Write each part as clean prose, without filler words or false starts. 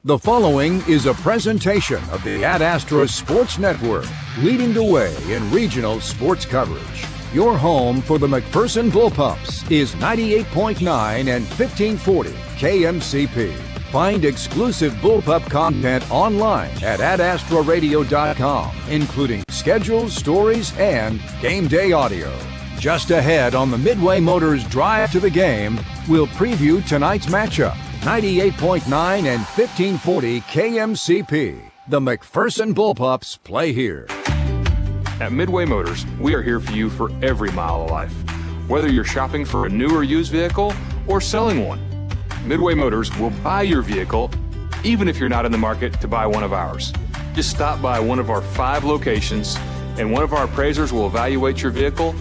The following is a presentation of the Ad Astra Sports Network, leading the way in regional sports coverage. Your home for the McPherson Bullpups is 98.9 and 1540 KMCP. Find exclusive Bullpup content online at adastraradio.com, including schedules, stories, and game day audio. Just ahead on the Midway Motors Drive to the Game, we'll preview tonight's matchup. 98.9 and 1540 KMCP. The McPherson Bullpups play here. At Midway Motors, we are here for you for every mile of life. Whether you're shopping for a new or used vehicle or selling one, Midway Motors will buy your vehicle even if you're not in the market to buy one of ours. Just stop by one of our 5 locations and one of our appraisers will evaluate your vehicle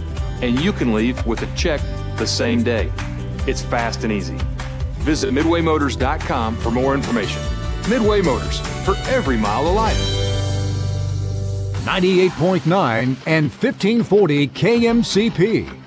and you can leave with a check the same day. It's fast and easy. Visit MidwayMotors.com for more information. Midway Motors, for every mile of life. 98.9 and 1540 KMCP.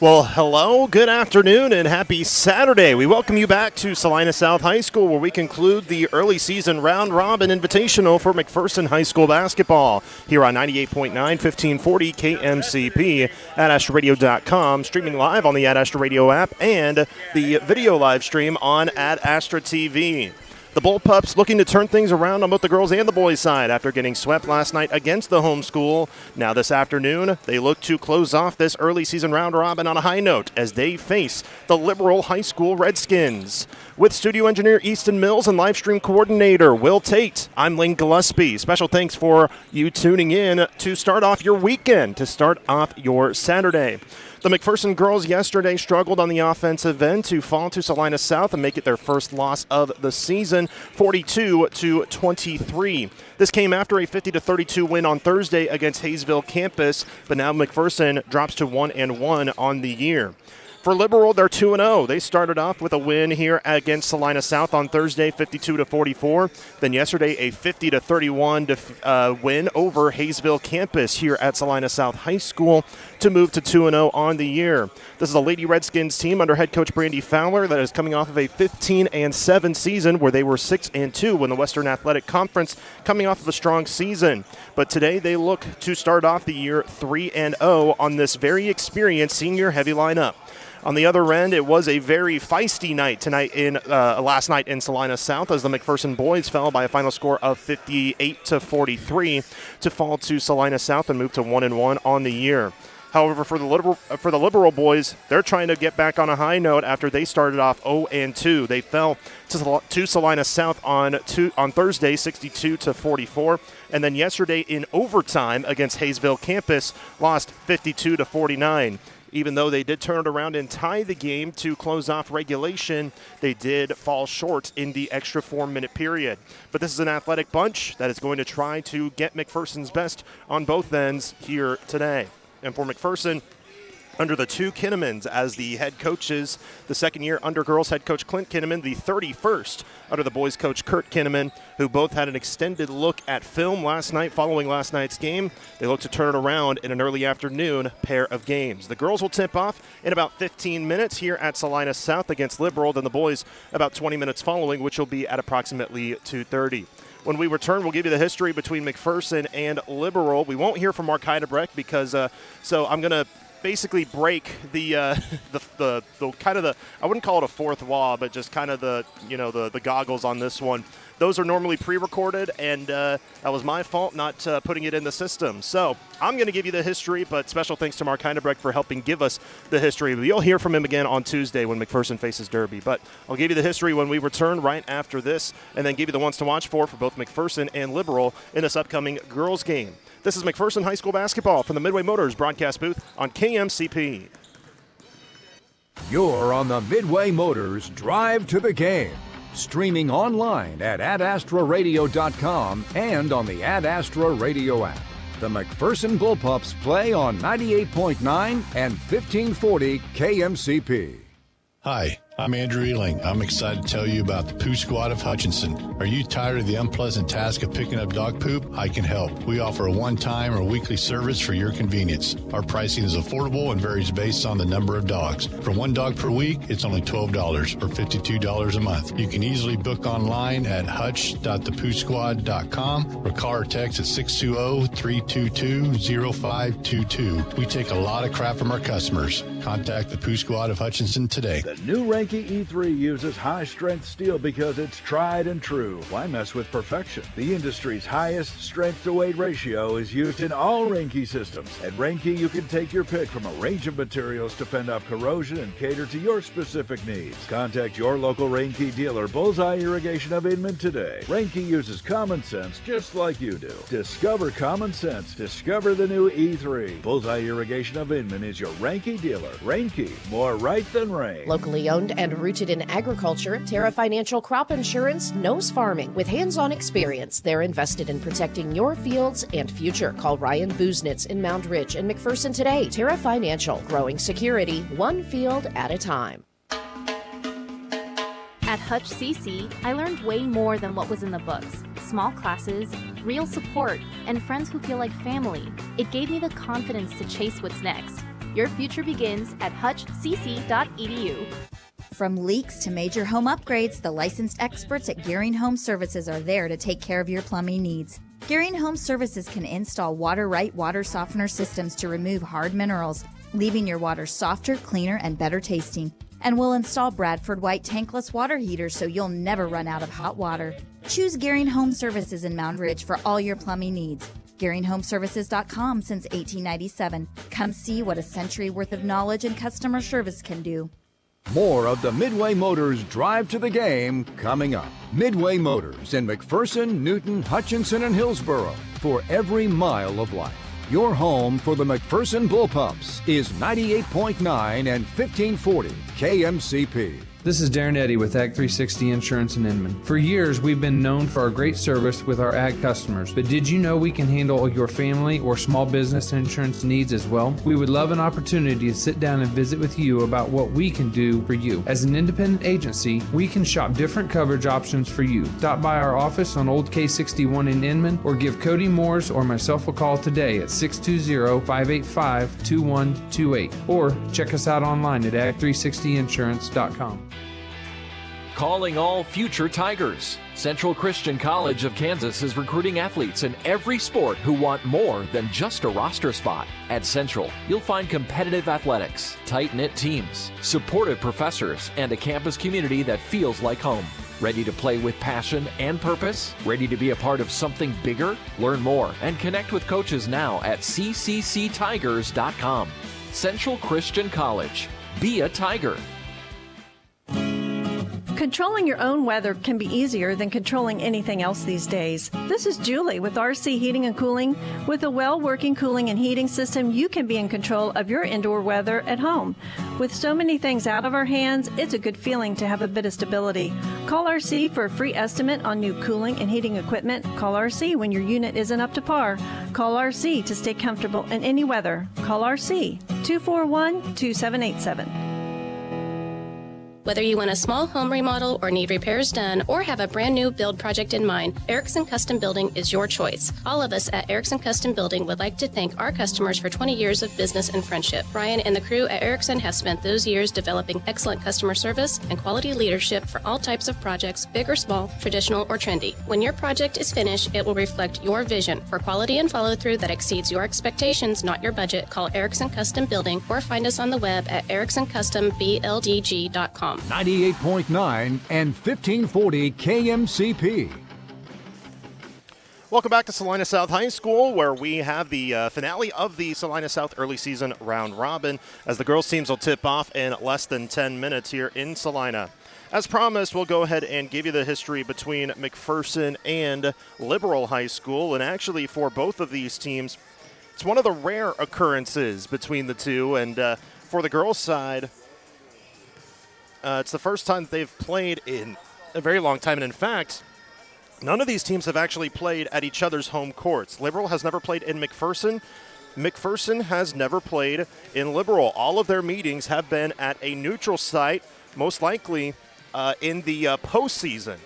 Well, hello, good afternoon, and happy Saturday. We welcome you back to Salina South High School, where we conclude the early season round-robin invitational for McPherson High School basketball here on 98.9, 1540 KMCP, adastraradio.com, streaming live on the Ad Astra Radio app and the video live stream on Ad Astra TV. The Bullpups looking to turn things around on both the girls and the boys' side after getting swept last night against the home school. Now this afternoon, they look to close off this early season round-robin on a high note as they face the Liberal High School Redskins. With studio engineer Easton Mills and live stream coordinator Will Tate, I'm Lane Gillespie. Special thanks for you tuning in to start off your weekend, to start off your Saturday. The McPherson girls yesterday struggled on the offensive end to fall to Salina South and make it their first loss of the season, 42-23. This came after a 50-32 win on Thursday against Hayesville campus, but now McPherson drops to 1-1 on the year. For Liberal, they're 2-0. They started off with a win here against Salina South on Thursday, 52-44. Then yesterday, a 50-31 win over Hayesville campus here at Salina South High School to move to 2-0 on the year. This is a Lady Redskins team under head coach Brandy Fowler that is coming off of a 15-7 season where they were 6-2 in the Western Athletic Conference, coming off of a strong season. But today they look to start off the year 3-0 on this very experienced senior heavy lineup. On the other end, it was a very feisty night last night in Salina South as the McPherson boys fell by a final score of 58-43 to fall to Salina South and move to 1-1 on the year. However, for the Liberal boys, they're trying to get back on a high note after they started off 0-2. They fell to Salina South on Thursday, 62-44, and then yesterday in overtime against Hayesville campus, lost 52-49. Even though they did turn it around and tie the game to close off regulation, they did fall short in the extra 4-minute period. But this is an athletic bunch that is going to try to get McPherson's best on both ends here today. And for McPherson, under the 2 Kinnemans as the head coaches, the second-year under girls head coach Clint Kinneman, the 31st under the boys coach Kurt Kinneman, who both had an extended look at film last night following last night's game. They look to turn it around in an early afternoon pair of games. The girls will tip off in about 15 minutes here at Salina South against Liberal, then the boys about 20 minutes following, which will be at approximately 2:30. When we return, we'll give you the history between McPherson and Liberal. We won't hear from Mark Heidebrecht because, so I'm going to basically break the kind of the, I wouldn't call it a fourth wall, but just kind of the goggles on this one. Those are normally pre-recorded, and that was my fault not putting it in the system. So I'm going to give you the history, but special thanks to Mark Heidebrecht for helping give us the history. You'll hear from him again on Tuesday when McPherson faces Derby. But I'll give you the history when we return right after this, and then give you the ones to watch for both McPherson and Liberal in this upcoming girls game. This is McPherson High School basketball from the Midway Motors broadcast booth on KMCP. You're on the Midway Motors Drive to the Game. Streaming online at adastraradio.com and on the Ad Astra Radio app. The McPherson Bullpups play on 98.9 and 1540 KMCP. Hi, I'm Andrew Ealing. I'm excited to tell you about the Poo Squad of Hutchinson. Are you tired of the unpleasant task of picking up dog poop? I can help. We offer a one-time or weekly service for your convenience. Our pricing is affordable and varies based on the number of dogs. For one dog per week, it's only $12 or $52 a month. You can easily book online at hutch.thepoosquad.com or call or text at 620-322-0522. We take a lot of crap from our customers. Contact the Poo Squad of Hutchinson today. The new Ranky E3 uses high-strength steel because it's tried and true. Why mess with perfection? The industry's highest strength-to-weight ratio is used in all Ranky systems. At Ranky, you can take your pick from a range of materials to fend off corrosion and cater to your specific needs. Contact your local Ranky dealer, Bullseye Irrigation of Inman, today. Ranky uses common sense just like you do. Discover common sense. Discover the new E3. Bullseye Irrigation of Inman is your Ranky dealer. Ranky, more right than rain. Locally owned and rooted in agriculture, Terra Financial Crop Insurance knows farming. With hands-on experience, they're invested in protecting your fields and future. Call Ryan Buznitz in Mound Ridge and McPherson today. Terra Financial, growing security, one field at a time. At Hutch CC, I learned way more than what was in the books. Small classes, real support, and friends who feel like family. It gave me the confidence to chase what's next. Your future begins at hutchcc.edu. From leaks to major home upgrades, the licensed experts at Gearing Home Services are there to take care of your plumbing needs. Gearing Home Services can install Water-Right water softener systems to remove hard minerals, leaving your water softer, cleaner, and better tasting. And we'll install Bradford White tankless water heaters so you'll never run out of hot water. Choose Gearing Home Services in Mound Ridge for all your plumbing needs. GearingHomeservices.com since 1897. Come see what a century worth of knowledge and customer service can do. More of the Midway Motors Drive to the Game coming up. Midway Motors in McPherson, Newton, Hutchinson, and Hillsboro. For every mile of life. Your home for the McPherson Bullpups is 98.9 and 1540 KMCP. This is Darren Eddy with Ag 360 Insurance in Inman. For years, we've been known for our great service with our ag customers. But did you know we can handle your family or small business insurance needs as well? We would love an opportunity to sit down and visit with you about what we can do for you. As an independent agency, we can shop different coverage options for you. Stop by our office on Old K61 in Inman or give Cody Moores or myself a call today at 620-585-2128 or check us out online at ag360insurance.com. Calling all future Tigers. Central Christian College of Kansas is recruiting athletes in every sport who want more than just a roster spot. At Central, you'll find competitive athletics, tight-knit teams, supportive professors, and a campus community that feels like home. Ready to play with passion and purpose? Ready to be a part of something bigger? Learn more and connect with coaches now at ccctigers.com. Central Christian College. Be a Tiger. Controlling your own weather can be easier than controlling anything else these days. This is Julie with RC Heating and Cooling. With a well-working cooling and heating system, you can be in control of your indoor weather at home. With so many things out of our hands, it's a good feeling to have a bit of stability. Call RC for a free estimate on new cooling and heating equipment. Call RC when your unit isn't up to par. Call RC to stay comfortable in any weather. Call RC 241-2787. Whether you want a small home remodel or need repairs done or have a brand new build project in mind, Erickson Custom Building is your choice. All of us at Erickson Custom Building would like to thank our customers for 20 years of business and friendship. Brian and the crew at Erickson have spent those years developing excellent customer service and quality leadership for all types of projects, big or small, traditional or trendy. When your project is finished, it will reflect your vision for quality and follow-through that exceeds your expectations, not your budget. Call Erickson Custom Building or find us on the web at ericksoncustombldg.com. 98.9 and 1540 KMCP. Welcome back to Salina South High School, where we have the finale of the Salina South early season round robin, as the girls' teams will tip off in less than 10 minutes here in Salina. As promised, we'll go ahead and give you the history between McPherson and Liberal High School. And actually, for both of these teams, it's one of the rare occurrences between the two. And for the girls' side, it's the first time that they've played in a very long time. And in fact, none of these teams have actually played at each other's home courts. Liberal has never played in McPherson. McPherson has never played in Liberal. All of their meetings have been at a neutral site, most likely in the postseason.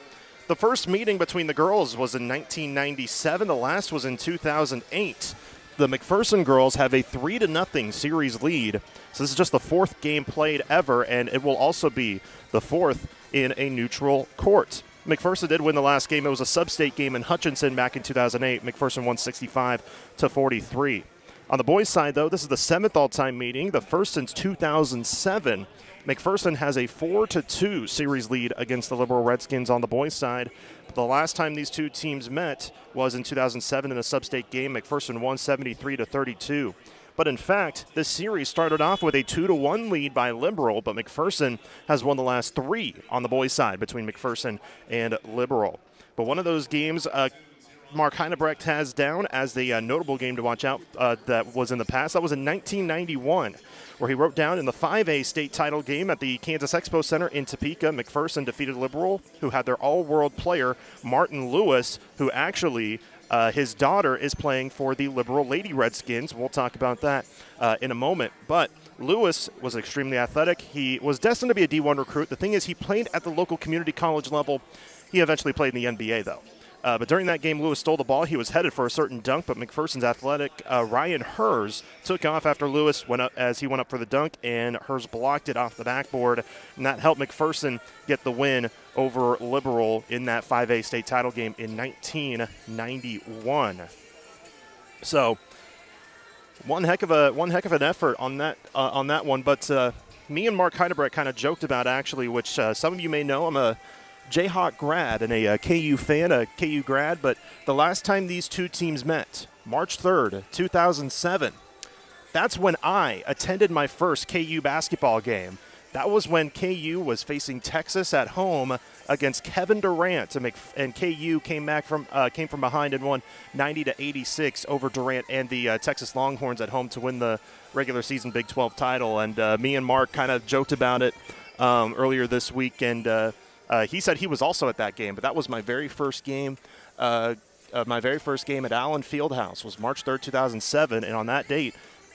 The first meeting between the girls was in 1997. The last was in 2008. The McPherson girls have a 3-0 series lead. So this is just the fourth game played ever, and it will also be the fourth in a neutral court. McPherson did win the last game. It was a sub-state game in Hutchinson back in 2008. McPherson won 65-43. On the boys' side, though, this is the 7th all-time meeting, the first since 2007. McPherson has a 4-2 series lead against the Liberal Redskins on the boys' side. But the last time these two teams met was in 2007 in a sub-state game. McPherson won 73-32. But in fact, this series started off with a 2-1 lead by Liberal, but McPherson has won the last 3 on the boys' side between McPherson and Liberal. But one of those games Mark Heinebrecht has down as the notable game to watch out that was in the past. That was in 1991, where he wrote down in the 5A state title game at the Kansas Expo Center in Topeka, McPherson defeated Liberal, who had their all-world player, Martin Lewis, who actually, his daughter is playing for the Liberal Lady Redskins. We'll talk about that in a moment. But Lewis was extremely athletic. He was destined to be a D1 recruit. The thing is, he played at the local community college level. He eventually played in the NBA, though. But during that game, Lewis stole the ball. He was headed for a certain dunk, but McPherson's athletic Ryan Hers took off after Lewis went up as he went up for the dunk, and Hers blocked it off the backboard, and that helped McPherson get the win over Liberal in that 5A state title game in 1991. So, one heck of an effort on that one. But me and Mark Heinebrecht kind of joked about, actually, which some of you may know. I'm a Jayhawk grad and a KU fan, a KU grad, but the last time these two teams met, March 3rd, 2007, that's when I attended my first KU basketball game. That was when KU was facing Texas at home against Kevin Durant, and KU came from behind and won 90-86 over Durant and the Texas Longhorns at home to win the regular season Big 12 title. And me and Mark kind of joked about it earlier this week, and he said he was also at that game, but that was my very first game. My very first game at Allen Fieldhouse was March 3rd, 2007, and on that date,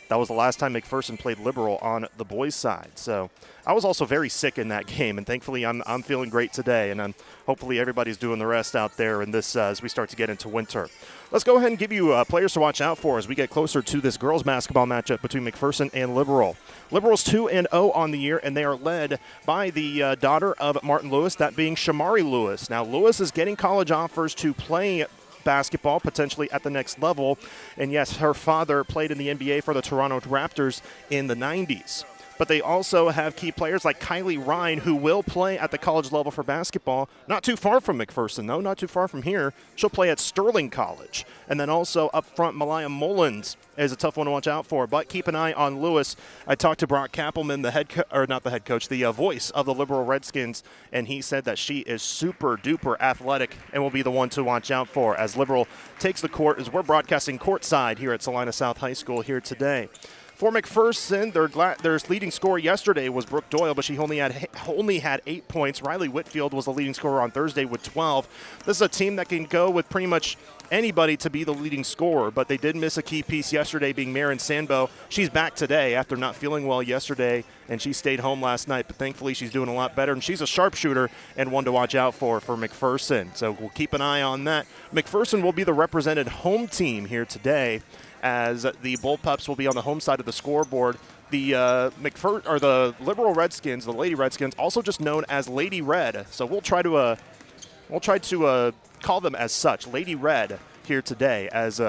that was the last time McPherson played Liberal on the boys' side. So I was also very sick in that game, and thankfully I'm feeling great today, and hopefully everybody's doing the rest out there in this as we start to get into winter. Let's go ahead and give you players to watch out for as we get closer to this girls' basketball matchup between McPherson and Liberal. Liberal's 2-0 on the year, and they are led by the daughter of Martin Lewis, that being Shamari Lewis. Now, Lewis is getting college offers to play basketball, potentially at the next level. And yes, her father played in the NBA for the Toronto Raptors in the 90s. But they also have key players like Kylie Ryan, who will play at the college level for basketball. Not too far from McPherson, though. Not too far from here. She'll play at Sterling College. And then also up front, Malaya Mullins is a tough one to watch out for. But keep an eye on Lewis. I talked to Brock Kappelman, the voice of the Liberal Redskins, and he said that she is super duper athletic and will be the one to watch out for as Liberal takes the court, as we're broadcasting courtside here at Salina South High School here today. For McPherson, their leading scorer yesterday was Brooke Doyle, but she only had 8 points. Riley Whitfield was the leading scorer on Thursday with 12. This is a team that can go with pretty much anybody to be the leading scorer, but they did miss a key piece yesterday, being Marin Sambo. She's back today after not feeling well yesterday, and she stayed home last night, but thankfully she's doing a lot better, and she's a sharpshooter and one to watch out for McPherson. So we'll keep an eye on that. McPherson will be the represented home team here today, as the Bullpups will be on the home side of the scoreboard. The Liberal Redskins, the Lady Redskins, also just known as Lady Red. So we'll try to call them as such, Lady Red, here today. As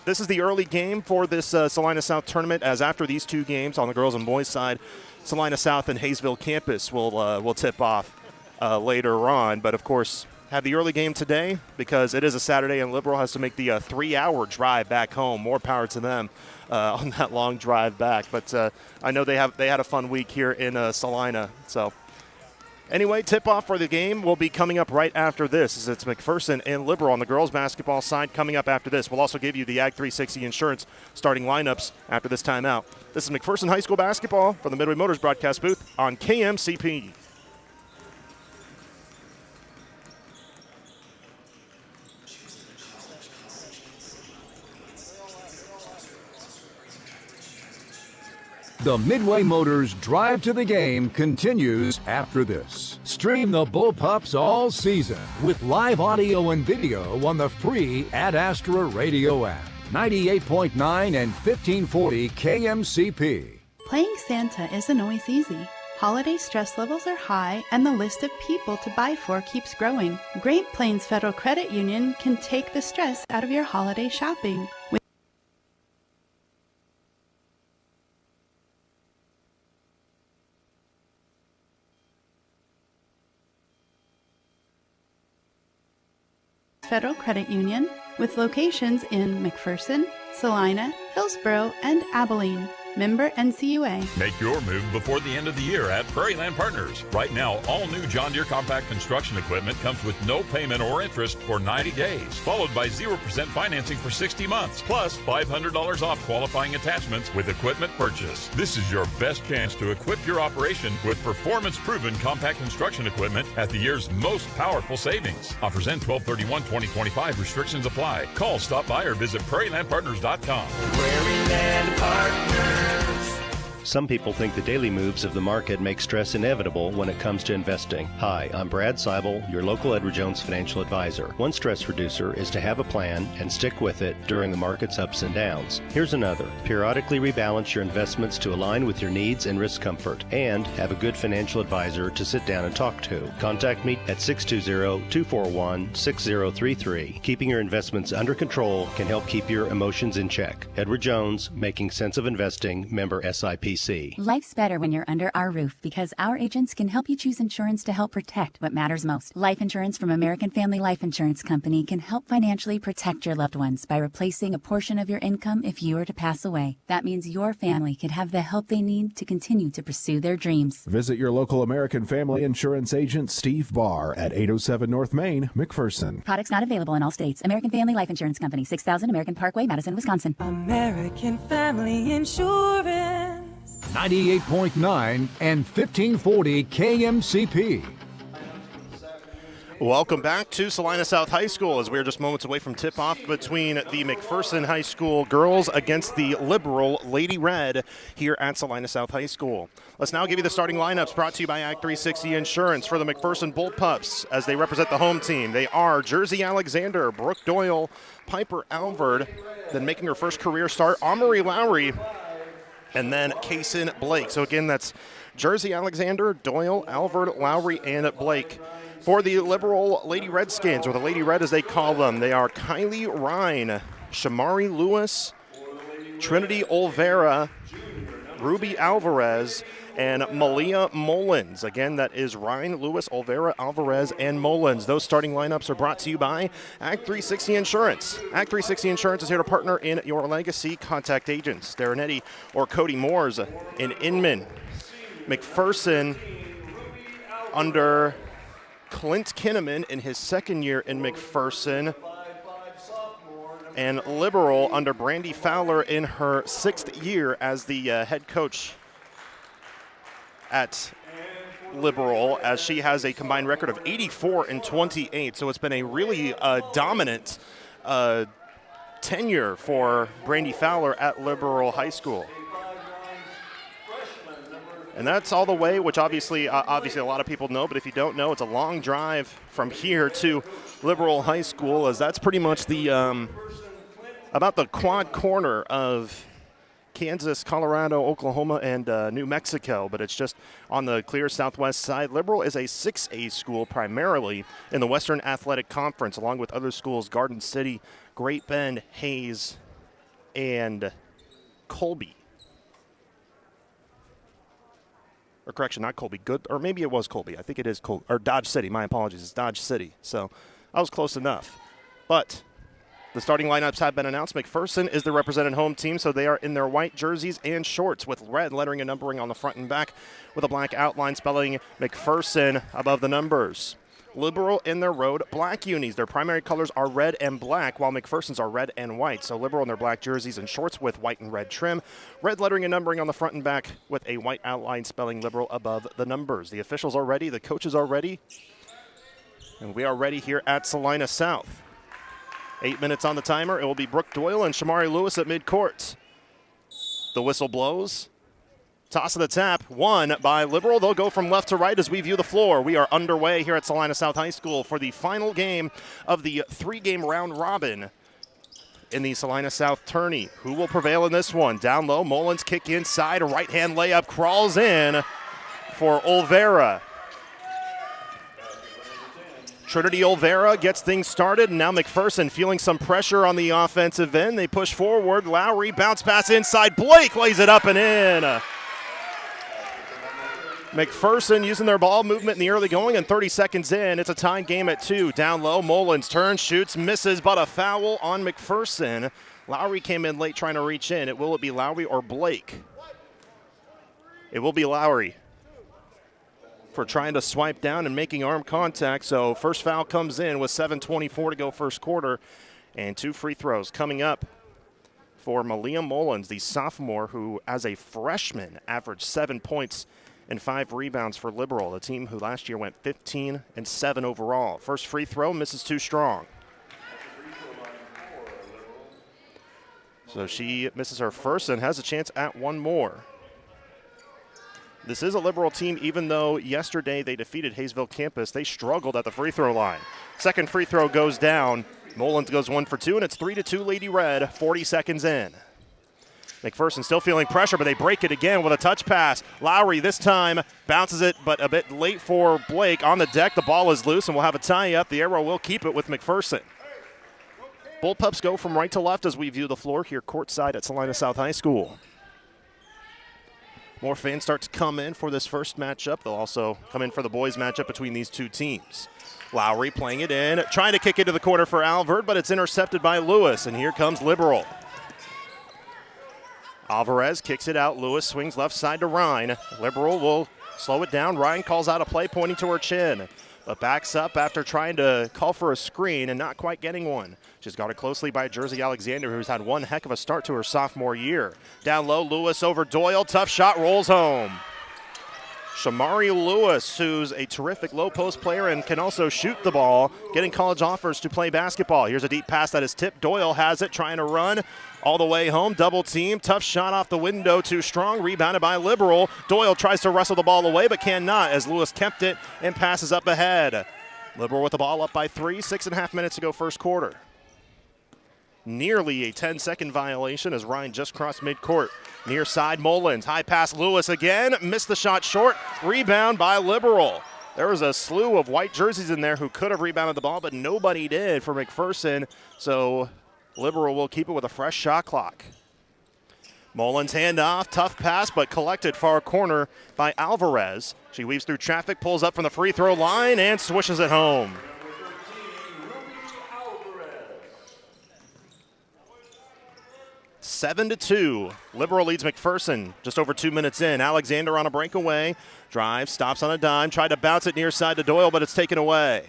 this is the early game for this Salina South tournament. As after these two games on the girls and boys side, Salina South and Hayesville campus will tip off later on. But of course, have the early game today because it is a Saturday and Liberal has to make the 3-hour drive back home. More power to them on that long drive back. But I know they had a fun week here in Salina. So anyway, tip-off for the game will be coming up right after this, as it's McPherson and Liberal on the girls basketball side coming up after this. We'll also give you the Ag 360 Insurance starting lineups after this timeout. This is McPherson High School basketball from the Midway Motors broadcast booth on KMCP. The Midway Motors Drive to the Game continues after this. Stream the Bullpups all season with live audio and video on the free Ad Astra Radio app. 98.9 and 1540 KMCP. Playing Santa isn't always easy. Holiday stress levels are high, and the list of people to buy for keeps growing. Great Plains Federal Credit Union can take the stress out of your holiday shopping. Federal Credit Union, with locations in McPherson, Salina, Hillsborough, and Abilene. Member NCUA. Make your move before the end of the year at Prairie Land Partners. Right now, all new John Deere compact construction equipment comes with no payment or interest for 90 days, followed by 0% financing for 60 months, plus $500 off qualifying attachments with equipment purchase. This is your best chance to equip your operation with performance-proven compact construction equipment at the year's most powerful savings. Offers end 12/31/2025. Restrictions apply. Call, stop by, or visit prairielandpartners.com. Prairie Land Partners. Some people think the daily moves of the market make stress inevitable when it comes to investing. Hi, I'm Brad Seibel, your local Edward Jones financial advisor. One stress reducer is to have a plan and stick with it during the market's ups and downs. Here's another. Periodically rebalance your investments to align with your needs and risk comfort, and have a good financial advisor to sit down and talk to. Contact me at 620-241-6033. Keeping your investments under control can help keep your emotions in check. Edward Jones, making sense of investing, member SIPC. Life's better when you're under our roof because our agents can help you choose insurance to help protect what matters most. Life insurance from American Family Life Insurance Company can help financially protect your loved ones by replacing a portion of your income if you were to pass away. That means your family can have the help they need to continue to pursue their dreams. Visit your local American Family Insurance agent, Steve Barr, at 807 North Main, McPherson. Products not available in all states. American Family Life Insurance Company, 6000 American Parkway, Madison, Wisconsin. American Family Insurance. 98.9 and 1540 KMCP. Welcome back to Salina South High School as we're just moments away from tip-off between the McPherson High School girls against the liberal Lady Red here at Salina South High School. Let's now give you the starting lineups brought to you by Act 360 Insurance for the McPherson Bullpups as they represent the home team. They are Jersey Alexander, Brooke Doyle, Piper Alvord, then making her first career start, Amory Lowry, and then Kaysen Blake. So again, that's Jersey Alexander, Doyle, Alvord, Lowry, and Blake. For the liberal Lady Redskins, or the Lady Red as they call them, they are Kylie Ryan, Shamari Lewis, Trinity Olvera, Ruby Alvarez, and Malia Mullins. Again, that is Ryan, Lewis, Olvera, Alvarez, and Mullins. Those starting lineups are brought to you by Act 360 Insurance. Act 360 Insurance is here to partner in your legacy. Contact agents Darren Eddy or Cody Moores in Inman. McPherson under Clint Kinnaman in his second year in McPherson, and Liberal under Brandy Fowler in her 6th year as the head coach at Liberal, as she has a combined record of 84-28. So it's been a really dominant tenure for Brandy Fowler at Liberal High School. And that's all the way, which obviously a lot of people know, but if you don't know, it's a long drive from here to Liberal High School, as that's pretty much the about the quad corner of Kansas, Colorado, Oklahoma, and New Mexico, but it's just on the clear southwest side. Liberal is a 6A school primarily in the Western Athletic Conference, along with other schools, Garden City, Great Bend, Hayes, and Colby. Or correction, not Colby, good, or maybe it was Colby. I think it is Colby, or Dodge City. My apologies, it's Dodge City. So I was close enough. But the starting lineups have been announced. McPherson is the represented home team, so they are in their white jerseys and shorts with red lettering and numbering on the front and back with a black outline spelling McPherson above the numbers. Liberal in their road black unis. Their primary colors are red and black, while McPherson's are red and white. So Liberal in their black jerseys and shorts with white and red trim. Red lettering and numbering on the front and back with a white outline spelling Liberal above the numbers. The officials are ready. The coaches are ready. And we are ready here at Salina South. 8 minutes on the timer. It will be Brooke Doyle and Shamari Lewis at midcourt. The whistle blows. Toss of the tap, won by Liberal. They'll go from left to right as we view the floor. We are underway here at Salina South High School for the final game of the 3-game round robin in the Salina South tourney. Who will prevail in this one? Down low, Mullins kick inside, a right-hand layup crawls in for Olvera. Trinity Olvera gets things started, and now McPherson feeling some pressure on the offensive end. They push forward. Lowry, bounce pass inside. Blake lays it up and in. McPherson using their ball movement in the early going, and 30 seconds in, it's a tied game at 2. Down low, Mullins turns, shoots, misses, but a foul on McPherson. Lowry came in late trying to reach in. Will it be Lowry or Blake? It will be Lowry for trying to swipe down and making arm contact. So first foul comes in with 7:24 to go first quarter, and 2 free throws coming up for Malia Mullins, the sophomore who, as a freshman, averaged 7 points and 5 rebounds for Liberal, the team who last year went 15-7 overall. First free throw misses too strong. So she misses her first and has a chance at one more. This is a Liberal team, even though yesterday they defeated Hayesville campus. They struggled at the free throw line. Second free throw goes down. Mullins goes 1 for 2, and it's 3-2 Lady Red, 40 seconds in. McPherson still feeling pressure, but they break it again with a touch pass. Lowry this time bounces it, but a bit late for Blake. On the deck, the ball is loose, and we'll have a tie-up. The arrow will keep it with McPherson. Bullpups go from right to left as we view the floor here courtside at Salina South High School. More fans start to come in for this first matchup. They'll also come in for the boys matchup between these two teams. Lowry playing it in, trying to kick it to the corner for Alvord, but it's intercepted by Lewis, and here comes Liberal. Alvarez kicks it out. Lewis swings left side to Ryan. Liberal will slow it down. Ryan calls out a play pointing to her chin, but backs up after trying to call for a screen and not quite getting one. She's guarded closely by Jersey Alexander, who's had one heck of a start to her sophomore year. Down low, Lewis over Doyle. Tough shot, rolls home. Shamari Lewis, who's a terrific low post player and can also shoot the ball, getting college offers to play basketball. Here's a deep pass that is tipped. Doyle has it, trying to run all the way home. Double team, tough shot off the window, too strong. Rebounded by Liberal. Doyle tries to wrestle the ball away, but cannot as Lewis kept it and passes up ahead. Liberal with the ball up by 3, 6.5 minutes to go first quarter. Nearly a 10-second violation as Ryan just crossed midcourt. Near side, Mullins. High pass, Lewis again. Missed the shot short. Rebound by Liberal. There was a slew of white jerseys in there who could have rebounded the ball, but nobody did for McPherson. So Liberal will keep it with a fresh shot clock. Mullins handoff. Tough pass, but collected far corner by Alvarez. She weaves through traffic, pulls up from the free throw line, and swishes it home. 7-2. Liberal leads McPherson just over 2 minutes in. Alexander on a breakaway. Drive, stops on a dime. Tried to bounce it near side to Doyle, but it's taken away.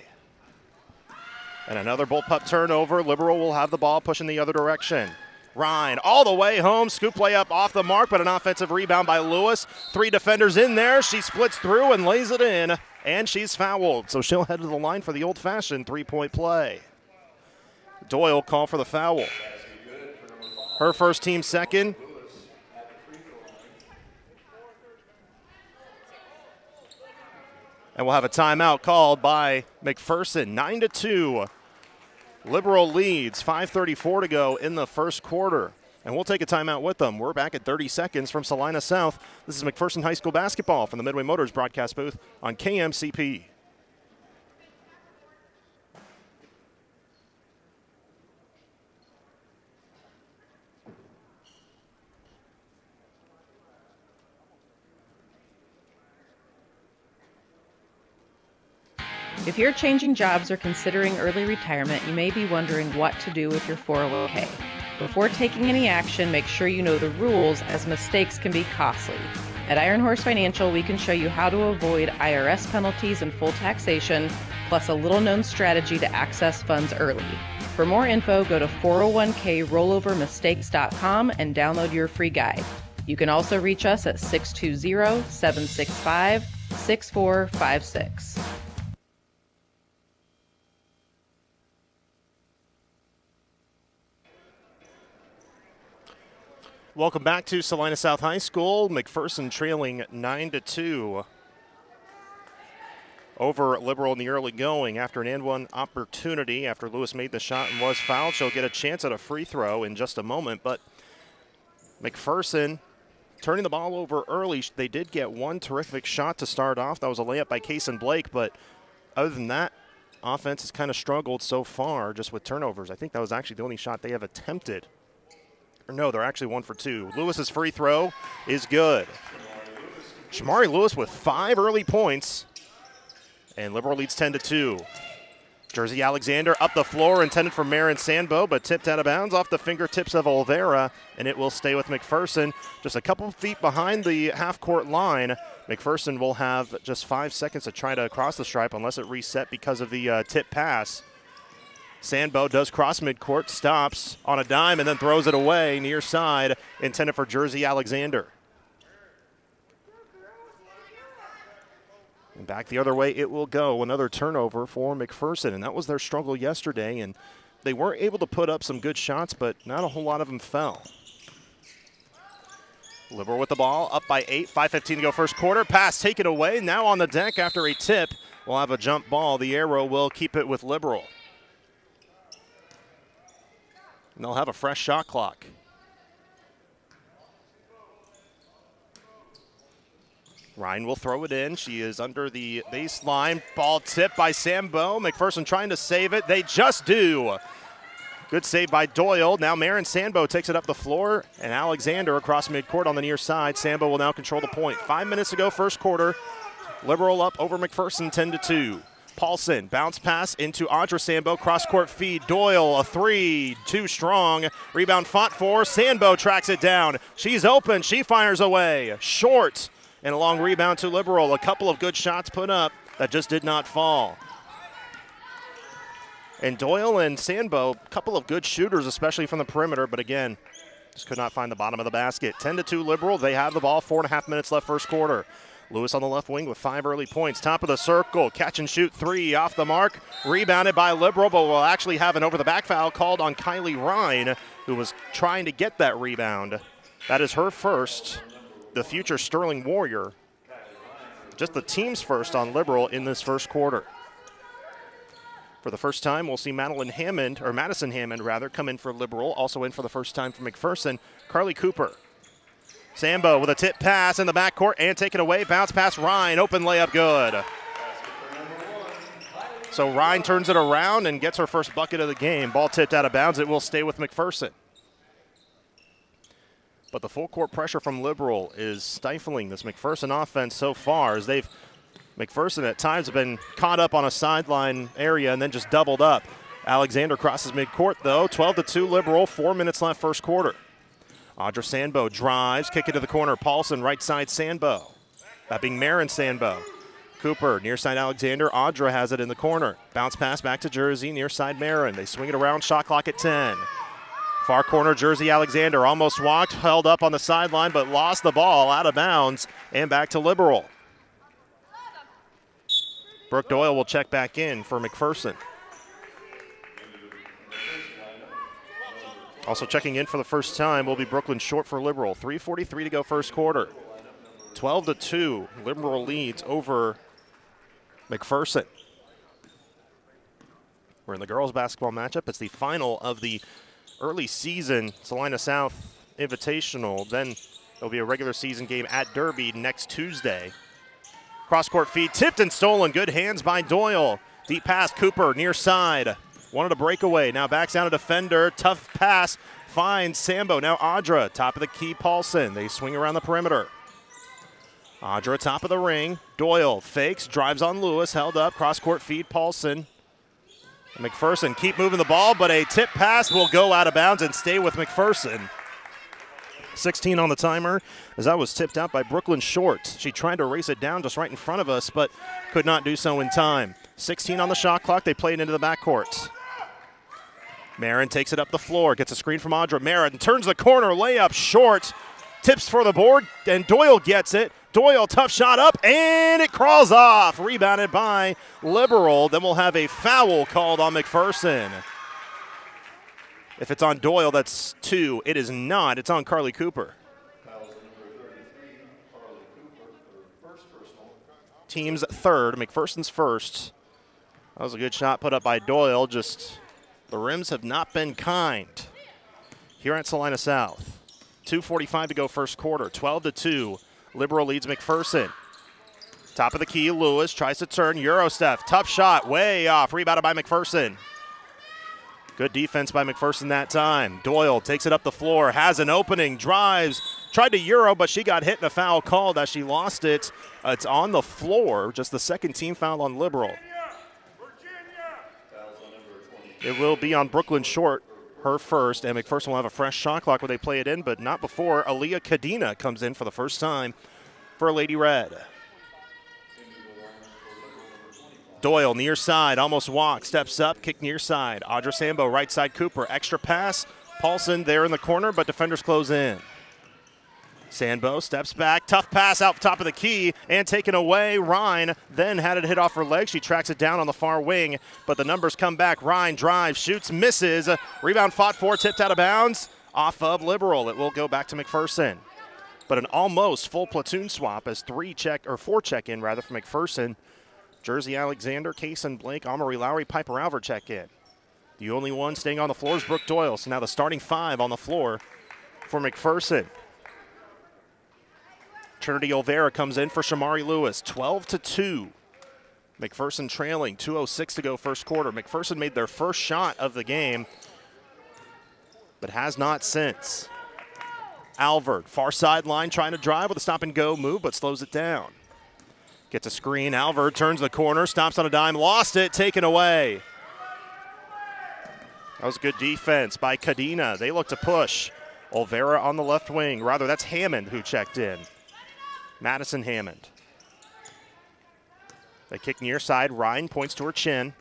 And another bullpup turnover. Liberal will have the ball pushing the other direction. Ryan all the way home. Scoop layup off the mark, but an offensive rebound by Lewis. 3 defenders in there. She splits through and lays it in, and she's fouled. So she'll head to the line for the old-fashioned three-point play. Doyle call for the foul. Her first, team second. And we'll have a timeout called by McPherson. 9-2. Liberal leads. 5:34 to go in the first quarter. And we'll take a timeout with them. We're back at 30 seconds from Salina South. This is McPherson High School basketball from the Midway Motors broadcast booth on KMCP. If you're changing jobs or considering early retirement, you may be wondering what to do with your 401k. Before taking any action, make sure you know the rules, as mistakes can be costly. At Iron Horse Financial, we can show you how to avoid IRS penalties and full taxation, plus a little-known strategy to access funds early. For more info, go to 401krollovermistakes.com and download your free guide. You can also reach us at 620-765-6456. Welcome back to Salina South High School. McPherson trailing 9-2 over Liberal in the early going after an and-one opportunity. After Lewis made the shot and was fouled, she'll get a chance at a free throw in just a moment. But McPherson turning the ball over early. They did get one terrific shot to start off. That was a layup by Kaysen Blake, but other than that, offense has kind of struggled so far just with turnovers. I think that was actually the only shot they have attempted. Or no, they're actually 1 for 2. Lewis's free throw is good. Shamari Lewis with 5 early points. And Liberal leads 10-2. Jersey Alexander up the floor, intended for Marin Sandbo, but tipped out of bounds off the fingertips of Olvera, and it will stay with McPherson. Just a couple feet behind the half-court line. McPherson will have just 5 seconds to try to cross the stripe unless it reset because of the tip pass. Sandbo does cross midcourt, stops on a dime, and then throws it away near side, intended for Jersey Alexander. And back the other way it will go. Another turnover for McPherson, and that was their struggle yesterday, and they weren't able to put up some good shots, but not a whole lot of them fell. Liberal with the ball, up by 8, 5:15 to go first quarter. Pass taken away, now on the deck after a tip. We'll have a jump ball. The arrow will keep it with Liberal. And they'll have a fresh shot clock. Ryan will throw it in. She is under the baseline. Ball tipped by Sambo. McPherson trying to save it. They just do. Good save by Doyle. Now Marin Sandbo takes it up the floor, and Alexander across midcourt on the near side. Sambo will now control the point. 5 minutes to go first quarter. Liberal up over McPherson 10-2. Paulson, bounce pass into Audra Sambo, cross-court feed. Doyle, a 3, too strong. Rebound fought for. Sambo tracks it down. She's open. She fires away. Short. And a long rebound to Liberal. A couple of good shots put up that just did not fall. And Doyle and Sambo, a couple of good shooters, especially from the perimeter, but again, just could not find the bottom of the basket. 10-2 Liberal. They have the ball. 4.5 minutes left first quarter. Lewis on the left wing with 5 early points. Top of the circle, catch and shoot 3 off the mark. Rebounded by Liberal, but will actually have an over-the-back foul called on Kylie Ryan, who was trying to get that rebound. That is her first, the future Sterling Warrior. Just the team's first on Liberal in this first quarter. For the first time, we'll see Madison Hammond, come in for Liberal. Also in for the first time for McPherson, Carly Cooper. Sambo with a tip pass in the backcourt and taken away. Bounce pass Ryan. Open layup good. So Ryan turns it around and gets her first bucket of the game. Ball tipped out of bounds. It will stay with McPherson. But the full court pressure from Liberal is stifling this McPherson offense so far, as McPherson at times have been caught up on a sideline area and then just doubled up. Alexander crosses midcourt though. 12-2 Liberal. 4 minutes left first quarter. Audra Sandbo drives, kick it to the corner. Paulson, right side Sandbo. That being Marin Sandbo. Cooper, near side Alexander. Audra has it in the corner. Bounce pass back to Jersey, near side Marin. They swing it around, shot clock at 10. Far corner, Jersey Alexander almost walked, held up on the sideline, but lost the ball out of bounds and back to Liberal. Brooke Doyle will check back in for McPherson. Also checking in for the first time will be Brooklyn Short for Liberal. 3:43 to go first quarter. 12-2, Liberal leads over McPherson. We're in the girls basketball matchup. It's the final of the early season Salina South Invitational. Then there'll be a regular season game at Derby next Tuesday. Cross-court feed, tipped and stolen. Good hands by Doyle. Deep pass, Cooper, near side. Wanted a breakaway, now backs down a defender. Tough pass, finds Sambo. Now Audra, top of the key, Paulson. They swing around the perimeter. Audra, top of the ring. Doyle fakes, drives on Lewis, held up. Cross-court feed, Paulson. McPherson keep moving the ball, but a tip pass will go out of bounds and stay with McPherson. 16 on the timer, as that was tipped out by Brooklyn Short. She tried to race it down just right in front of us, but could not do so in time. 16 on the shot clock. They play it into the backcourt. Marin takes it up the floor, gets a screen from Audra. Marin turns the corner, layup short, tips for the board, and Doyle gets it. Doyle, tough shot up, and it crawls off. Rebounded by Liberal. Then we'll have a foul called on McPherson. If it's on Doyle, that's 2. It is not. It's on Carly Cooper. Team's third, McPherson's first. That was a good shot put up by Doyle. Just the rims have not been kind here at Salina South. 2:45 to go first quarter. 12-2. Liberal leads McPherson. Top of the key, Lewis tries to turn. Eurostep, tough shot, way off. Rebounded by McPherson. Good defense by McPherson that time. Doyle takes it up the floor, has an opening, drives, tried to Euro, but she got hit and a foul called as she lost it. It's on the floor, just the second team foul on Liberal. It will be on Brooklyn Short, her first, and McPherson will have a fresh shot clock where they play it in, but not before Aaliyah Kadena comes in for the first time for Lady Red. Doyle near side, almost walks, steps up, kick near side. Audra Sambo, right side Cooper, extra pass. Paulson there in the corner, but defenders close in. Sambo steps back, tough pass out top of the key, and taken away. Ryan then had it hit off her leg. She tracks it down on the far wing, but the numbers come back. Ryan drives, shoots, misses. Rebound fought for, tipped out of bounds, off of Liberal. It will go back to McPherson. But an almost full platoon swap as 4 check in for McPherson. Jersey Alexander, Kaysen Blake, Amory Lowry, Piper Alver check in. The only one staying on the floor is Brooke Doyle. So now the starting 5 on the floor for McPherson. Trinity Olvera comes in for Shamari Lewis. 12-2. McPherson trailing. 2:06 to go first quarter. McPherson made their first shot of the game, but has not since. Alvord, far sideline, trying to drive with a stop-and-go move, but slows it down. Gets a screen. Alvord turns the corner, stops on a dime, lost it, taken away. That was good defense by Kadena. They look to push. Olvera on the left wing. Rather, that's Hammond who checked in. Madison Hammond. They kick near side. Ryan points to her chin,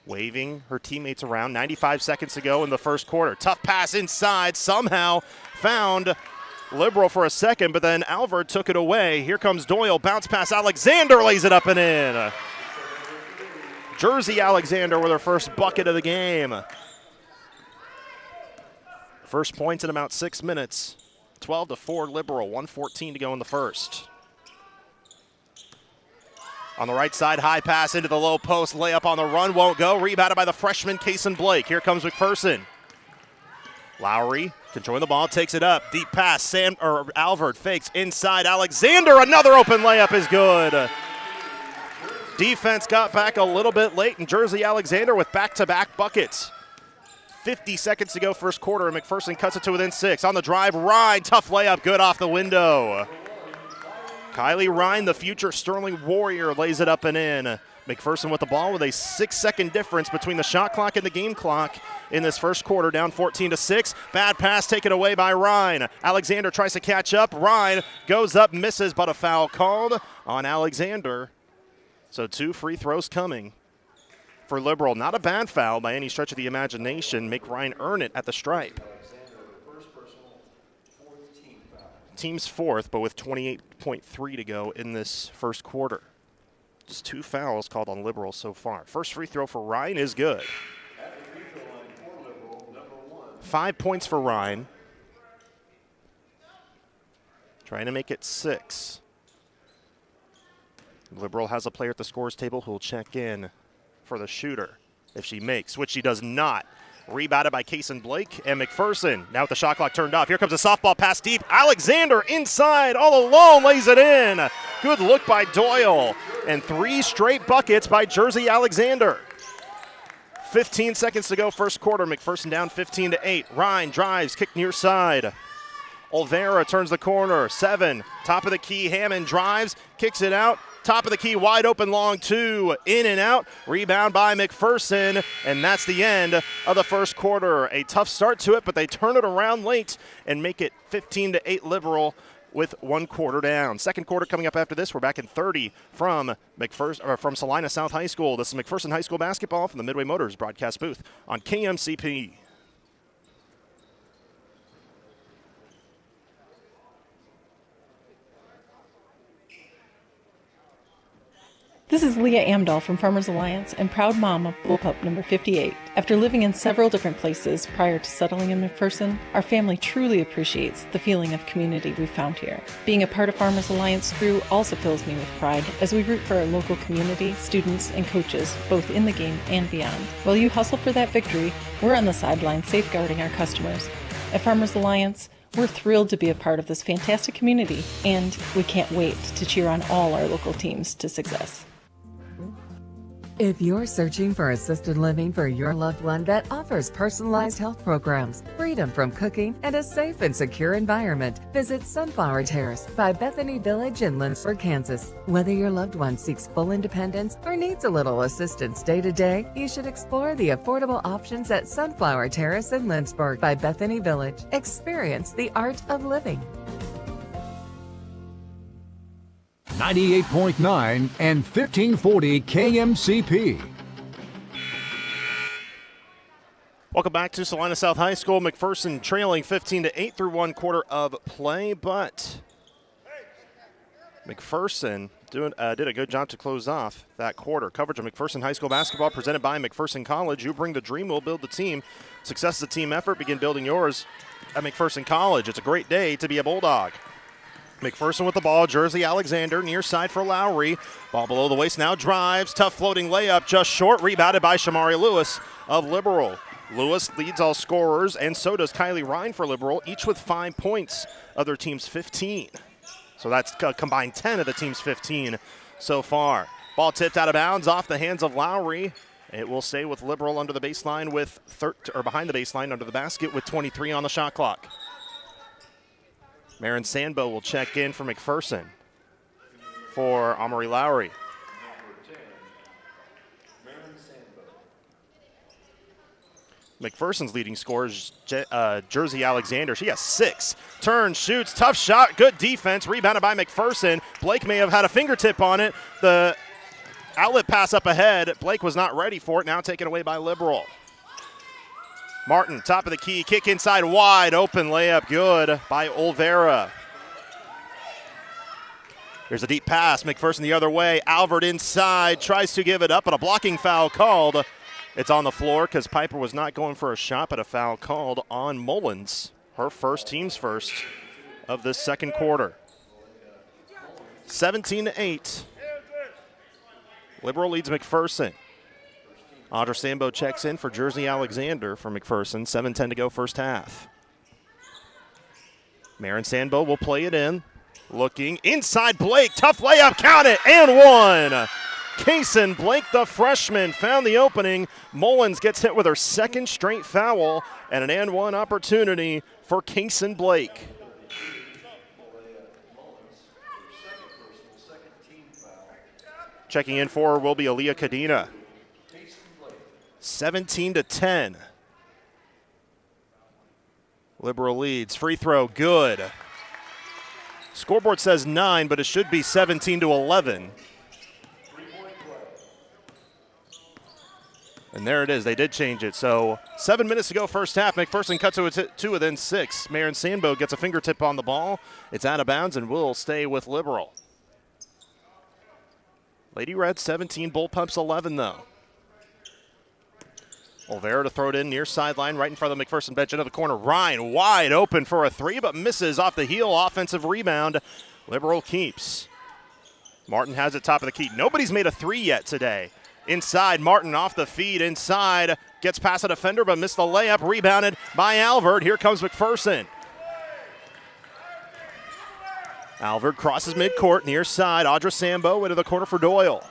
waving her teammates around. 95 seconds to go in the first quarter. Tough pass inside. Somehow found Liberal for a second, but then Alvord took it away. Here comes Doyle. Bounce pass. Alexander lays it up and in. Jersey Alexander with her first bucket of the game. First points in about 6 minutes. 12-4 Liberal. 1:14 to go in the first. On the right side, high pass into the low post. Layup on the run, won't go. Rebounded by the freshman, Kaysen Blake. Here comes McPherson. Lowry controlling the ball, takes it up. Deep pass, Alvord fakes inside. Alexander, another open layup is good. Defense got back a little bit late, and Jersey Alexander with back-to-back buckets. 50 seconds to go first quarter, and McPherson cuts it to within 6. On the drive, Ryan, tough layup, good off the window. Kylie Ryan, the future Sterling Warrior, lays it up and in. McPherson with the ball with a 6-second difference between the shot clock and the game clock in this first quarter, down 14-6. Bad pass taken away by Ryan. Alexander tries to catch up. Ryan goes up, misses, but a foul called on Alexander. So 2 free throws coming for Liberal. Not a bad foul by any stretch of the imagination. Make Ryan earn it at the stripe. Team's 4th, but with 28.3 to go in this first quarter. Just 2 fouls called on Liberal so far. First free throw for Ryan is good. 5 points for Ryan. Trying to make it 6. Liberal has a player at the scores table who will check in for the shooter if she makes, which she does not. Rebounded by Kaysen Blake and McPherson. Now with the shot clock turned off, here comes a softball pass deep. Alexander inside, all alone, lays it in. Good look by Doyle. And 3 straight buckets by Jersey Alexander. 15 seconds to go first quarter. McPherson down 15-8. Ryan drives, kick near side. Olvera turns the corner. 7, top of the key. Hammond drives, kicks it out. Top of the key, wide open, long 2, in and out. Rebound by McPherson, and that's the end of the first quarter. A tough start to it, but they turn it around late and make it 15-8 Liberal with 1 quarter down. Second quarter coming up after this. We're back in 30 from Salina South High School. This is McPherson High School basketball from the Midway Motors broadcast booth on KMCP. This is Leah Amdahl from Farmers Alliance and proud mom of bullpup number 58. After living in several different places prior to settling in McPherson, our family truly appreciates the feeling of community we found here. Being a part of Farmers Alliance crew also fills me with pride as we root for our local community, students, and coaches, both in the game and beyond. While you hustle for that victory, we're on the sidelines safeguarding our customers. At Farmers Alliance, we're thrilled to be a part of this fantastic community, and we can't wait to cheer on all our local teams to success. If you're searching for assisted living for your loved one that offers personalized health programs, freedom from cooking, and a safe and secure environment, visit Sunflower Terrace by Bethany Village in Lynchburg, Kansas. Whether your loved one seeks full independence or needs a little assistance day to day, you should explore the affordable options at Sunflower Terrace in Lynchburg by Bethany Village. Experience the art of living. 98.9 and 1540 KMCP. Welcome back to Salina South High School. McPherson trailing 15-8 through one quarter of play, but McPherson did a good job to close off that quarter. Coverage of McPherson High School basketball presented by McPherson College. You bring the dream, we'll build the team. Success is a team effort. Begin building yours at McPherson College. It's a great day to be a Bulldog. McPherson with the ball. Jersey Alexander near side for Lowry. Ball below the waist now drives. Tough floating layup just short. Rebounded by Shamari Lewis of Liberal. Lewis leads all scorers, and so does Kylie Ryan for Liberal, each with 5 points. Other team's 15. So that's combined 10 of the team's 15 so far. Ball tipped out of bounds off the hands of Lowry. It will stay with Liberal under the baseline with behind the baseline under the basket with 23 on the shot clock. Marin Sandbo will check in for McPherson for Amory Lowry. McPherson's leading scorer is Jersey Alexander. She has 6. Turns, shoots, tough shot, good defense, rebounded by McPherson. Blake may have had a fingertip on it. The outlet pass up ahead. Blake was not ready for it, now taken away by Liberal. Martin, top of the key, kick inside, wide open layup, good by Olvera. Here's a deep pass, McPherson the other way. Alvord inside, tries to give it up, but a blocking foul called. It's on the floor because Piper was not going for a shot, but a foul called on Mullins. Her first, team's first of this second quarter. 17-8. Liberal leads McPherson. Audra Sambo checks in for Jersey Alexander for McPherson. 7:10 to go first half. Marin Sambo will play it in. Looking inside Blake. Tough layup. Count it. And one. Kaysen Blake, the freshman, found the opening. Mullins gets hit with her second straight foul. And an and one opportunity for Kaysen Blake. Checking in for her will be Aaliyah Cadena. 17-10. Liberal leads. Free throw, good. Scoreboard says 9, but it should be 17-11. And there it is. They did change it. So 7 minutes to go first half. McPherson cuts to 2 within 6. Marin Sandbo gets a fingertip on the ball. It's out of bounds and will stay with Liberal. Lady Red 17, Bullpups 11 though. Olvera to throw it in near sideline, right in front of the McPherson bench into the corner. Ryan wide open for a 3, but misses off the heel. Offensive rebound. Liberal keeps. Martin has it top of the key. Nobody's made a 3 yet today. Inside, Martin off the feed. Inside, gets past a defender, but missed the layup. Rebounded by Alvord. Here comes McPherson. Alvord crosses midcourt, near side. Audra Sambo into the corner for Doyle.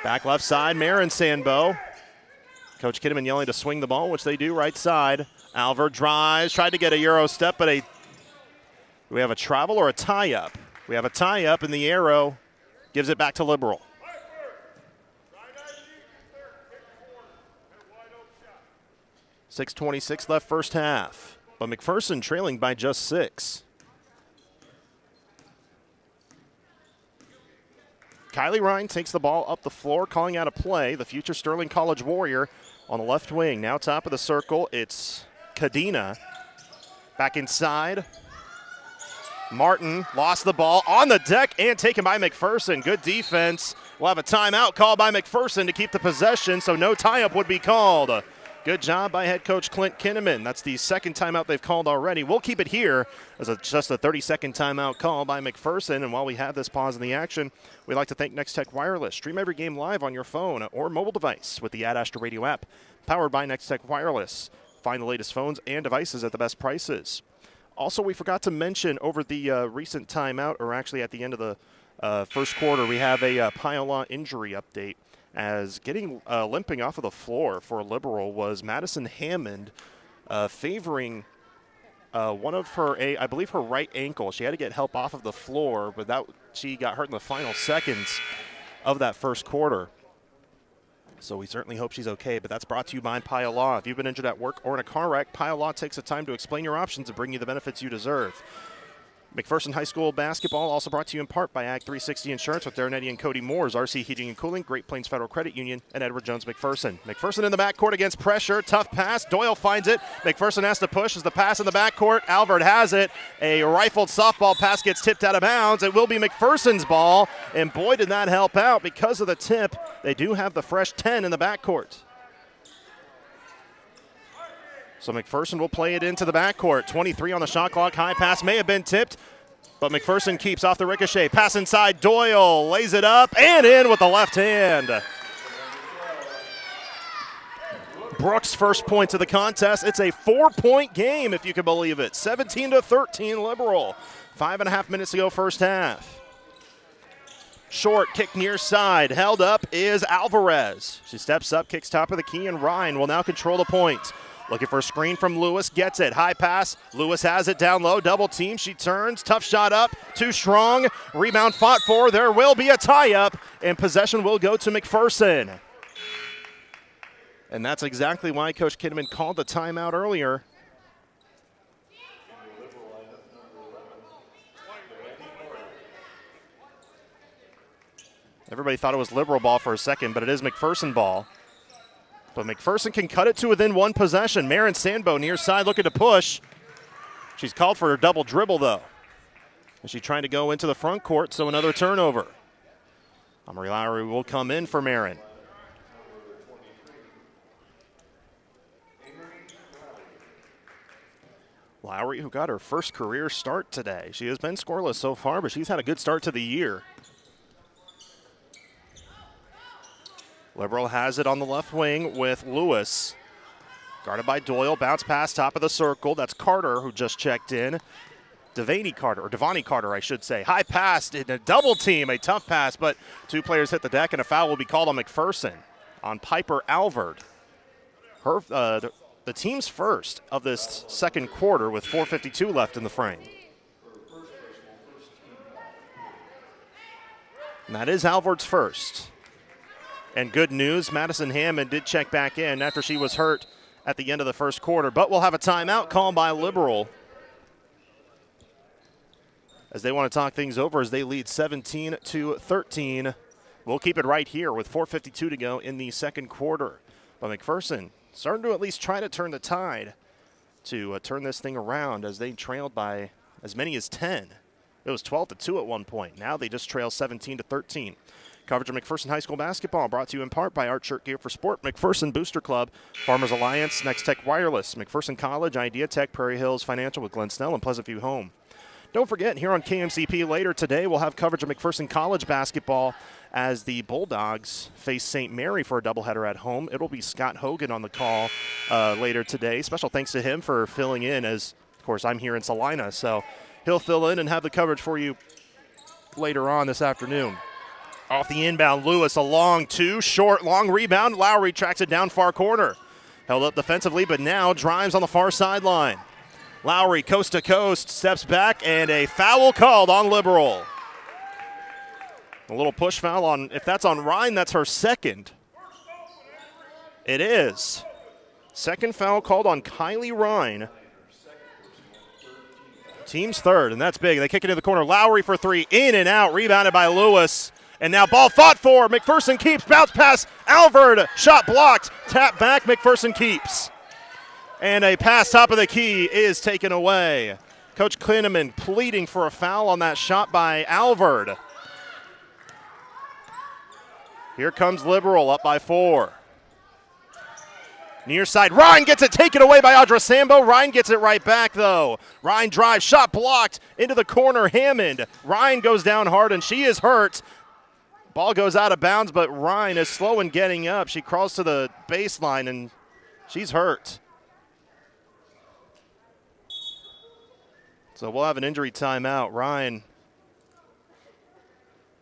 Back left side, Marin Sandbo. Coach Kidman yelling to swing the ball, which they do right side. Alvord drives, tried to get a Euro step, but do we have a travel or a tie-up? We have a tie-up, and the arrow gives it back to Liberal. .6:26 left first half, but McPherson trailing by just 6. Kylie Ryan takes the ball up the floor, calling out a play. The future Sterling College Warrior on the left wing. Now top of the circle, it's Cadena. Back inside. Martin lost the ball on the deck and taken by McPherson. Good defense. We'll have a timeout called by McPherson to keep the possession, so no tie-up would be called. Good job by head coach Clint Kinnaman. That's the second timeout they've called already. We'll keep it here as just a 30-second timeout call by McPherson. And while we have this pause in the action, we'd like to thank Next Tech Wireless. Stream every game live on your phone or mobile device with the Ad Astra Radio app, powered by Next Tech Wireless. Find the latest phones and devices at the best prices. Also, we forgot to mention over the recent timeout, or actually at the end of the first quarter, we have a pile-on injury update. As getting limping off of the floor for Liberal was Madison Hammond, favoring one of her, I believe her right ankle. She had to get help off of the floor, but she got hurt in the final seconds of that first quarter. So we certainly hope she's okay, but that's brought to you by Pile Law. If you've been injured at work or in a car wreck, Pile Law takes the time to explain your options and bring you the benefits you deserve. McPherson High School basketball also brought to you in part by Ag 360 Insurance with Darren Eddy and Cody Moores, RC Heating and Cooling, Great Plains Federal Credit Union, and Edward Jones McPherson. McPherson in the backcourt against pressure. Tough pass. Doyle finds it. McPherson has to push as the pass in the backcourt. Alvord has it. A rifled softball pass gets tipped out of bounds. It will be McPherson's ball, and boy, did that help out because of the tip. They do have the fresh 10 in the backcourt. So McPherson will play it into the backcourt. 23 on the shot clock. High pass may have been tipped, but McPherson keeps off the ricochet. Pass inside. Doyle lays it up and in with the left hand. Brooks' first points of the contest. It's a 4-point game, if you can believe it. 17-13 Liberal. 5.5 minutes to go first half. Short kick near side. Held up is Alvarez. She steps up, kicks top of the key, and Ryan will now control the point. Looking for a screen from Lewis, gets it. High pass, Lewis has it down low, double team, she turns, tough shot up, too strong, rebound fought for, there will be a tie-up, and possession will go to McPherson. And that's exactly why Coach Kinnaman called the timeout earlier. Everybody thought it was Liberal ball for a second, but it is McPherson ball. But McPherson can cut it to within one possession. Marin Sandbo near side looking to push. She's called for a double dribble, though. And she's trying to go into the front court, so another turnover. Amory Lowry will come in for Marin. Lowry, who got her first career start today. She has been scoreless so far, but she's had a good start to the year. Liberal has it on the left wing with Lewis. Guarded by Doyle, bounce pass, top of the circle. That's Carter, who just checked in. Devani Carter, I should say. High pass in a double team, a tough pass, but two players hit the deck, and a foul will be called on McPherson, on Piper Alvord. The team's first of this second quarter with 4:52 left in the frame. And that is Alvord's first. And good news, Madison Hammond did check back in after she was hurt at the end of the first quarter. But we'll have a timeout called by Liberal as they want to talk things over as they lead 17-13. We'll keep it right here with 4:52 to go in the second quarter. But McPherson starting to at least try to turn the tide to turn this thing around as they trailed by as many as 10. It was 12-2 at one point. Now they just trail 17-13. Coverage of McPherson High School basketball brought to you in part by Art Shirt Gear for Sport, McPherson Booster Club, Farmers Alliance, Next Tech Wireless, McPherson College, Idea Tech, Prairie Hills Financial with Glenn Snell, and Pleasant View Home. Don't forget, here on KMCP later today, we'll have coverage of McPherson College basketball as the Bulldogs face St. Mary for a doubleheader at home. It'll be Scott Hogan on the call later today. Special thanks to him for filling in as, of course, I'm here in Salina, so he'll fill in and have the coverage for you later on this afternoon. Off the inbound, Lewis, a long two, short, long rebound. Lowry tracks it down far corner. Held up defensively, but now drives on the far sideline. Lowry, coast to coast, steps back, and a foul called on Liberal. A little push foul on, if that's on Ryan, that's her second. It is. Second foul called on Kylie Ryan. Team's third, and that's big. They kick it to the corner. Lowry for three, in and out, rebounded by Lewis. And now ball fought for. McPherson keeps. Bounce pass. Alvord. Shot blocked. Tap back. McPherson keeps. And a pass top of the key is taken away. Coach Kinnaman pleading for a foul on that shot by Alvord. Here comes Liberal up by 4. Near side, Ryan gets it taken away by Audra Sambo. Ryan gets it right back, though. Ryan drives, shot blocked into the corner. Hammond. Ryan goes down hard, and she is hurt. Ball goes out of bounds, but Ryan is slow in getting up. She crawls to the baseline, and she's hurt. So we'll have an injury timeout. Ryan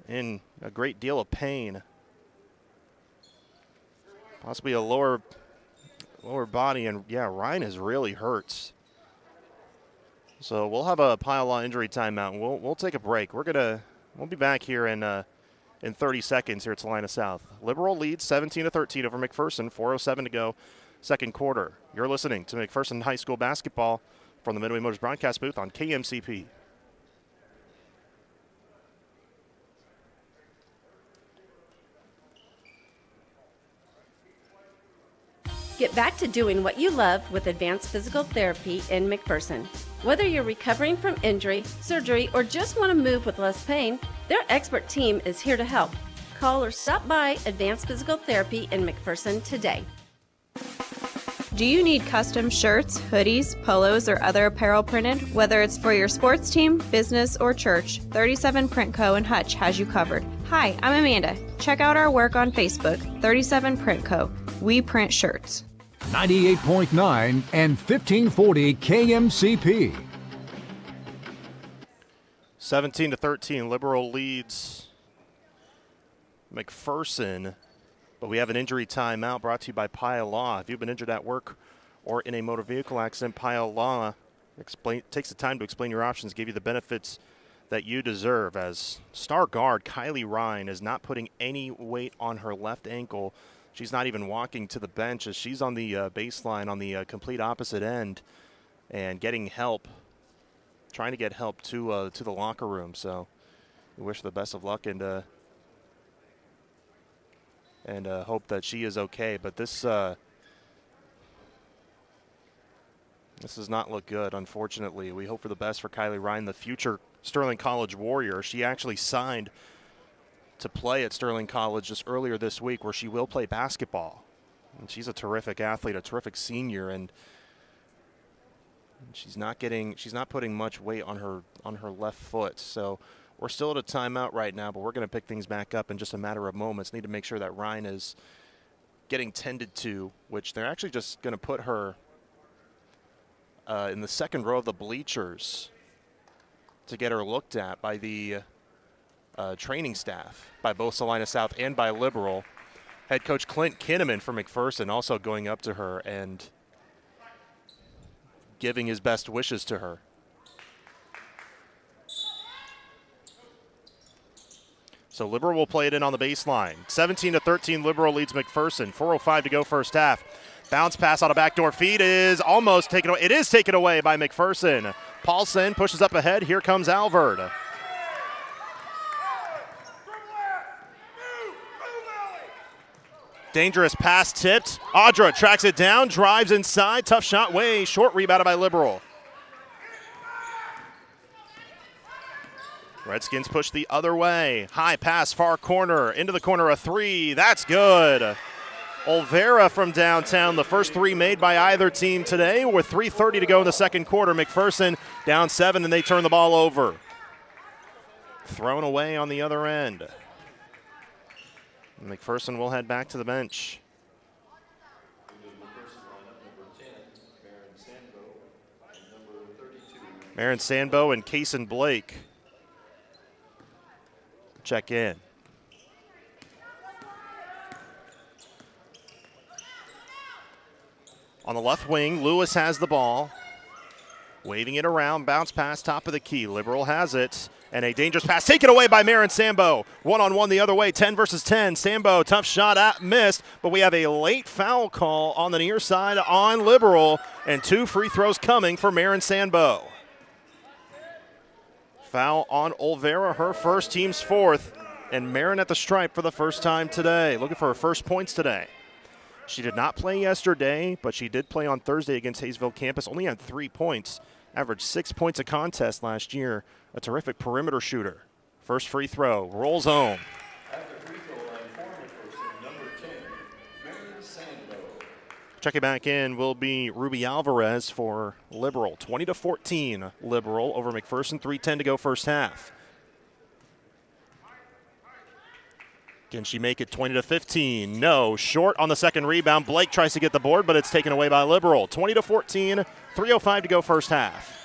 in a great deal of pain. Possibly a lower body, and yeah, Ryan is really hurt. So we'll have a pile-on injury timeout, and we'll take a break. We'll be back here in 30 seconds here at Salina South. Liberal leads 17-13 over McPherson. 4:07 to go, second quarter. You're listening to McPherson High School basketball from the Midway Motors broadcast booth on KMCP. Get back to doing what you love with advanced physical therapy in McPherson. Whether you're recovering from injury, surgery, or just want to move with less pain, their expert team is here to help. Call or stop by Advanced Physical Therapy in McPherson today. Do you need custom shirts, hoodies, polos, or other apparel printed? Whether it's for your sports team, business, or church, 37 Print Co. in Hutch has you covered. Hi, I'm Amanda. Check out our work on Facebook, 37 Print Co. We print shirts. 98.9 and 1540 KMCP. 17-13, Liberal leads McPherson, but we have an injury timeout brought to you by Pile Law. If you've been injured at work or in a motor vehicle accident, Pile Law takes the time to explain your options, give you the benefits that you deserve, as star guard Kylie Ryan is not putting any weight on her left ankle. She's not even walking to the bench, as she's on the baseline on the complete opposite end and getting help, trying to get help to the locker room. So we wish her the best of luck and hope that she is okay. But this does not look good, unfortunately. We hope for the best for Kylie Ryan, the future Sterling College Warrior. She actually signed to play at Sterling College just earlier this week, where she will play basketball. And she's a terrific athlete, a terrific senior, and she's not putting much weight on her left foot. So we're still at a timeout right now, but we're going to pick things back up in just a matter of moments. Need to make sure that Ryan is getting tended to, which they're actually just going to put her in the second row of the bleachers to get her looked at by the training staff, by both Salina South and by Liberal. Head coach Clint Kinnaman from McPherson also going up to her and giving his best wishes to her. So Liberal will play it in on the baseline. 17-13, Liberal leads McPherson. 4:05 to go first half. Bounce pass on a backdoor feed is almost taken away. It is taken away by McPherson. Paulson pushes up ahead. Here comes Alvord. Dangerous pass tipped. Audra tracks it down, drives inside. Tough shot, way short, rebounded by Liberal. Redskins push the other way. High pass, far corner, into the corner, a three. That's good. Olvera from downtown, the first three made by either team today, with 3:30 to go in the second quarter. McPherson down 7, and they turn the ball over. Thrown away on the other end. McPherson will head back to the bench. Marin Sandbo and Kaysen Blake check in. On the left wing, Lewis has the ball. Waving it around, bounce pass, top of the key. Liberal has it. And a dangerous pass taken away by Marin Sambo. One-on-one the other way, 10 versus 10. Sambo, tough shot, missed. But we have a late foul call on the near side on Liberal. And 2 free throws coming for Marin Sambo. Foul on Olvera, her first, team's fourth. And Marin at the stripe for the first time today. Looking for her first points today. She did not play yesterday, but she did play on Thursday against Hayesville campus. Only had 3 points. Averaged 6 points a contest last year. A terrific perimeter shooter. First free throw, rolls home. Checking back in will be Ruby Alvarez for Liberal. 20-14 Liberal over McPherson. 3:10 to go first half. Can she make it 20-15? No. Short on the second rebound. Blake tries to get the board, but it's taken away by Liberal. 20-14, 3:05 to go first half.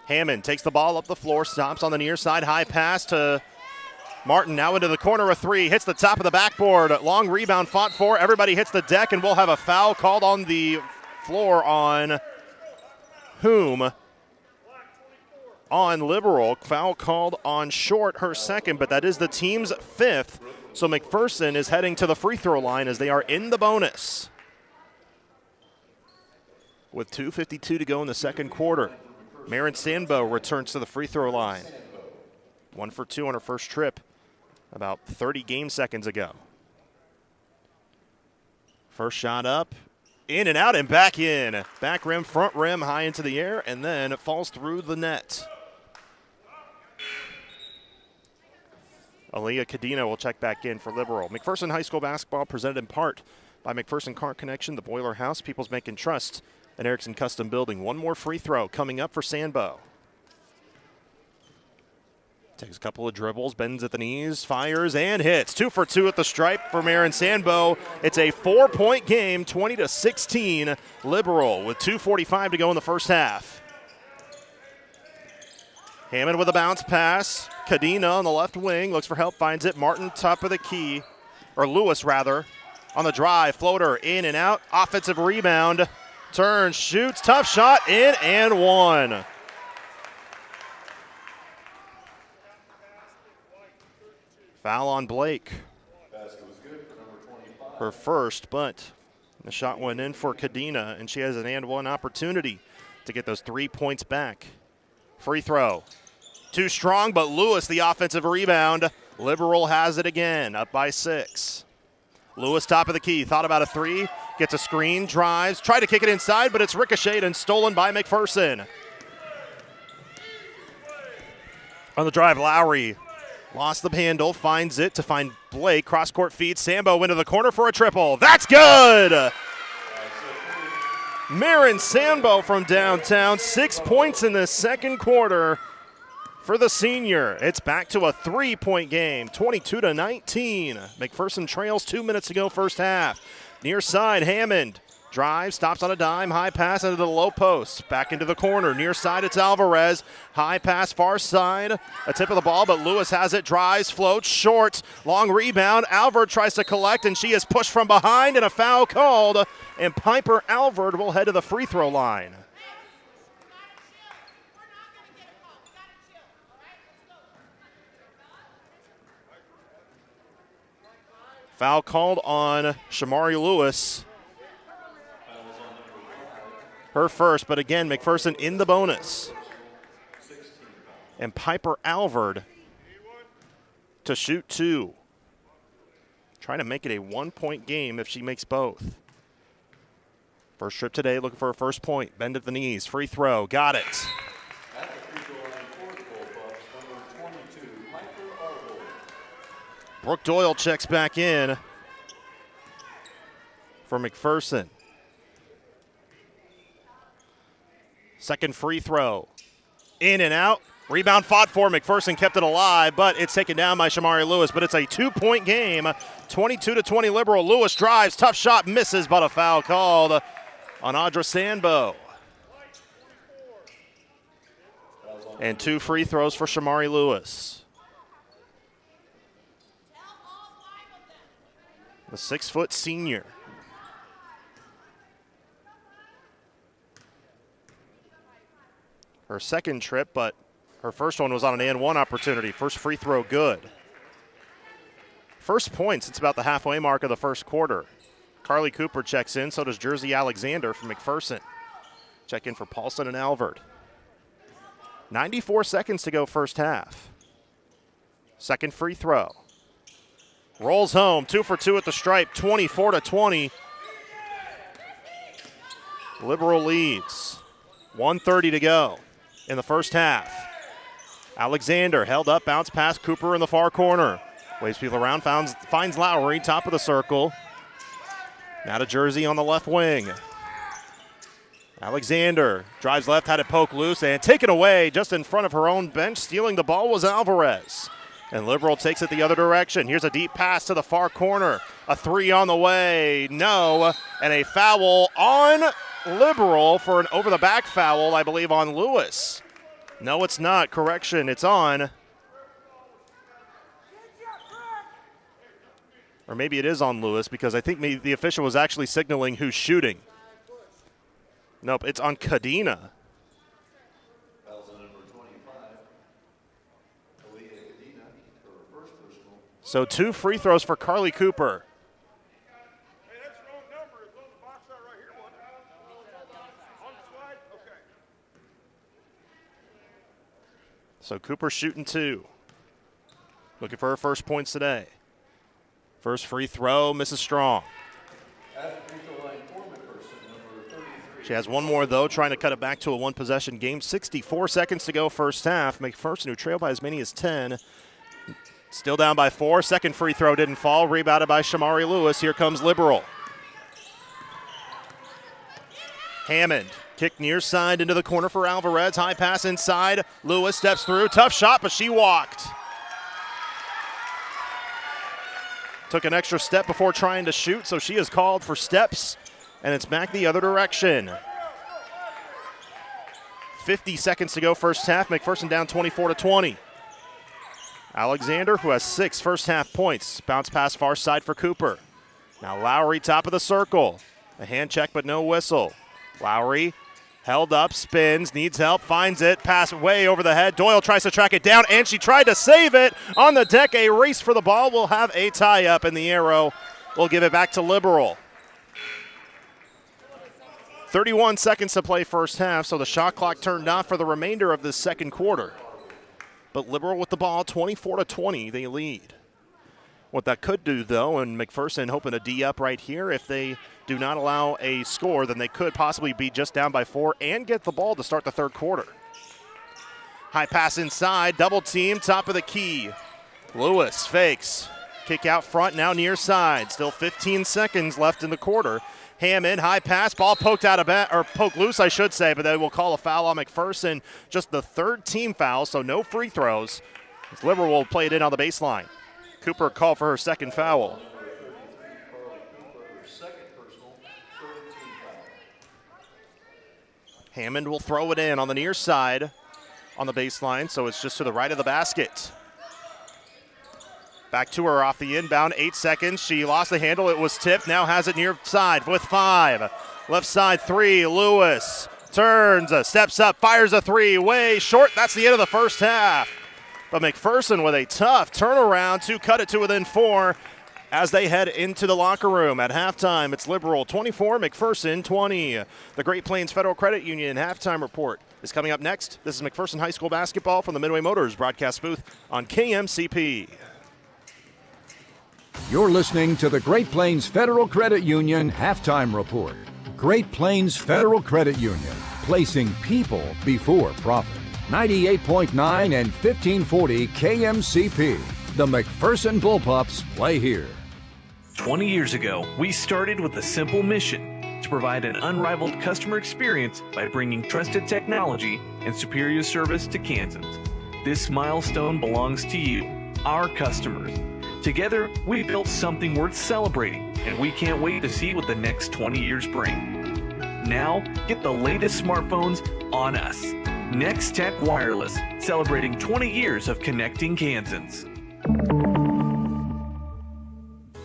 Hammond takes the ball up the floor, stops on the near side. High pass to Martin, now into the corner of three. Hits the top of the backboard. Long rebound fought for. Everybody hits the deck, and we'll have a foul called on the floor on whom? On Liberal. Foul called on Short, her second, but that is the team's fifth. So McPherson is heading to the free throw line as they are in the bonus. With 2:52 to go in the second quarter. Marin Sandbo returns to the free throw line. 1 for 2 on her first trip about 30 game seconds ago. First shot up, in and out and back in. Back rim, front rim, high into the air, and then it falls through the net. Aaliyah Cadena will check back in for Liberal. McPherson High School basketball presented in part by McPherson Car Connection, the Boiler House, People's Bank and Trust, and Erickson Custom Building. One more free throw coming up for Sandbo. Takes a couple of dribbles, bends at the knees, fires, and hits. 2 for 2 at the stripe for Marin Sandbo. It's a 4-point game, 20-16 Liberal, with 2:45 to go in the first half. Hammond with a bounce pass. Cadena on the left wing, looks for help, finds it. Martin, top of the key, or Lewis rather, on the drive. Floater, in and out, offensive rebound. Turns, shoots, tough shot, in and one. Foul on Blake. Her first, but the shot went in for Cadena, and she has an and one opportunity to get those 3 points back. Free throw. Too strong, but Lewis, the offensive rebound. Liberal has it again, up by 6. Lewis, top of the key, thought about a three, gets a screen, drives, tried to kick it inside, but it's ricocheted and stolen by McPherson. On the drive, Lowry lost the handle, finds it to find Blake, cross-court feed, Sambo into the corner for a triple. That's good! Marin Sambo from downtown, 6 points in the second quarter for the senior. It's back to a 3-point game, 22-19. McPherson trails 2 minutes to go first half. Near side, Hammond drives, stops on a dime, high pass into the low post. Back into the corner. Near side, it's Alvarez. High pass, far side. A tip of the ball, but Lewis has it, drives, floats, short. Long rebound. Alvord tries to collect, and she is pushed from behind, and a foul called. And Piper Alvord will head to the free throw line. Foul called on Shamari Lewis. Her first, but again, McPherson in the bonus. And Piper Alvord to shoot 2. Trying to make it a 1-point game if she makes both. First trip today, looking for a first point. Bend at the knees, free throw, got it. Brooke Doyle checks back in for McPherson. Second free throw. In and out. Rebound fought for. McPherson kept it alive, but it's taken down by Shamari Lewis. But it's a 2-point game. 22-20 Liberal. Lewis drives. Tough shot. Misses, but a foul called on Audra Sandbo. And 2 free throws for Shamari Lewis. The 6-foot senior. Her second trip, but her first one was on an and one opportunity. First free throw good. First points, it's about the halfway mark of the first quarter. Carly Cooper checks in, so does Jersey Alexander from McPherson. Check in for Paulson and Alvord. 94 seconds to go first half. Second free throw. Rolls home, 2 for 2 at the stripe, 24-20. Liberal leads. 1:30 to go in the first half. Alexander held up, bounce past Cooper in the far corner. Waves people around, finds Lowry, top of the circle. Now to Jersey on the left wing. Alexander drives left, had it poke loose, and taken away just in front of her own bench. Stealing the ball was Alvarez. And Liberal takes it the other direction. Here's a deep pass to the far corner. A three on the way. No. And a foul on Liberal for an over-the-back foul, I believe, on Lewis. No, it's not. Correction, it's on. Or maybe it is on Lewis, because I think maybe the official was actually signaling who's shooting. Nope, it's on Cadena. So 2 free throws for Carly Cooper. So Cooper shooting 2. Looking for her first points today. First free throw, Mrs. Strong. She has one more, though, trying to cut it back to a one-possession game. 64 seconds to go first half. McPherson, who trailed by as many as 10. Still down by 4. Second free throw didn't fall. Rebounded by Shamari Lewis. Here comes Liberal. Hammond. Kick near side into the corner for Alvarez. High pass inside. Lewis steps through. Tough shot, but she walked. Took an extra step before trying to shoot, so she is called for steps. And it's back the other direction. 50 seconds to go first half. McPherson down 24-20. Alexander, who has 6 first half points. Bounce pass far side for Cooper. Now Lowry, top of the circle. A hand check, but no whistle. Lowry held up, spins, needs help, finds it. Pass way over the head. Doyle tries to track it down, and she tried to save it. On the deck, a race for the ball. We'll have a tie-up, and the arrow will give it back to Liberal. 31 seconds to play first half, so the shot clock turned off for the remainder of the second quarter. But Liberal with the ball, 24-20, they lead. What that could do, though, and McPherson hoping to D up right here, if they do not allow a score, then they could possibly be just down by 4 and get the ball to start the third quarter. High pass inside, double team, top of the key. Lewis fakes. Kick out front, now near side. Still 15 seconds left in the quarter. Hammond, high pass, ball poked out of or poked loose, I should say, but they will call a foul on McPherson. Just the third team foul, so no free throws. Liberal will play it in on the baseline. Cooper called for her second foul. Hammond will throw it in on the near side on the baseline, so it's just to the right of the basket. Back to her off the inbound, 8 seconds. She lost the handle, it was tipped, now has it near side with 5. Left side 3, Lewis turns, steps up, fires a 3, way short. That's the end of the first half. But McPherson with a tough turnaround to cut it to within 4 as they head into the locker room. At halftime, it's Liberal 24, McPherson 20. The Great Plains Federal Credit Union halftime report is coming up next. This is McPherson High School basketball from the Midway Motors broadcast booth on KMCP. You're listening to the Great Plains Federal Credit Union halftime report. Great Plains Federal Credit Union, placing people before profit. 98.9 and 1540 KMCP. The McPherson Bullpups play here. 20 years ago, we started with a simple mission to provide an unrivaled customer experience by bringing trusted technology and superior service to Kansans. This milestone belongs to you, our customers. Together, we built something worth celebrating, and we can't wait to see what the next 20 years bring. Now, get the latest smartphones on us. Next Tech Wireless, celebrating 20 years of connecting Kansans.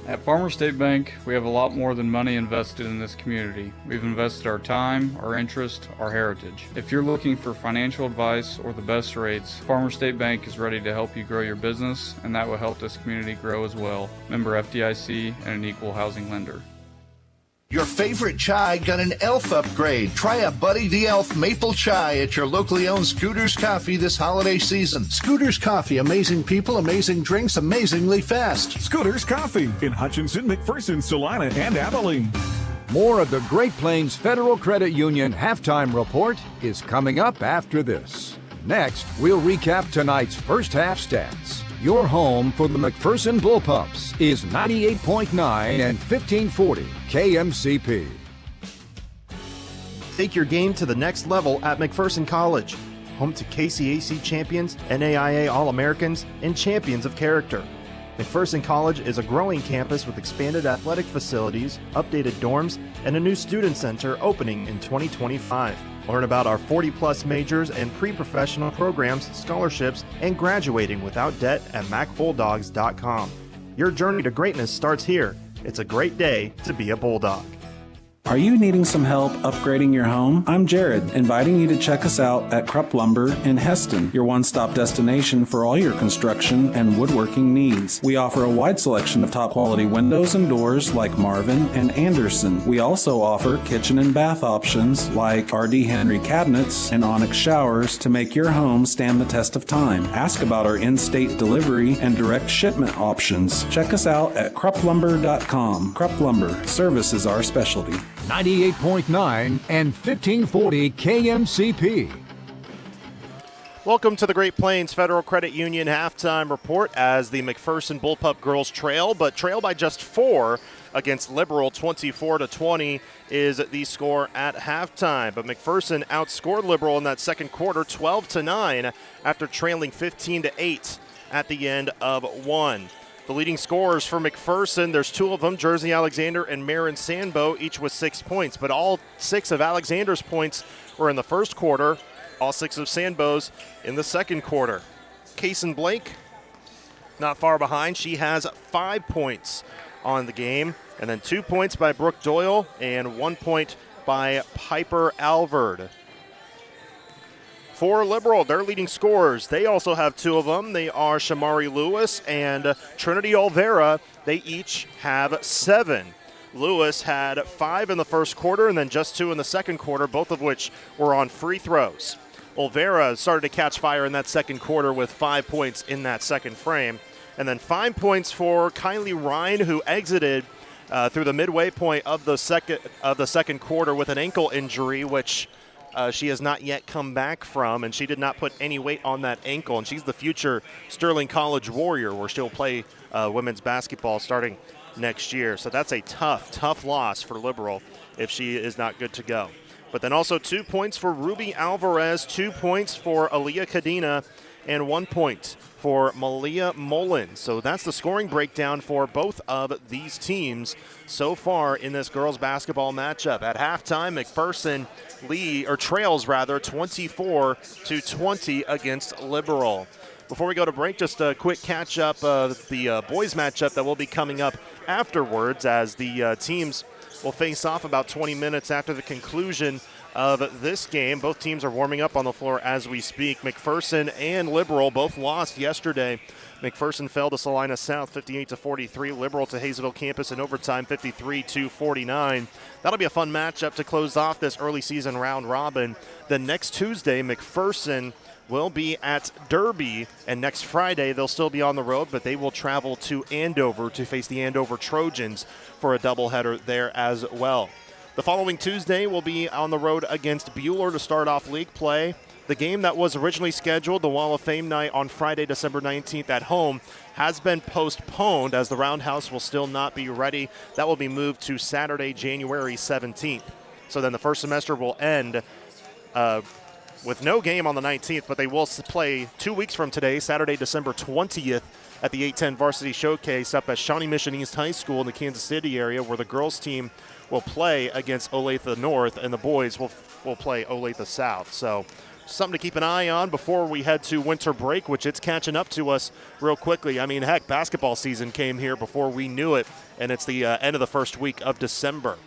At Farmers State Bank, we have a lot more than money invested in this community. We've invested our time, our interest, our heritage. If you're looking for financial advice or the best rates, Farmers State Bank is ready to help you grow your business, and that will help this community grow as well. Member FDIC and an equal housing lender. Your favorite chai got an elf upgrade. Try a Buddy the Elf Maple Chai at your locally owned Scooters Coffee this holiday season. Scooters Coffee, amazing people, amazing drinks, amazingly fast. Scooters Coffee in Hutchinson, McPherson, Salina, and Abilene. More of the Great Plains Federal Credit Union halftime report is coming up after this. Next, we'll recap tonight's first half stats. Your home for the McPherson Bullpups is 98.9 and 1540 KMCP. Take your game to the next level at McPherson College, home to KCAC champions, NAIA All-Americans, and champions of character. McPherson College is a growing campus with expanded athletic facilities, updated dorms, and a new student center opening in 2025. Learn about our 40-plus majors and pre-professional programs, scholarships, and graduating without debt at macbulldogs.com. Your journey to greatness starts here. It's a great day to be a Bulldog. Are you needing some help upgrading your home? I'm Jared, inviting you to check us out at Krupp Lumber in Heston, your one-stop destination for all your construction and woodworking needs. We offer a wide selection of top-quality windows and doors like Marvin and Anderson. We also offer kitchen and bath options like R.D. Henry cabinets and Onyx showers to make your home stand the test of time. Ask about our in-state delivery and direct shipment options. Check us out at krupplumber.com. Krupp Lumber, service is our specialty. 98.9 and 1540 KMCP. Welcome to the Great Plains Federal Credit Union halftime report as the McPherson Bullpup girls trail by just 4 against Liberal. 24-20 is the score at halftime. But McPherson outscored Liberal in that second quarter 12-9 after trailing 15-8 at the end of 1. The leading scorers for McPherson, there's 2 of them, Jersey Alexander and Marin Sandbo, each with 6 points. But all 6 of Alexander's points were in the first quarter, all 6 of Sandbo's in the second quarter. Kaysen Blake, not far behind. She has 5 points on the game. And then 2 points by Brooke Doyle and 1 point by Piper Alvord. For Liberal, their leading scorers, they also have 2 of them. They are Shamari Lewis and Trinity Olvera. They each have 7. Lewis had 5 in the first quarter and then just 2 in the second quarter, both of which were on free throws. Olvera started to catch fire in that second quarter with 5 points in that second frame. And then 5 points for Kylie Ryan, who exited through the midway point of the second quarter with an ankle injury, which she has not yet come back from, and she did not put any weight on that ankle. And she's the future Sterling College Warrior, where she'll play women's basketball starting next year. So that's a tough loss for Liberal if she is not good to go. But then also 2 points for Ruby Alvarez, 2 points for Aaliyah Cadena, and 1 point for Malia Mullen. So that's the scoring breakdown for both of these teams so far in this girls basketball matchup. At halftime, McPherson trails 24-20 against Liberal. Before we go to break, just a quick catch up the boys matchup that will be coming up afterwards, as the teams will face off about 20 minutes after the conclusion of this game. Both teams are warming up on the floor as we speak. McPherson and Liberal both lost yesterday. McPherson fell to Salina South 58-43. Liberal to Hayesville Campus in overtime 53-49. That'll be a fun matchup to close off this early season round robin. Then next Tuesday, McPherson will be at Derby, and next Friday they'll still be on the road, but they will travel to Andover to face the Andover Trojans for a doubleheader there as well. The following Tuesday will be on the road against Buhler to start off league play. The game that was originally scheduled, the Wall of Fame night on Friday, December 19th at home, has been postponed as the Roundhouse will still not be ready. That will be moved to Saturday, January 17th. So then the first semester will end with no game on the 19th, but they will play 2 weeks from today, Saturday, December 20th, at the 810 Varsity Showcase up at Shawnee Mission East High School in the Kansas City area, where the girls team will play against Olathe North and the boys will play Olathe South. So something to keep an eye on before we head to winter break, which it's catching up to us real quickly. I mean, heck, basketball season came here before we knew it, and it's the end of the first week of December.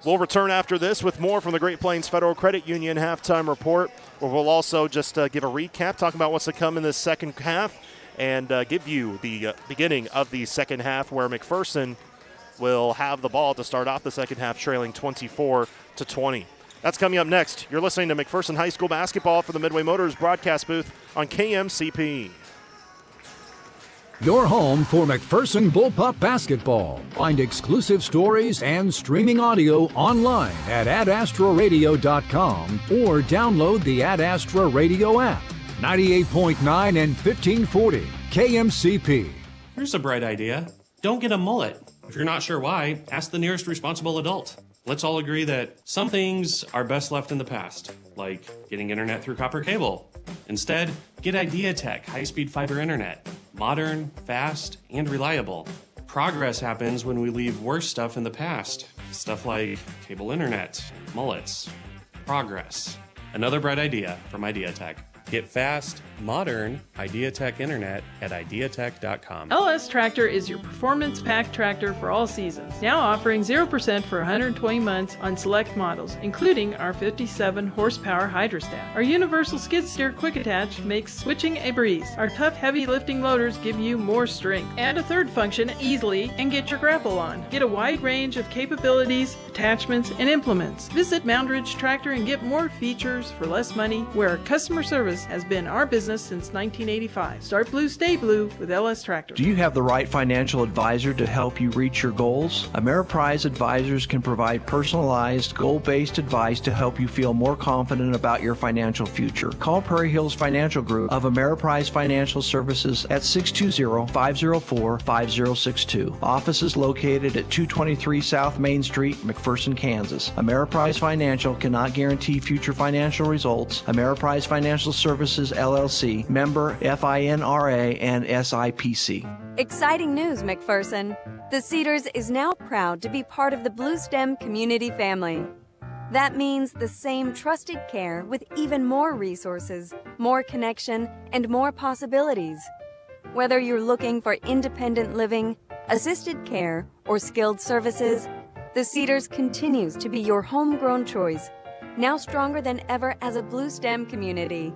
We'll return after this with more from the Great Plains Federal Credit Union halftime report, where we'll also just give a recap, talk about what's to come in this second half, and give you the beginning of the second half, where McPherson will have the ball to start off the second half, trailing 24-20. That's coming up next. You're listening to McPherson High School basketball for the Midway Motors broadcast booth on KMCP. Your home for McPherson Bullpup basketball. Find exclusive stories and streaming audio online at adastraradio.com or download the Ad Astra Radio app. 98.9 and 1540 KMCP. Here's a bright idea. Don't get a mullet. If you're not sure why, ask the nearest responsible adult. Let's all agree that some things are best left in the past, like getting internet through copper cable. Instead, get IdeaTech high-speed fiber internet. Modern, fast, and reliable. Progress happens when we leave worse stuff in the past. Stuff like cable internet, mullets. Progress. Another bright idea from IdeaTech. Get fast, modern IdeaTech internet at ideatech.com. LS Tractor is your performance pack tractor for all seasons. Now offering 0% for 120 months on select models, including our 57 horsepower Hydrostat. Our universal skid steer quick attach makes switching a breeze. Our tough heavy lifting loaders give you more strength. Add a third function easily and get your grapple on. Get a wide range of capabilities, attachments, and implements. Visit Moundridge Tractor and get more features for less money, where customer service has been our business since 1985. Start blue, stay blue with LS Tractor. Do you have the right financial advisor to help you reach your goals? Ameriprise Advisors can provide personalized, goal-based advice to help you feel more confident about your financial future. Call Prairie Hills Financial Group of Ameriprise Financial Services at 620-504-5062. Office is located at 223 South Main Street, McPherson, Kansas. Ameriprise Financial cannot guarantee future financial results. Ameriprise Financial Services, LLC, member FINRA and SIPC. Exciting news, McPherson. The Cedars is now proud to be part of the Blue Stem community family. That means the same trusted care with even more resources, more connection, and more possibilities. Whether you're looking for independent living, assisted care, or skilled services, the Cedars continues to be your homegrown choice, now stronger than ever as a Blue Stem community.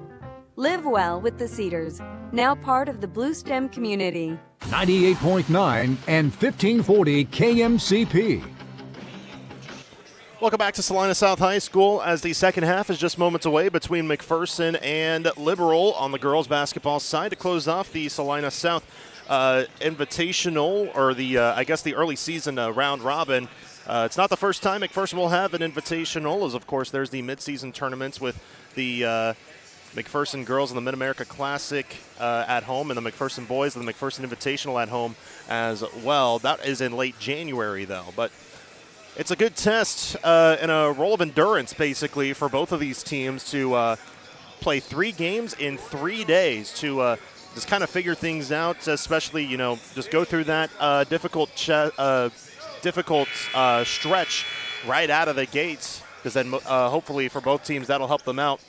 Live well with the Cedars, now part of the Blue Stem community. 98.9 and 1540 KMCP. Welcome back to Salina South High School as the second half is just moments away between McPherson and Liberal on the girls basketball side to close off the Salina South Invitational, or the early season round robin. It's not the first time McPherson will have an invitational, as of course there's the midseason tournaments with the McPherson girls in the Mid-America Classic at home, and the McPherson boys and the McPherson Invitational at home as well. That is in late January, though. But it's a good test and a roll of endurance, basically, for both of these teams to play 3 games in 3 days to just kind of figure things out, especially, just go through that difficult stretch right out of the gates, because then hopefully for both teams that'll help them out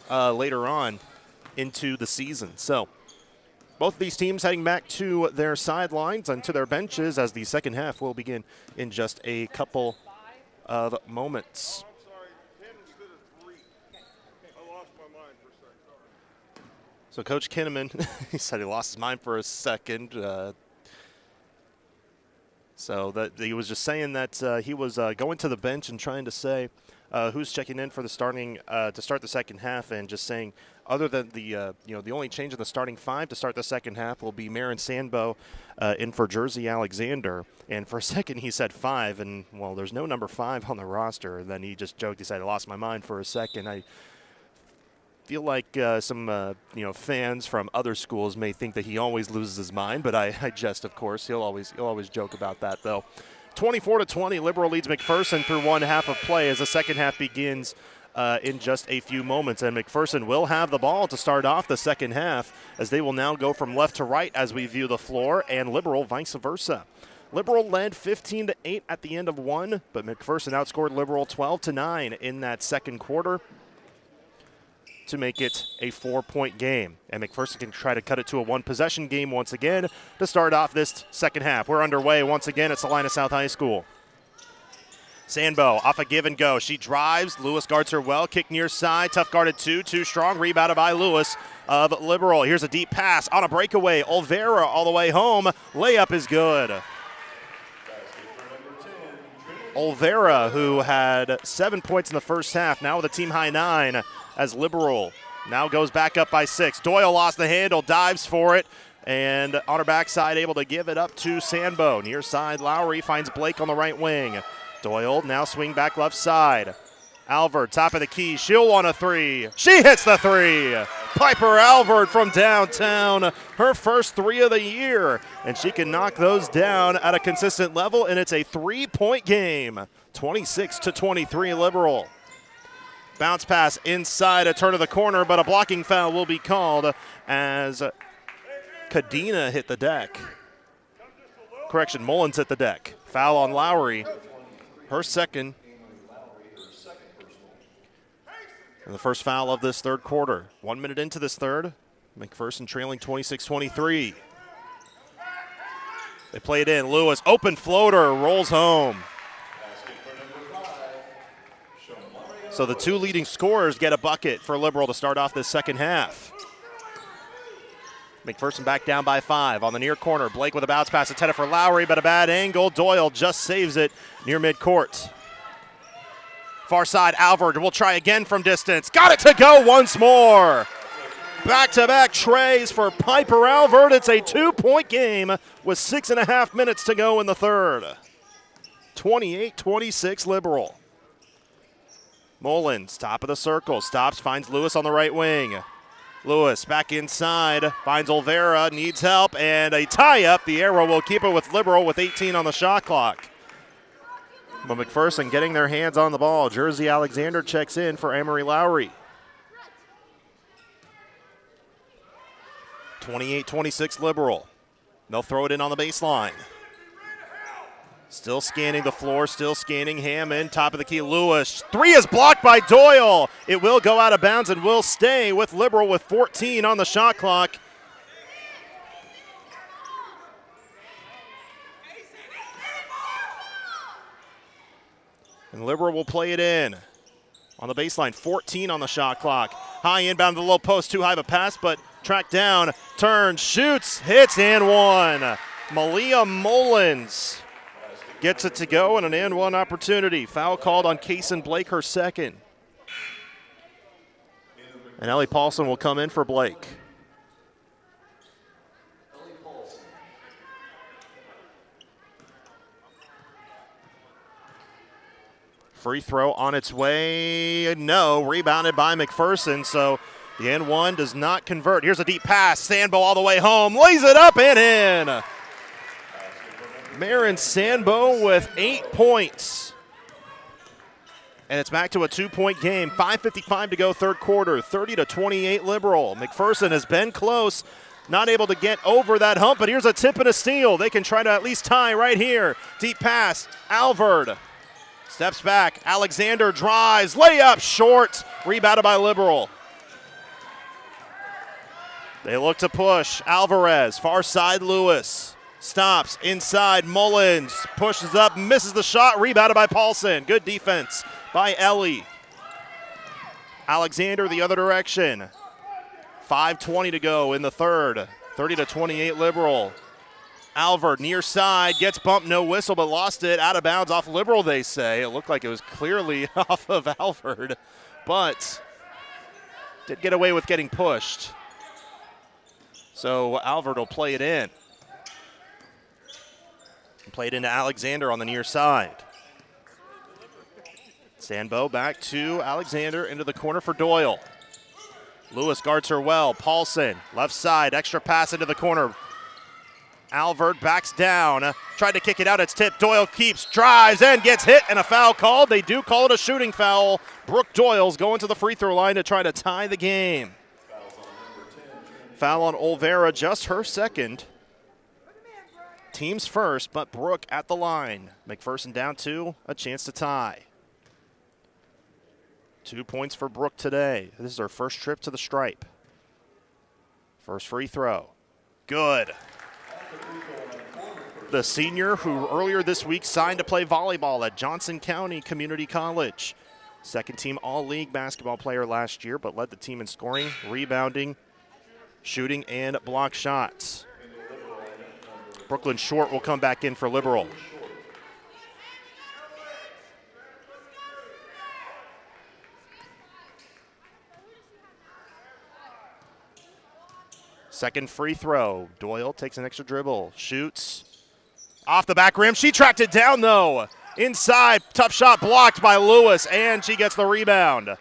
later on into the season. So both of these teams heading back to their sidelines and to their benches as the second half will begin in just a couple of moments. So Coach Kinnaman, he said he lost his mind for a second. So that he was just saying that he was going to the bench and trying to say who's checking in for the starting to start the second half, and just saying other than the the only change in the starting 5 to start the second half will be Marin Sandbo in for Jersey Alexander. And for a second he said 5, and well, there's no number 5 on the roster. And then he just joked, he said, I lost my mind for a second. I feel like some fans from other schools may think that he always loses his mind, but I jest, of course. He'll always joke about that, though. 24-20, Liberal leads McPherson through one half of play as the second half begins in just a few moments. And McPherson will have the ball to start off the second half, as they will now go from left to right as we view the floor, and Liberal vice versa. Liberal led 15-8 at the end of one, but McPherson outscored Liberal 12-9 in that second quarter to make it a 4-point game. And McPherson can try to cut it to a one-possession game once again to start off this second half. We're underway once again at Salina South High School. Sandbo off a give and go. She drives. Lewis guards her well. Kick near side. Tough guarded too strong. Rebounded by Lewis of Liberal. Here's a deep pass on a breakaway. Olvera all the way home. Layup is good. Olvera, who had 7 points in the first half, now with a team-high 9, as Liberal now goes back up by 6. Doyle lost the handle, dives for it, and on her backside able to give it up to Sandbo. Near side, Lowry finds Blake on the right wing. Doyle now swing back left side. Alvord, top of the key. She'll want a three. She hits the three. Piper Alvord from downtown. Her first three of the year. And she can knock those down at a consistent level, and it's a 3-point game. 26-23 Liberal. Bounce pass inside, a turn of the corner, but a blocking foul will be called as Kadena hit the deck. Correction, Mullins hit the deck. Foul on Lowry. Her second. And the first foul of this third quarter. 1 minute into this third. McPherson trailing 26-23. They play it in. Lewis, open floater, rolls home. So the two leading scorers get a bucket for Liberal to start off this second half. McPherson back down by 5 on the near corner. Blake with a bounce pass intended for Lowry, but a bad angle. Doyle just saves it near midcourt. Far side, Alvord will try again from distance. Got it to go once more. Back-to-back trays for Piper Alvord. It's a 2-point game with 6.5 minutes to go in the third. 28-26 Liberal. Mullins, top of the circle, stops, finds Lewis on the right wing. Lewis back inside, finds Olvera, needs help, and a tie-up. The arrow will keep it with Liberal with 18 on the shot clock. But McPherson getting their hands on the ball. Jersey Alexander checks in for Amory Lowry. 28-26 Liberal. They'll throw it in on the baseline. Still scanning the floor, still scanning Hammond, top of the key, Lewis. Three is blocked by Doyle. It will go out of bounds and will stay with Liberal with 14 on the shot clock. And Liberal will play it in. On the baseline, 14 on the shot clock. High inbound to the low post, too high of a pass, but tracked down, turns, shoots, hits, and one. Malia Mullins gets it to go, and an and one opportunity. Foul called on Kaysen Blake, her second. And Ellie Paulson will come in for Blake. Free throw on its way. No, rebounded by McPherson, so the and one does not convert. Here's a deep pass. Sandbo all the way home. Lays it up and in. Marin Sandbo with 8 points. And it's back to a 2-point game. 5:55 to go third quarter. 30-28 Liberal. McPherson has been close. Not able to get over that hump, but here's a tip and a steal. They can try to at least tie right here. Deep pass. Alvord steps back. Alexander drives. Layup short. Rebounded by Liberal. They look to push. Alvarez. Far side Lewis. Stops inside. Mullins pushes up, misses the shot. Rebounded by Paulson. Good defense by Ellie. Alexander the other direction. 5:20 to go in the third. 30-28 Liberal. Alvord near side, gets bumped, no whistle, but lost it. Out of bounds off Liberal, they say. It looked like it was clearly off of Alvord, but did get away with getting pushed. So Alvord will play it in. Played into Alexander on the near side. Sandbo back to Alexander into the corner for Doyle. Lewis guards her well. Paulson, left side, extra pass into the corner. Alvord backs down, tried to kick it out, it's tipped. Doyle keeps, drives, and gets hit, and a foul called. They do call it a shooting foul. Brooke Doyle's going to the free throw line to try to tie the game. Foul on Olvera, just her second. Teams first, but Brooke at the line. McPherson down 2, a chance to tie. 2 points for Brooke today. This is her first trip to the stripe. First free throw. Good. The senior who earlier this week signed to play volleyball at Johnson County Community College. Second team all-league basketball player last year, but led the team in scoring, rebounding, shooting, and block shots. Brooklyn Short will come back in for Liberal. Second free throw. Doyle takes an extra dribble, shoots. Off the back rim. She tracked it down, though. Inside, tough shot blocked by Lewis, and she gets the rebound.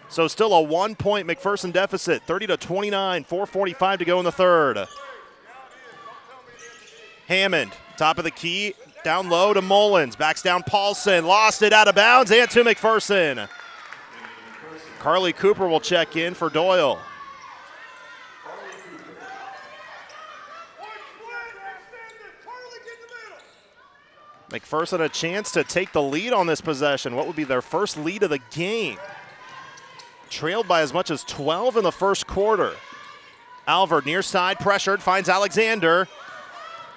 So still a 1-point McPherson deficit, 30-29, 4:45 to go in the third. Hammond, top of the key, down low to Mullins, backs down Paulson, lost it out of bounds, and to McPherson. Carly Cooper will check in for Doyle. McPherson a chance to take the lead on this possession. What would be their first lead of the game? Trailed by as much as 12 in the first quarter. Alvord near side, pressured, finds Alexander.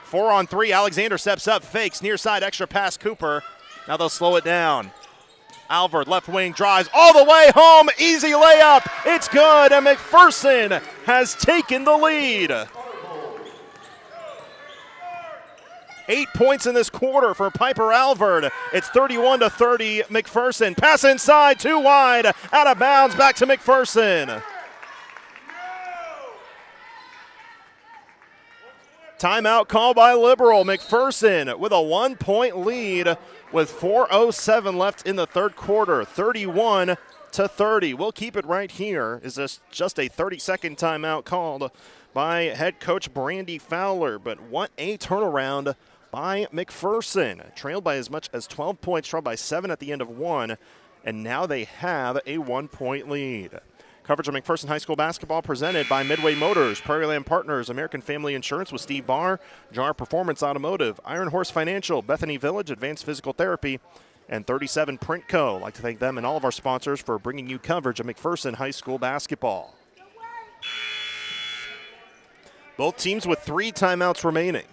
4-on-3, Alexander steps up, fakes, near side, extra pass, Cooper. Now they'll slow it down. Alvord, left wing, drives all the way home, easy layup. It's good, and McPherson has taken the lead. 8 points in this quarter for Piper Alvord. It's 31-30 McPherson. Pass inside, too wide, out of bounds, back to McPherson. Timeout call by Liberal. McPherson with a 1-point lead with 4:07 left in the third quarter, 31-30. We'll keep it right here. Is this just a 30-second timeout called by head coach Brandy Fowler, but what a turnaround by McPherson. Trailed by as much as 12 points, trailed by 7 at the end of one, and now they have a 1-point lead. Coverage of McPherson High School basketball presented by Midway Motors, Prairie Land Partners, American Family Insurance with Steve Barr, Jar Performance Automotive, Iron Horse Financial, Bethany Village, Advanced Physical Therapy, and 37 Print Co. I'd like to thank them and all of our sponsors for bringing you coverage of McPherson High School basketball. Both teams with 3 timeouts remaining.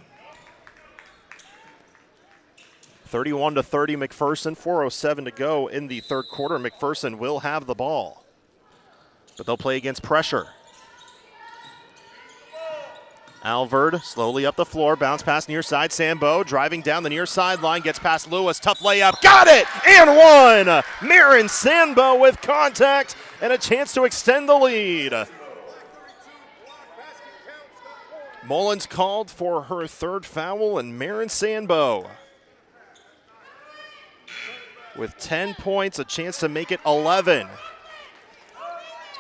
31-30 McPherson, 4:07 to go in the third quarter. McPherson will have the ball, but they'll play against pressure. Alvord slowly up the floor, bounce pass near side. Sambo driving down the near sideline, gets past Lewis, tough layup, got it, and one! Marin Sambo with contact and a chance to extend the lead. Mullins called for her third foul, and Marin Sambo with 10 points, a chance to make it 11.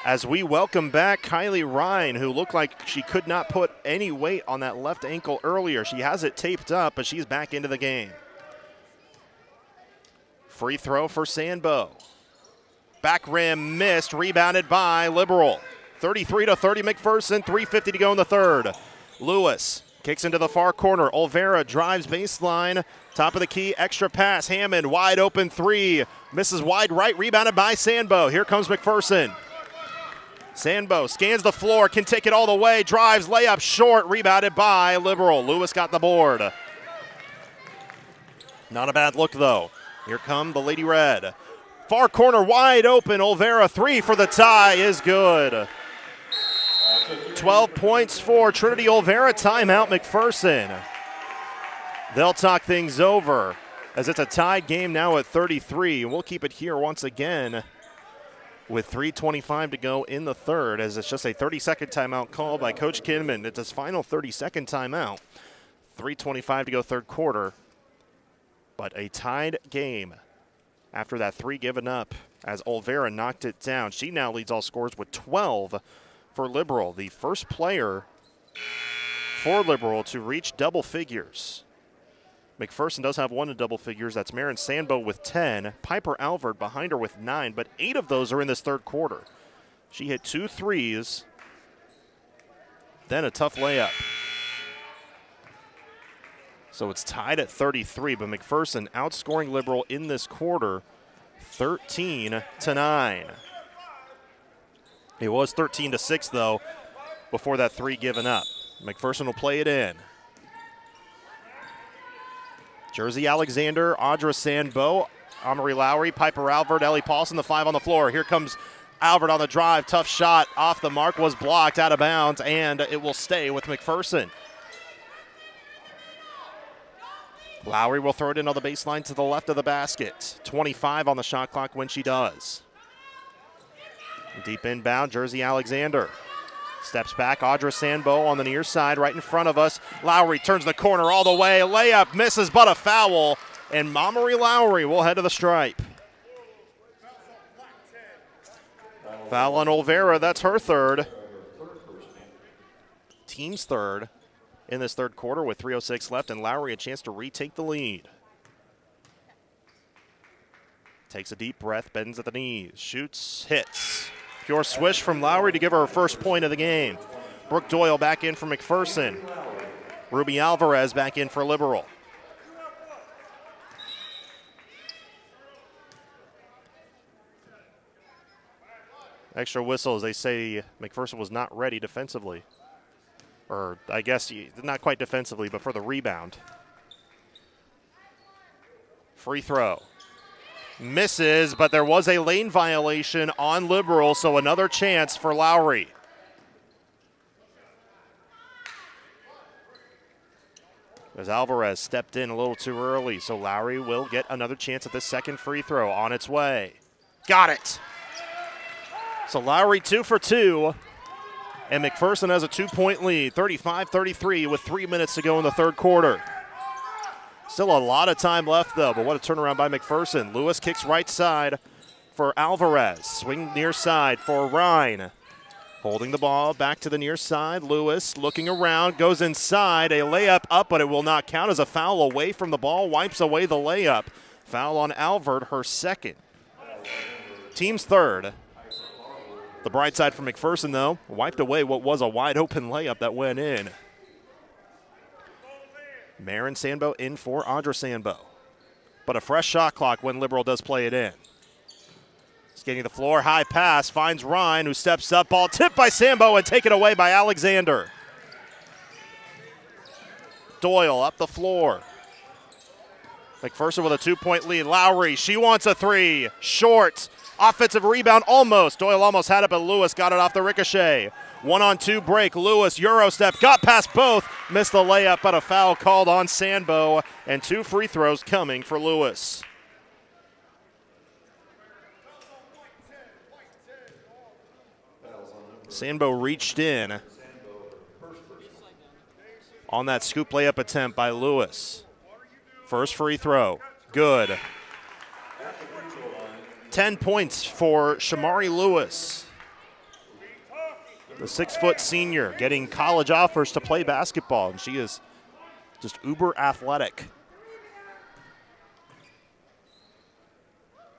As we welcome back Kylie Ryan, who looked like she could not put any weight on that left ankle earlier. She has it taped up, but she's back into the game. Free throw for Sambo. Back rim missed, rebounded by Liberal. 33-30 McPherson, 3:50 to go in the third. Lewis kicks into the far corner. Olvera drives baseline. Top of the key, extra pass. Hammond, wide open three. Misses wide right, rebounded by Sambo. Here comes McPherson. Sambo scans the floor, can take it all the way, drives, layup short, rebounded by Liberal. Lewis got the board. Not a bad look, though. Here come the Lady Red. Far corner, wide open. Olvera, three for the tie is good. 12 points for Trinity Olvera. Timeout, McPherson. They'll talk things over as it's a tied game now at 33. We'll keep it here once again with 3:25 to go in the third, as it's just a 30-second timeout called by Coach Kinman. It's his final 30-second timeout. 3:25 to go third quarter, but a tied game after that three given up as Olvera knocked it down. She now leads all scorers with 12 for Liberal, the first player for Liberal to reach double figures. McPherson does have one in double figures. That's Marin Sambo with 10. Piper Alvord behind her with 9, but 8 of those are in this third quarter. She hit 2 threes, then a tough layup. So it's tied at 33, but McPherson outscoring Liberal in this quarter 13-9. It was 13-6, though, before that three given up. McPherson will play it in. Jersey Alexander, Audra Sambo, Amory Lowry, Piper Alvord, Ellie Paulson, the 5 on the floor. Here comes Alvord on the drive. Tough shot off the mark, was blocked out of bounds, and it will stay with McPherson. Lowry will throw it in on the baseline to the left of the basket. 25 on the shot clock when she does. Deep inbound, Jersey Alexander. Steps back, Audra Sambo on the near side, right in front of us. Lowry turns the corner all the way. Layup misses, but a foul and Montgomery Lowry will head to the stripe. Foul on Olvera, that's her third. Team's third in this third quarter with 3:06 left, and Lowry a chance to retake the lead. Takes a deep breath, bends at the knees, shoots, hits. Pure swish from Lowry to give her first point of the game. Brooke Doyle back in for McPherson. Ruby Alvarez back in for Liberal. Extra whistle as they say McPherson was not ready defensively. Or I guess not quite defensively, but for the rebound. Free throw. Misses, but there was a lane violation on Liberal, so another chance for Lowry. As Alvarez stepped in a little too early, so Lowry will get another chance at this second free throw on its way. Got it! So Lowry 2 for 2, and McPherson has a 2-point lead, 35-33 with 3 minutes to go in the third quarter. Still a lot of time left, though, but what a turnaround by McPherson. Lewis kicks right side for Alvarez. Swing near side for Rhine. Holding the ball back to the near side. Lewis looking around, goes inside. A layup up, but it will not count as a foul away from the ball. Wipes away the layup. Foul on Alvord, her second. Team's third. The bright side for McPherson, though, wiped away what was a wide-open layup that went in. Marin Sambo in for Audra Sambo. But a fresh shot clock when Liberal does play it in. Skating the floor, high pass, finds Ryan, who steps up. Ball tipped by Sambo and taken away by Alexander. Doyle up the floor. McPherson with a 2-point lead. Lowry, she wants a three. Short. Offensive rebound almost. Doyle almost had it, but Lewis got it off the ricochet. 1-on-2 break. Lewis, Euro step, got past both. Missed the layup, but a foul called on Sambo, and 2 free throws coming for Lewis. Sambo reached in on that scoop layup attempt by Lewis. First free throw, good. 10 points for Shamari Lewis. The 6-foot senior getting college offers to play basketball, and she is just uber athletic.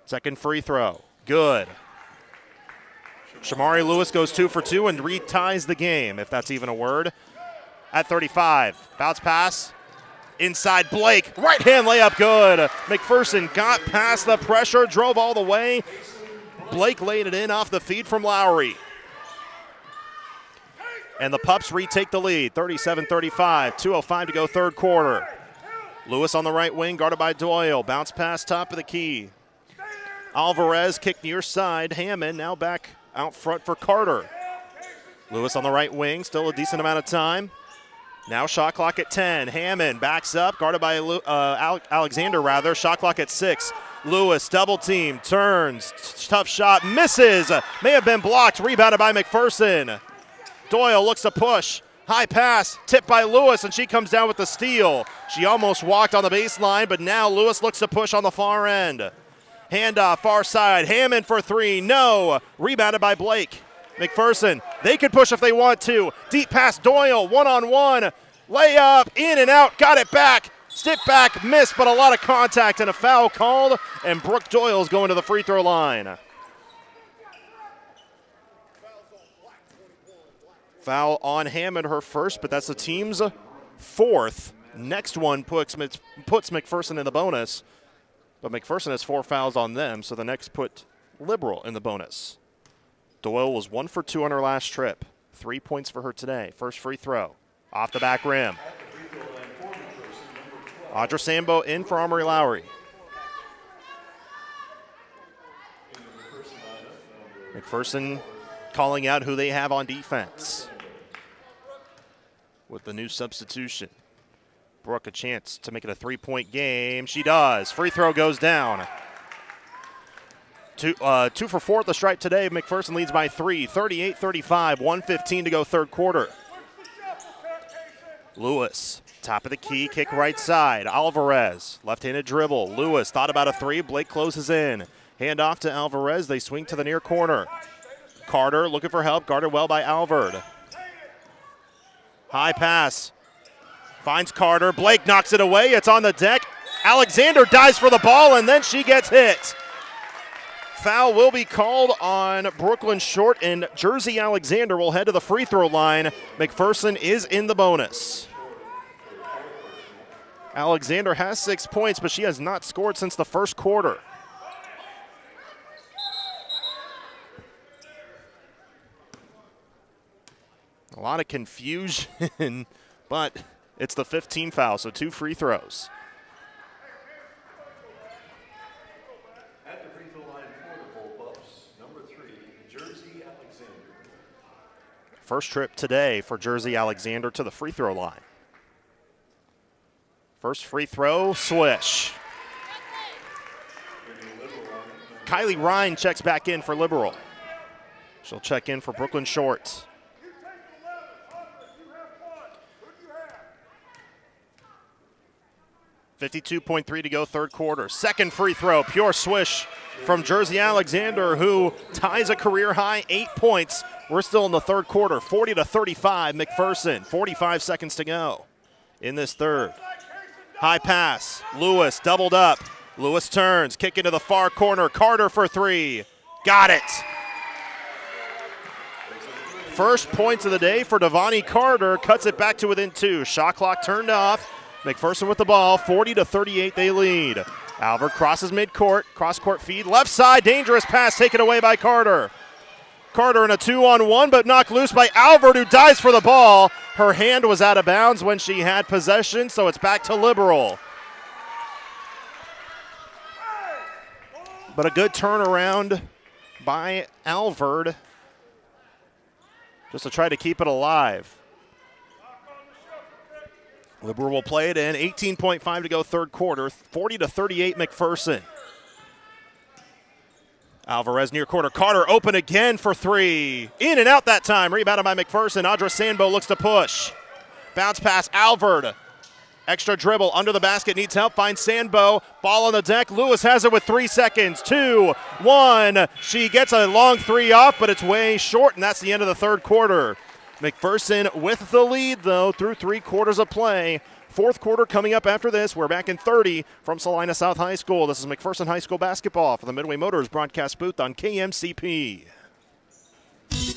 Second free throw, good. Shamari Lewis goes 2 for 2 and reties the game, if that's even a word. At 35, bounce pass, inside Blake, right hand layup, good. McPherson got past the pressure, drove all the way. Blake laid it in off the feed from Lowry. And the Pups retake the lead, 37-35, 2:05 to go third quarter. Lewis on the right wing, guarded by Doyle. Bounce pass, top of the key. Alvarez kicked near side. Hammond now back out front for Carter. Lewis on the right wing, still a decent amount of time. Now shot clock at 10. Hammond backs up, guarded by Alexander rather. Shot clock at 6. Lewis double team, turns, tough shot, misses. May have been blocked, rebounded by McPherson. Doyle looks to push. High pass, tipped by Lewis, and she comes down with the steal. She almost walked on the baseline, but now Lewis looks to push on the far end. Handoff, far side. Hammond for 3. No. Rebounded by Blake. McPherson, they could push if they want to. Deep pass, Doyle, 1-on-1. Layup, in and out, got it back. Step back, missed, but a lot of contact and a foul called, and Brooke Doyle's going to the free throw line. Foul on Hammond, her first, but that's the team's fourth. Next one puts McPherson in the bonus, but McPherson has 4 fouls on them, so the next put Liberal in the bonus. Doyle was 1 for 2 on her last trip. 3 points for her today. First free throw, off the back rim. Audra Sambo in for Amory Lowry. McPherson calling out who they have on defense with the new substitution. Brooke a chance to make it a 3-point game. She does. Free throw goes down. 2 for 4 at the stripe today. McPherson leads by 3, 38-35, 1:15 to go third quarter. Lewis Top of the key, kick right side. Alvarez, left-handed dribble. Lewis thought about a three. Blake closes in. Hand off to Alvarez. They swing to the near corner. Carter looking for help. Guarded well by Alvord. High pass. Finds Carter. Blake knocks it away. It's on the deck. Alexander dives for the ball, and then she gets hit. Foul will be called on Brooklyn Short, and Jersey Alexander will head to the free throw line. McPherson is in the bonus. Alexander has 6 points, but she has not scored since the first quarter. A lot of confusion, but it's the 15th foul, so 2 free throws. At the free throw line for the Bullpups, number 3, Jersey Alexander. First trip today for Jersey Alexander to the free throw line. First free throw, swish. Kylie Ryan checks back in for Liberal. She'll check in for Brooklyn Short. .3 to go, third quarter. Second free throw, pure swish from Jersey Alexander, who ties a career high 8 points. We're still in the third quarter, 40-35, McPherson. 45 seconds to go in this third. High pass, Lewis doubled up. Lewis turns, kick into the far corner. Carter for 3. Got it. First points of the day for Devani Carter. Cuts it back to within 2. Shot clock turned off. McPherson with the ball, 40-38 they lead. Albert crosses midcourt, cross-court feed, left side, dangerous pass taken away by Carter. Carter in a 2-on-1, but knocked loose by Albert, who dives for the ball. Her hand was out of bounds when she had possession, so it's back to Liberal. But a good turnaround by Albert, just to try to keep it alive. Liberal will play it in. 18.5 to go, third quarter. 40-38 McPherson. Alvarez near corner. Carter open again for 3. In and out that time. Rebounded by McPherson. Audra Sandbo looks to push. Bounce pass, Alvord. Extra dribble under the basket. Needs help. Finds Sandbo. Ball on the deck. Lewis has it with 3 seconds. 2, 1. She gets a long 3 off, but it's way short, and that's the end of the third quarter. McPherson with the lead, though, through 3 quarters of play. Fourth quarter coming up after this. We're back in 30 from Salina South High School. This is McPherson High School basketball for the Midway Motors broadcast booth on KMCP.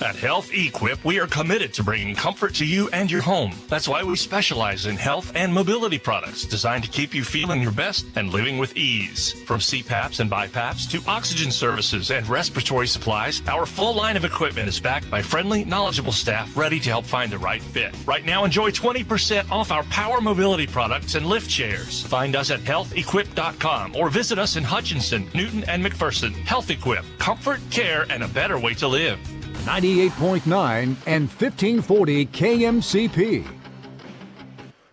At Health Equip, we are committed to bringing comfort to you and your home. That's why we specialize in health and mobility products designed to keep you feeling your best and living with ease. From CPAPs and BiPAPs to oxygen services and respiratory supplies, our full line of equipment is backed by friendly, knowledgeable staff ready to help find the right fit. Right now, enjoy 20% off our power mobility products and lift chairs. Find us at healthequip.com or visit us in Hutchinson, Newton, and McPherson. Health Equip, comfort, care, and a better way to live. 98.9 and 1540 KMCP.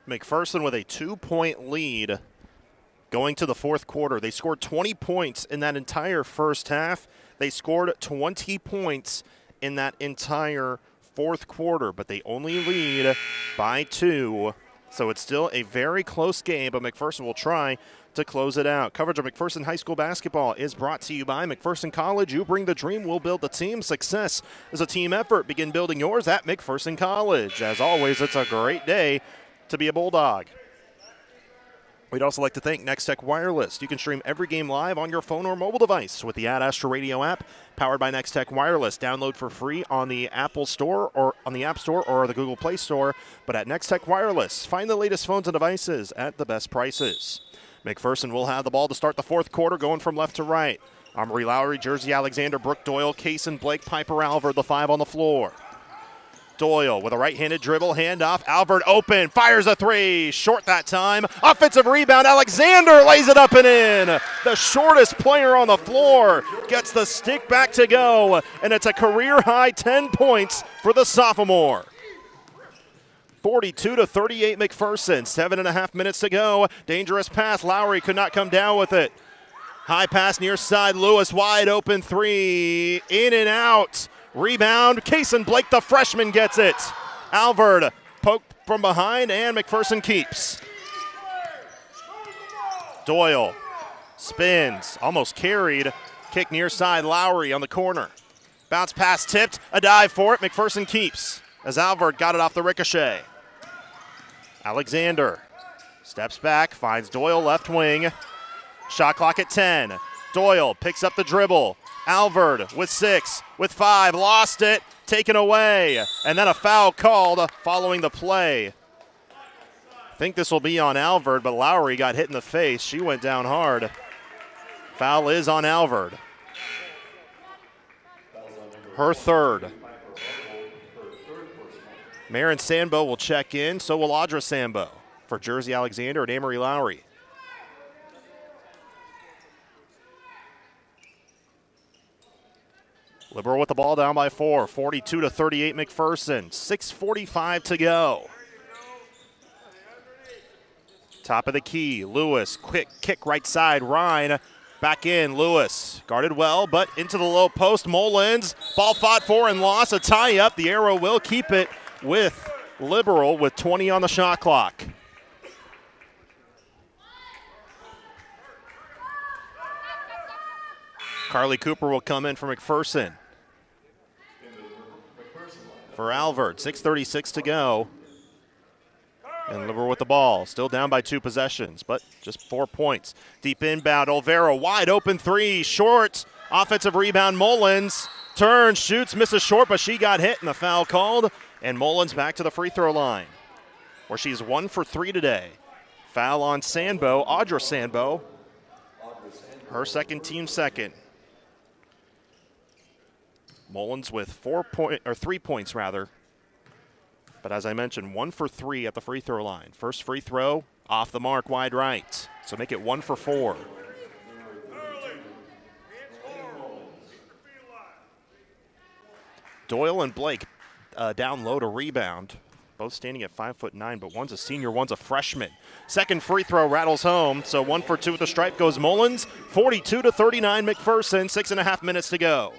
McPherson with a 2-point lead going to the fourth quarter. They scored 20 points in that entire first half. They scored 20 points in that entire fourth quarter, but they only lead by 2. So it's still a very close game, but McPherson will try to close it out. Coverage of McPherson High School basketball is brought to you by McPherson College. You bring the dream, we'll build the team. Success is a team effort. Begin building yours at McPherson College. As always, it's a great day to be a Bulldog. We'd also like to thank Next Tech Wireless. You can stream every game live on your phone or mobile device with the Ad Astra Radio app, powered by Next Tech Wireless. Download for free on the Apple Store or on the App Store or the Google Play Store. But at Next Tech Wireless, find the latest phones and devices at the best prices. McPherson will have the ball to start the fourth quarter, going from left to right. Amory Lowry, Jersey Alexander, Brooke Doyle, Kaysen Blake, Piper Alvord, the 5 on the floor. Doyle with a right-handed dribble, handoff. Alvord open, fires a 3. Short that time. Offensive rebound. Alexander lays it up and in. The shortest player on the floor gets the stick back to go, and it's a career-high 10 points for the sophomore. 42-38 McPherson. 7.5 minutes to go. Dangerous pass. Lowry could not come down with it. High pass near side. Lewis wide open 3. In and out. Rebound. Kaysen Blake, the freshman, gets it. Alvord poke from behind, and McPherson keeps. Doyle spins, almost carried. Kick near side, Lowry on the corner. Bounce pass tipped, a dive for it. McPherson keeps as Alvord got it off the ricochet. Alexander steps back, finds Doyle left wing. Shot clock at 10. Doyle picks up the dribble. Alvord with 6, with 5, lost it, taken away. And then a foul called following the play. I think this will be on Alvord, but Lowry got hit in the face. She went down hard. Foul is on Alvord. Her third. Marin Sambo will check in, so will Audra Sambo for Jersey Alexander and Amory Lowry. Liberal with the ball down by 4, 42-38 McPherson, 6:45 to go. Top of the key, Lewis, quick kick right side, Ryan. Back in, Lewis, guarded well, but into the low post, Mullins. Ball fought for and lost, a tie-up. The Arrow will keep it with Liberal with 20 on the shot clock. Carly Cooper will come in for McPherson. For Alvord, 6:36 to go. And Liberal with the ball, still down by 2 possessions, but just 4 points. Deep inbound, Olvera, wide open 3, short. Offensive rebound, Mullins. Turns, shoots, misses short, but she got hit and the foul called. And Mullins back to the free throw line, where she's 1 for 3 today. Foul on Sambo, Audra Sambo. Her second, team second. Mullins with 3 points rather. But as I mentioned, 1 for 3 at the free throw line. First free throw, off the mark, wide right. So make it 1 for 4. Doyle and Blake down low to rebound. Both standing at 5'9", but one's a senior, one's a freshman. Second free throw rattles home, so 1 for 2 with the stripe goes Mullins. 42-39 McPherson, 6.5 minutes to go.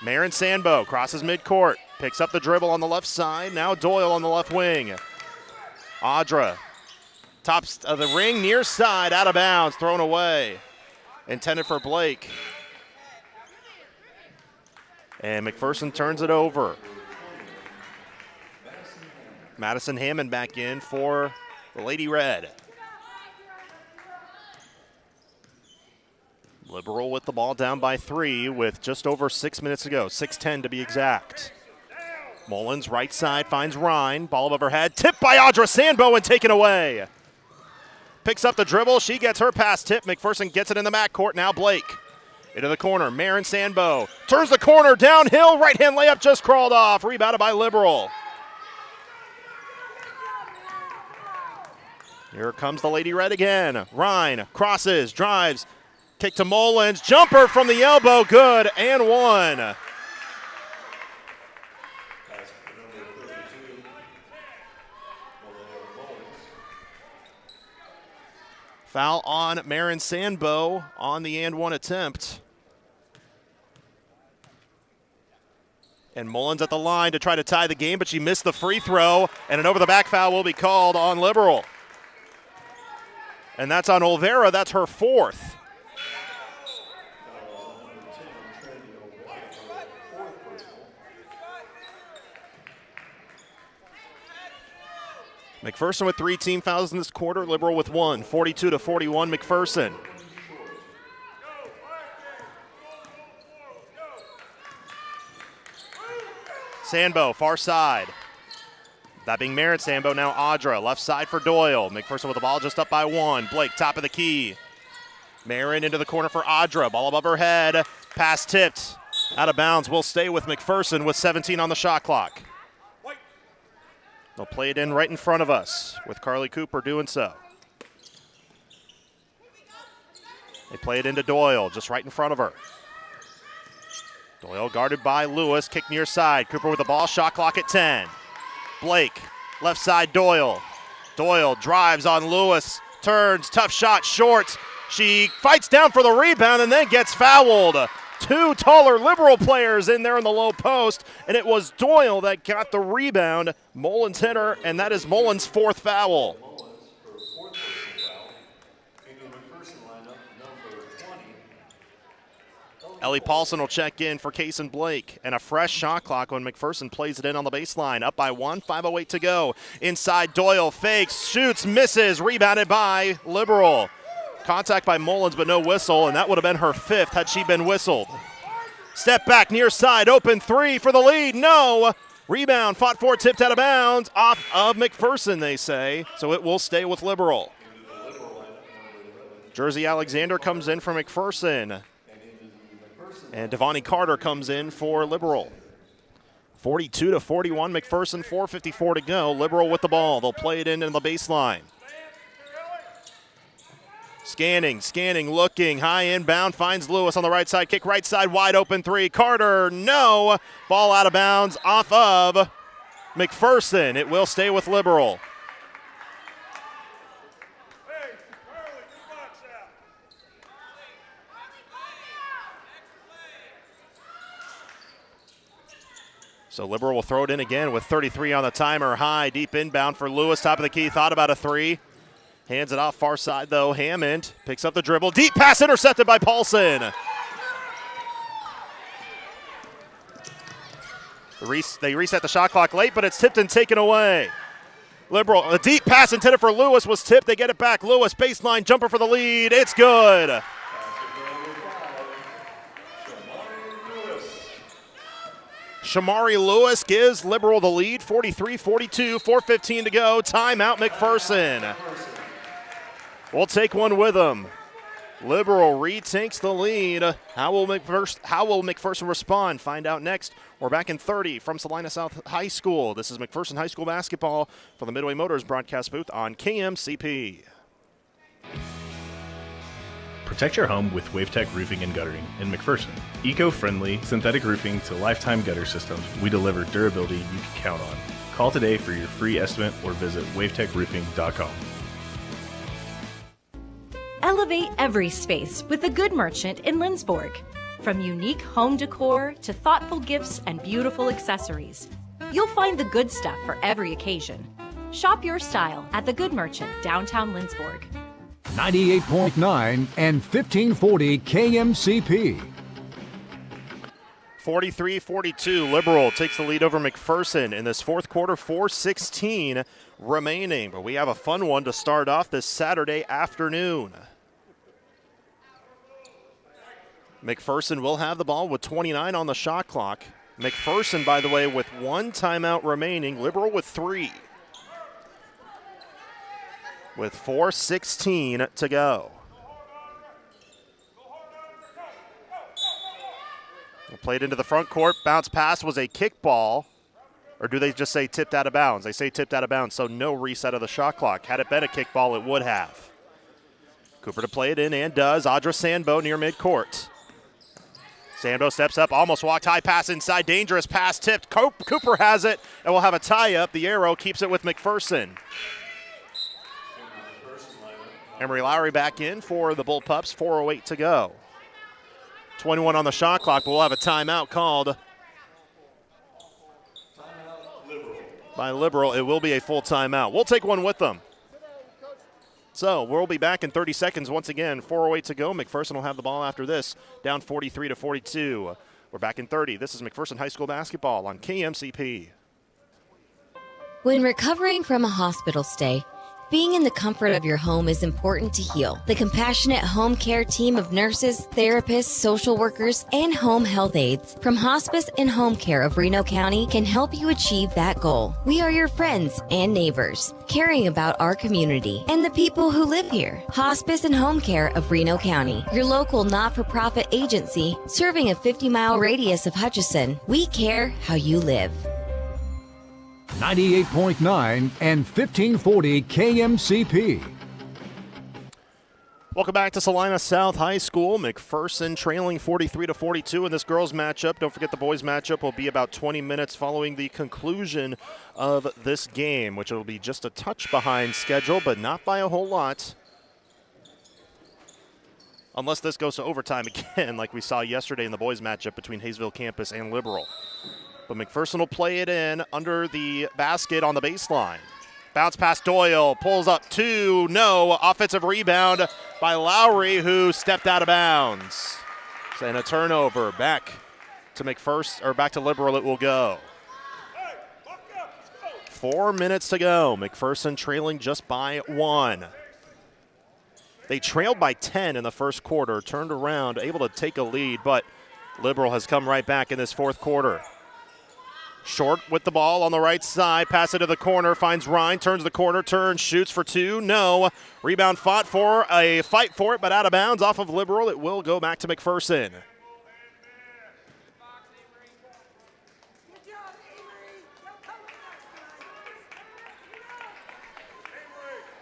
Marin Sambo crosses midcourt. Picks up the dribble on the left side. Now Doyle on the left wing. Audra. Tops of the ring, near side, out of bounds, thrown away. Intended for Blake. And McPherson turns it over. Madison Hammond back in for the Lady Red. Liberal with the ball down by 3 with just over 6 minutes to go. 6:10 to be exact. Mullins, right side, finds Rhine. Ball above her head. Tipped by Audra Sambo and taken away. Picks up the dribble. She gets her pass tip. McPherson gets it in the backcourt. Now Blake. Into the corner. Marin Sambo. Turns the corner. Downhill. Right-hand layup just crawled off. Rebounded by Liberal. Here comes the Lady Red again. Rhine crosses, drives. Kick to Mullins. Jumper from the elbow. Good. And 1. Foul on Marin Sambo on the and 1 attempt. And Mullins at the line to try to tie the game, but she missed the free throw, and an over-the-back foul will be called on Liberal. And that's on Olvera. That's her 4th. McPherson with 3 team fouls in this quarter. Liberal with 1. 42-41 McPherson. Sambo, far side. That being Marin Sambo, now Audra. Left side for Doyle. McPherson with the ball just up by 1. Blake, top of the key. Marin into the corner for Audra. Ball above her head. Pass tipped. Out of bounds. Will stay with McPherson with 17 on the shot clock. They'll play it in right in front of us with Carly Cooper doing so. They play it into Doyle, just right in front of her. Doyle guarded by Lewis, kick near side. Cooper with the ball, shot clock at 10. Blake, left side Doyle. Doyle drives on Lewis, turns, tough shot, short. She fights down for the rebound and then gets fouled. Two taller Liberal players in there in the low post, and it was Doyle that got the rebound. Mullins hit her, and that is Mullins' fourth foul. Ellie Paulson will check in for Kaysen Blake, and a fresh shot clock when McPherson plays it in on the baseline. Up by 1, 5:08 to go. Inside, Doyle fakes, shoots, misses, rebounded by Liberal. Contact by Mullins, but no whistle, and that would have been her fifth had she been whistled. Step back, near side, open three for the lead. No. Rebound, fought for, tipped out of bounds, off of McPherson, they say. So it will stay with Liberal. Jersey Alexander comes in for McPherson. And Devonnie Carter comes in for Liberal. 42-41, McPherson, 4:54 to go. Liberal with the ball. They'll play it in the baseline. Scanning, looking, high inbound, finds Lewis on the right side, kick right side, wide open three. Carter, no. Ball out of bounds off of McPherson. It will stay with Liberal. So Liberal will throw it in again with 33 on the timer. High, deep inbound for Lewis, top of the key, thought about a three. Hands it off far side, though. Hammond picks up the dribble. Deep pass intercepted by Paulson. They reset the shot clock late, but it's tipped and taken away. Liberal, a deep pass intended for Lewis was tipped. They get it back. Lewis, baseline jumper for the lead. It's good. Shamari Lewis gives Liberal the lead, 43-42, 4:15 to go. Timeout, McPherson. We'll take one with them. Liberal retakes the lead. How will McPherson respond? Find out next. We're back in 30 from Salina South High School. This is McPherson High School basketball from the Midway Motors broadcast booth on KMCP. Protect your home with WaveTech Roofing and Guttering in McPherson. Eco-friendly synthetic roofing to lifetime gutter systems, we deliver durability you can count on. Call today for your free estimate or visit wavetechroofing.com. Elevate every space with the Good Merchant in Lindsborg. From unique home decor to thoughtful gifts and beautiful accessories, you'll find the good stuff for every occasion. Shop your style at the Good Merchant, downtown Lindsborg. 98.9 and 1540 KMCP. 43-42, Liberal takes the lead over McPherson in this fourth quarter, 4:16 remaining. But we have a fun one to start off this Saturday afternoon. McPherson will have the ball with 29 on the shot clock. McPherson, by the way, with one timeout remaining. Liberal with 3. With 4:16 to go. Played into the front court. Bounce pass was a kickball. Or do they just say tipped out of bounds? They say tipped out of bounds, so no reset of the shot clock. Had it been a kickball, it would have. Cooper to play it in and does. Audra Sandbo near midcourt. Sandbo steps up, almost walked, high pass inside, dangerous pass tipped. Cooper has it, and we'll have a tie-up. The arrow keeps it with McPherson. Emery Lowry back in for the Bullpups, 4:08 to go. 21 on the shot clock, but we'll have a timeout called by Liberal. It will be a full timeout. We'll take one with them. So we'll be back in 30 seconds once again. 4:08 to go. McPherson will have the ball after this, down 43-42. We're back in 30. This is McPherson High School basketball on KMCP. When recovering from a hospital stay, being in the comfort of your home is important to heal. The compassionate home care team of nurses, therapists, social workers, and home health aides from Hospice and Home Care of Reno County can help you achieve that goal. We are your friends and neighbors, caring about our community and the people who live here. Hospice and Home Care of Reno County, your local not-for-profit agency serving a 50-mile radius of Hutchinson. We care how you live. 98.9 and 1540 KMCP. Welcome back to Salina South High School. McPherson trailing 43-42 in this girls matchup. Don't forget the boys matchup will be about 20 minutes following the conclusion of this game, which will be just a touch behind schedule, but not by a whole lot. unless this goes to overtime again like we saw yesterday in the boys matchup between Hayesville Campus and Liberal. But McPherson will play it in under the basket on the baseline. Bounce pass Doyle, pulls up 2, no. Offensive rebound by Lowry, who stepped out of bounds. And a turnover back to McPherson, or back to Liberal it will go. 4 minutes to go. McPherson trailing just by 1. They trailed by 10 in the first quarter, turned around, able to take a lead, but Liberal has come right back in this fourth quarter. Short with the ball on the right side, pass it to the corner, finds Ryan, turns the corner, turns, shoots for 2, no. Rebound fought for, a fight for it, but out of bounds off of Liberal. It will go back to McPherson.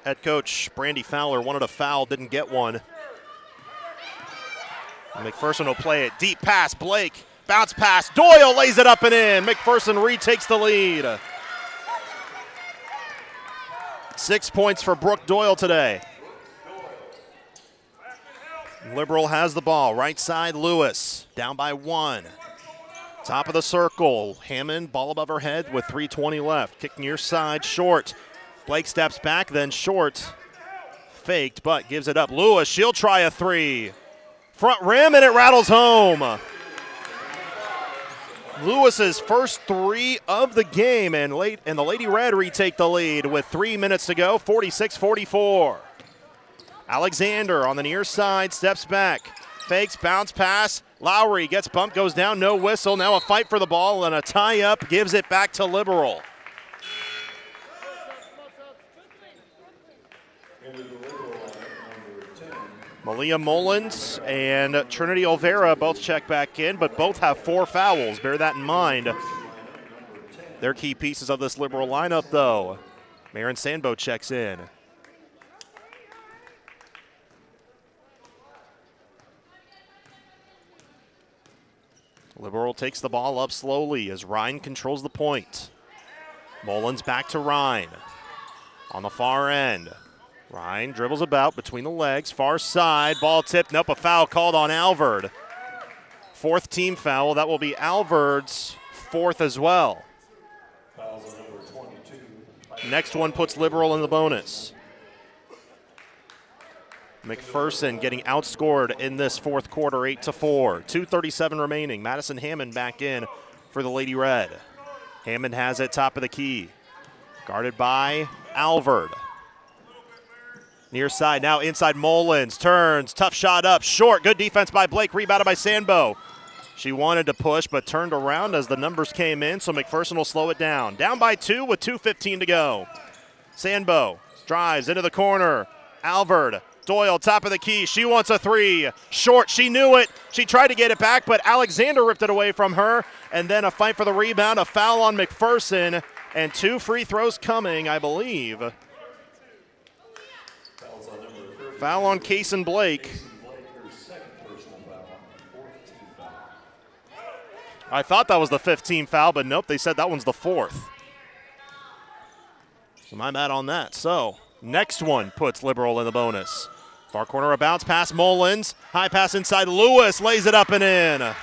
Head coach Brandy Fowler wanted a foul, didn't get one. McPherson will play it. Deep pass, Blake. Bounce pass, Doyle lays it up and in. McPherson retakes the lead. 6 points for Brooke Doyle today. Liberal has the ball. Right side, Lewis. Down by 1. Top of the circle. Hammond, ball above her head with 3:20 left. Kick near side, short. Blake steps back, then short. Faked, but gives it up. Lewis, she'll try a 3. Front rim, and it rattles home. Lewis's first 3 of the game, and the Lady Red retake the lead with 3 minutes to go, 46-44. Alexander on the near side, steps back, fakes, bounce pass. Lowry gets bumped, goes down, no whistle. Now a fight for the ball, and a tie-up gives it back to Liberal. Malia Mullins and Trinity Olvera both check back in, but both have 4 fouls. Bear that in mind. They're key pieces of this Liberal lineup, though. Marin Sandbo checks in. Liberal takes the ball up slowly as Ryan controls the point. Mullins back to Ryan. On the far end. Ryan dribbles about between the legs, far side, ball tipped, nope, a foul called on Alvord. 4th team foul, that will be Alvord's 4th as well. Next one puts Liberal in the bonus. McPherson getting outscored in this fourth quarter, 8-4. 2:37 remaining. Madison Hammond back in for the Lady Red. Hammond has it top of the key. Guarded by Alvord. Near side, now inside Mullins. Turns, tough shot up, short. Good defense by Blake, rebounded by Sandbo. She wanted to push, but turned around as the numbers came in, so McPherson will slow it down. Down by 2 with 2:15 to go. Sandbo drives into the corner. Alvord, Doyle, top of the key. She wants a 3. Short, she knew it. She tried to get it back, but Alexander ripped it away from her. And then a fight for the rebound, a foul on McPherson, and 2 free throws coming, I believe. Foul on Kaysen Blake. I thought that was the 15th foul, but nope, they said that one's the 4th. So my bad on that. So next one puts Liberal in the bonus. Far corner, a bounce pass, Mullins. High pass inside, Lewis lays it up and in.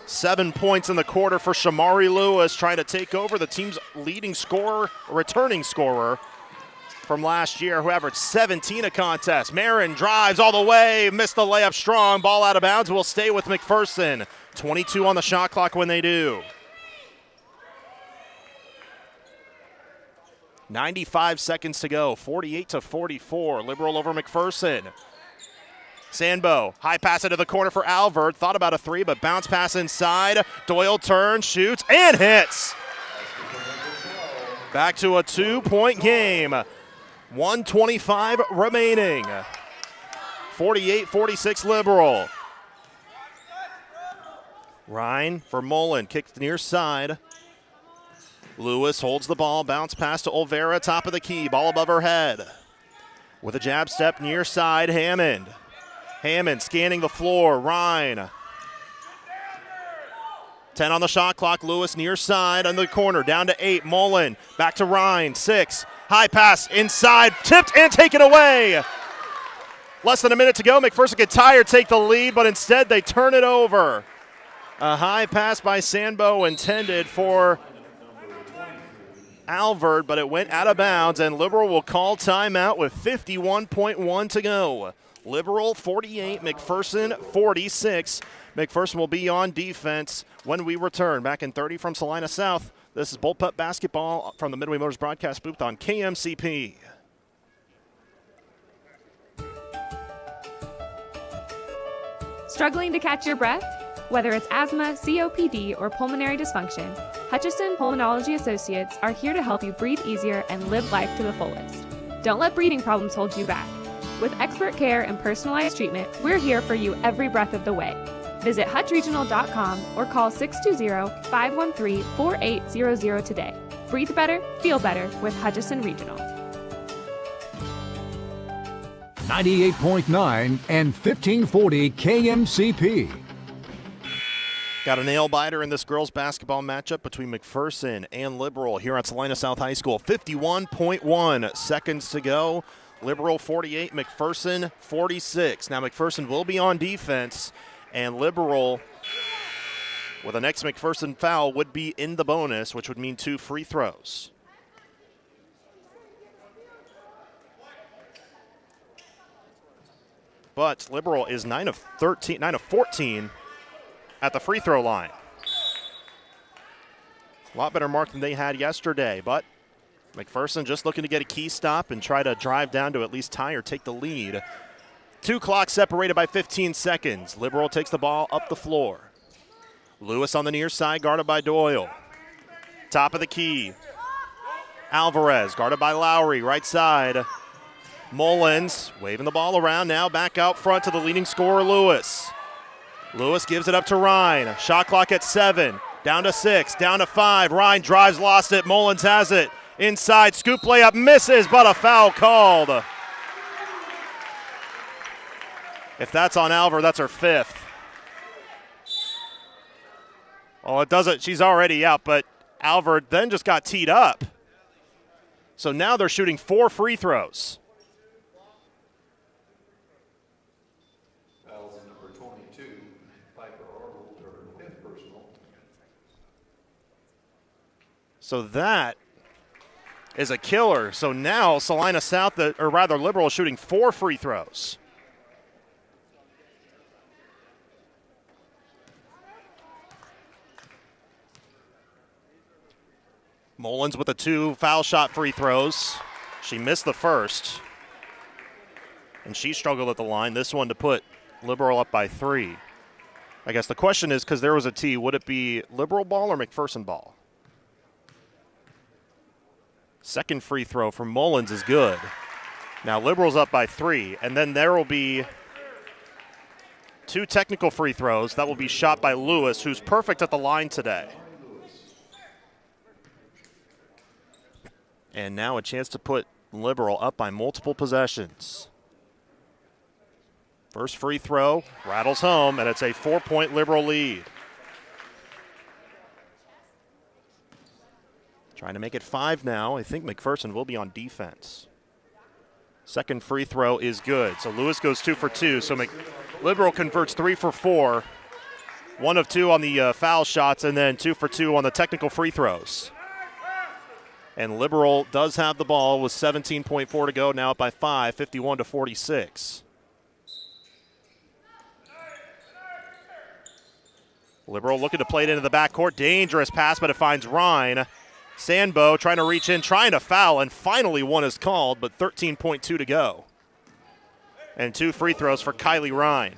7 points in the quarter for Shamari Lewis, trying to take over the team's leading scorer, returning scorer from last year, who averaged 17 a contest. Marin drives all the way, missed the layup strong, ball out of bounds, will stay with McPherson. 22 on the shot clock when they do. 95 seconds to go, 48-44, Liberal over McPherson. Sandbo, high pass into the corner for Alvord, thought about a 3, but bounce pass inside. Doyle turns, shoots, and hits. Back to a 2-point game. 1:25 remaining. 48-46 Liberal. Ryan for Mullen, kicked near side. Lewis holds the ball, bounce pass to Olvera, top of the key, ball above her head. With a jab step near side, Hammond. Hammond scanning the floor, Ryan. 10 on the shot clock, Lewis near side on the corner, down to 8, Mullen, back to Ryan, 6. High pass inside, tipped and taken away. Less than a minute to go. McPherson get tired, take the lead, but instead they turn it over. A high pass by Sambo intended for Alvord, but it went out of bounds, and Liberal will call timeout with 51.1 to go. Liberal 48, McPherson 46. McPherson will be on defense when we return. Back in 30 from Salina South. This is Bullpup basketball from the Midway Motors broadcast booth on KMCP. Struggling to catch your breath? Whether it's asthma, COPD, or pulmonary dysfunction, Hutchison Pulmonology Associates are here to help you breathe easier and live life to the fullest. Don't let breathing problems hold you back. With expert care and personalized treatment, we're here for you every breath of the way. Visit hutchregional.com or call 620-513-4800 today. Breathe better, feel better with Hutchison Regional. 98.9 and 1540 KMCP. Got a nail biter in this girls basketball matchup between McPherson and Liberal here at Salina South High School. 51.1 seconds to go. Liberal 48, McPherson 46. Now McPherson will be on defense, and Liberal, with the next McPherson foul, would be in the bonus, which would mean 2 free throws. But Liberal is 9 of 14 at the free throw line. A lot better mark than they had yesterday, but McPherson just looking to get a key stop and try to drive down to at least tie or take the lead. 2 clocks separated by 15 seconds. Liberal takes the ball up the floor. Lewis on the near side, guarded by Doyle. Top of the key. Alvarez, guarded by Lowry, right side. Mullins waving the ball around now, back out front to the leading scorer, Lewis. Lewis gives it up to Ryan. Shot clock at 7. Down to 6. Down to 5. Ryan drives, lost it. Mullins has it. Inside, scoop layup, misses, but a foul called. If that's on Alver, that's her 5th. Well, it doesn't. She's already out, but Alver then just got teed up. So now they're shooting 4 free throws. So that is a killer. So now Salina South, or rather Liberal, is shooting 4 free throws. Mullins with the 2 foul shot free throws. She missed the first, and she struggled at the line. This one to put Liberal up by 3. I guess the question is, because there was a T, would it be Liberal ball or McPherson ball? Second free throw from Mullins is good. Now Liberal's up by 3, and then there will be 2 technical free throws that will be shot by Lewis, who's perfect at the line today. And now a chance to put Liberal up by multiple possessions. First free throw rattles home, and it's a 4-point Liberal lead. Trying to make it 5 now. I think McPherson will be on defense. Second free throw is good. So Lewis goes 2 for 2. So Liberal converts 3 for 4. 1 of 2 on the foul shots, and then 2 for 2 on the technical free throws. And Liberal does have the ball with 17.4 to go, now up by 5, 51-46. Liberal looking to play it into the backcourt. Dangerous pass, but it finds Ryan. Sandbo trying to reach in, trying to foul, and finally one is called, but 13.2 to go. And 2 free throws for Kylie Ryan.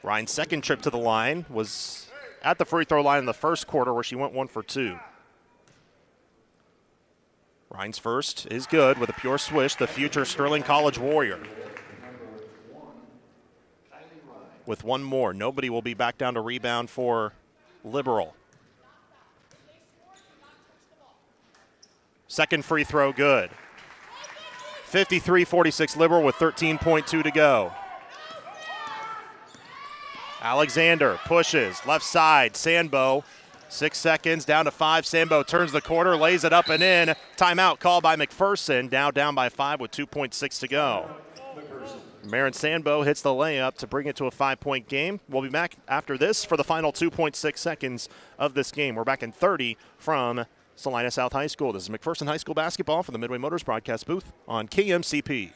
Ryan's second trip to the line was at the free throw line in the first quarter, where she went 1 for 2. Ryan's first is good with a pure swish, the future Sterling College Warrior. With 1 more, nobody will be back down to rebound for Liberal. Second free throw good. 53-46 Liberal with 13.2 to go. Alexander pushes, left side, Sandbo 6 seconds, down to 5. Sambo turns the corner, lays it up and in. Timeout called by McPherson. Now down by 5 with 2.6 to go. Marin Sambo hits the layup to bring it to a 5-point game. We'll be back after this for the final 2.6 seconds of this game. We're back in 30 from Salina South High School. This is McPherson High School basketball from the Midway Motors broadcast booth on KMCP.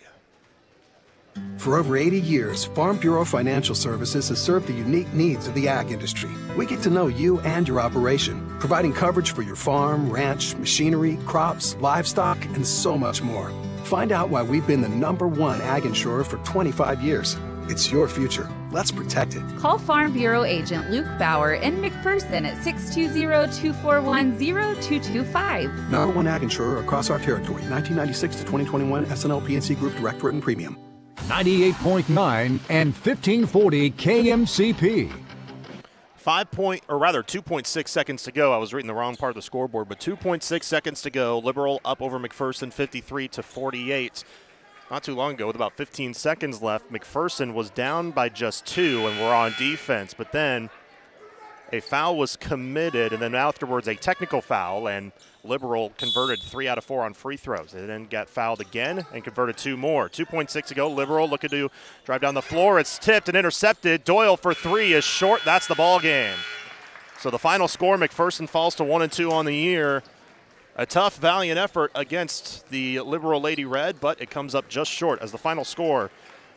For over 80 years, Farm Bureau Financial Services has served the unique needs of the ag industry. We get to know you and your operation, providing coverage for your farm, ranch, machinery, crops, livestock, and so much more. Find out why we've been the #1 ag insurer for 25 years. It's your future. Let's protect it. Call Farm Bureau agent Luke Bauer in McPherson at 620-241-0225. #1 ag insurer across our territory, 1996 to 2021, SNL PNC Group Direct Written Premium. 98.9 and 1540 KMCP. 2.6 seconds to go. I was reading the wrong part of the scoreboard, but 2.6 seconds to go. Liberal up over McPherson 53-48. Not too long ago, with about 15 seconds left, McPherson was down by just 2 and were on defense, but then a foul was committed, and then afterwards a technical foul, and Liberal converted 3 out of 4 on free throws. They then got fouled again and converted 2 more. 2.6 to go. Liberal looking to drive down the floor. It's tipped and intercepted. Doyle for 3 is short. That's the ball game. So the final score, McPherson falls to 1-2 on the year. A tough, valiant effort against the Liberal Lady Red, but it comes up just short as the final score,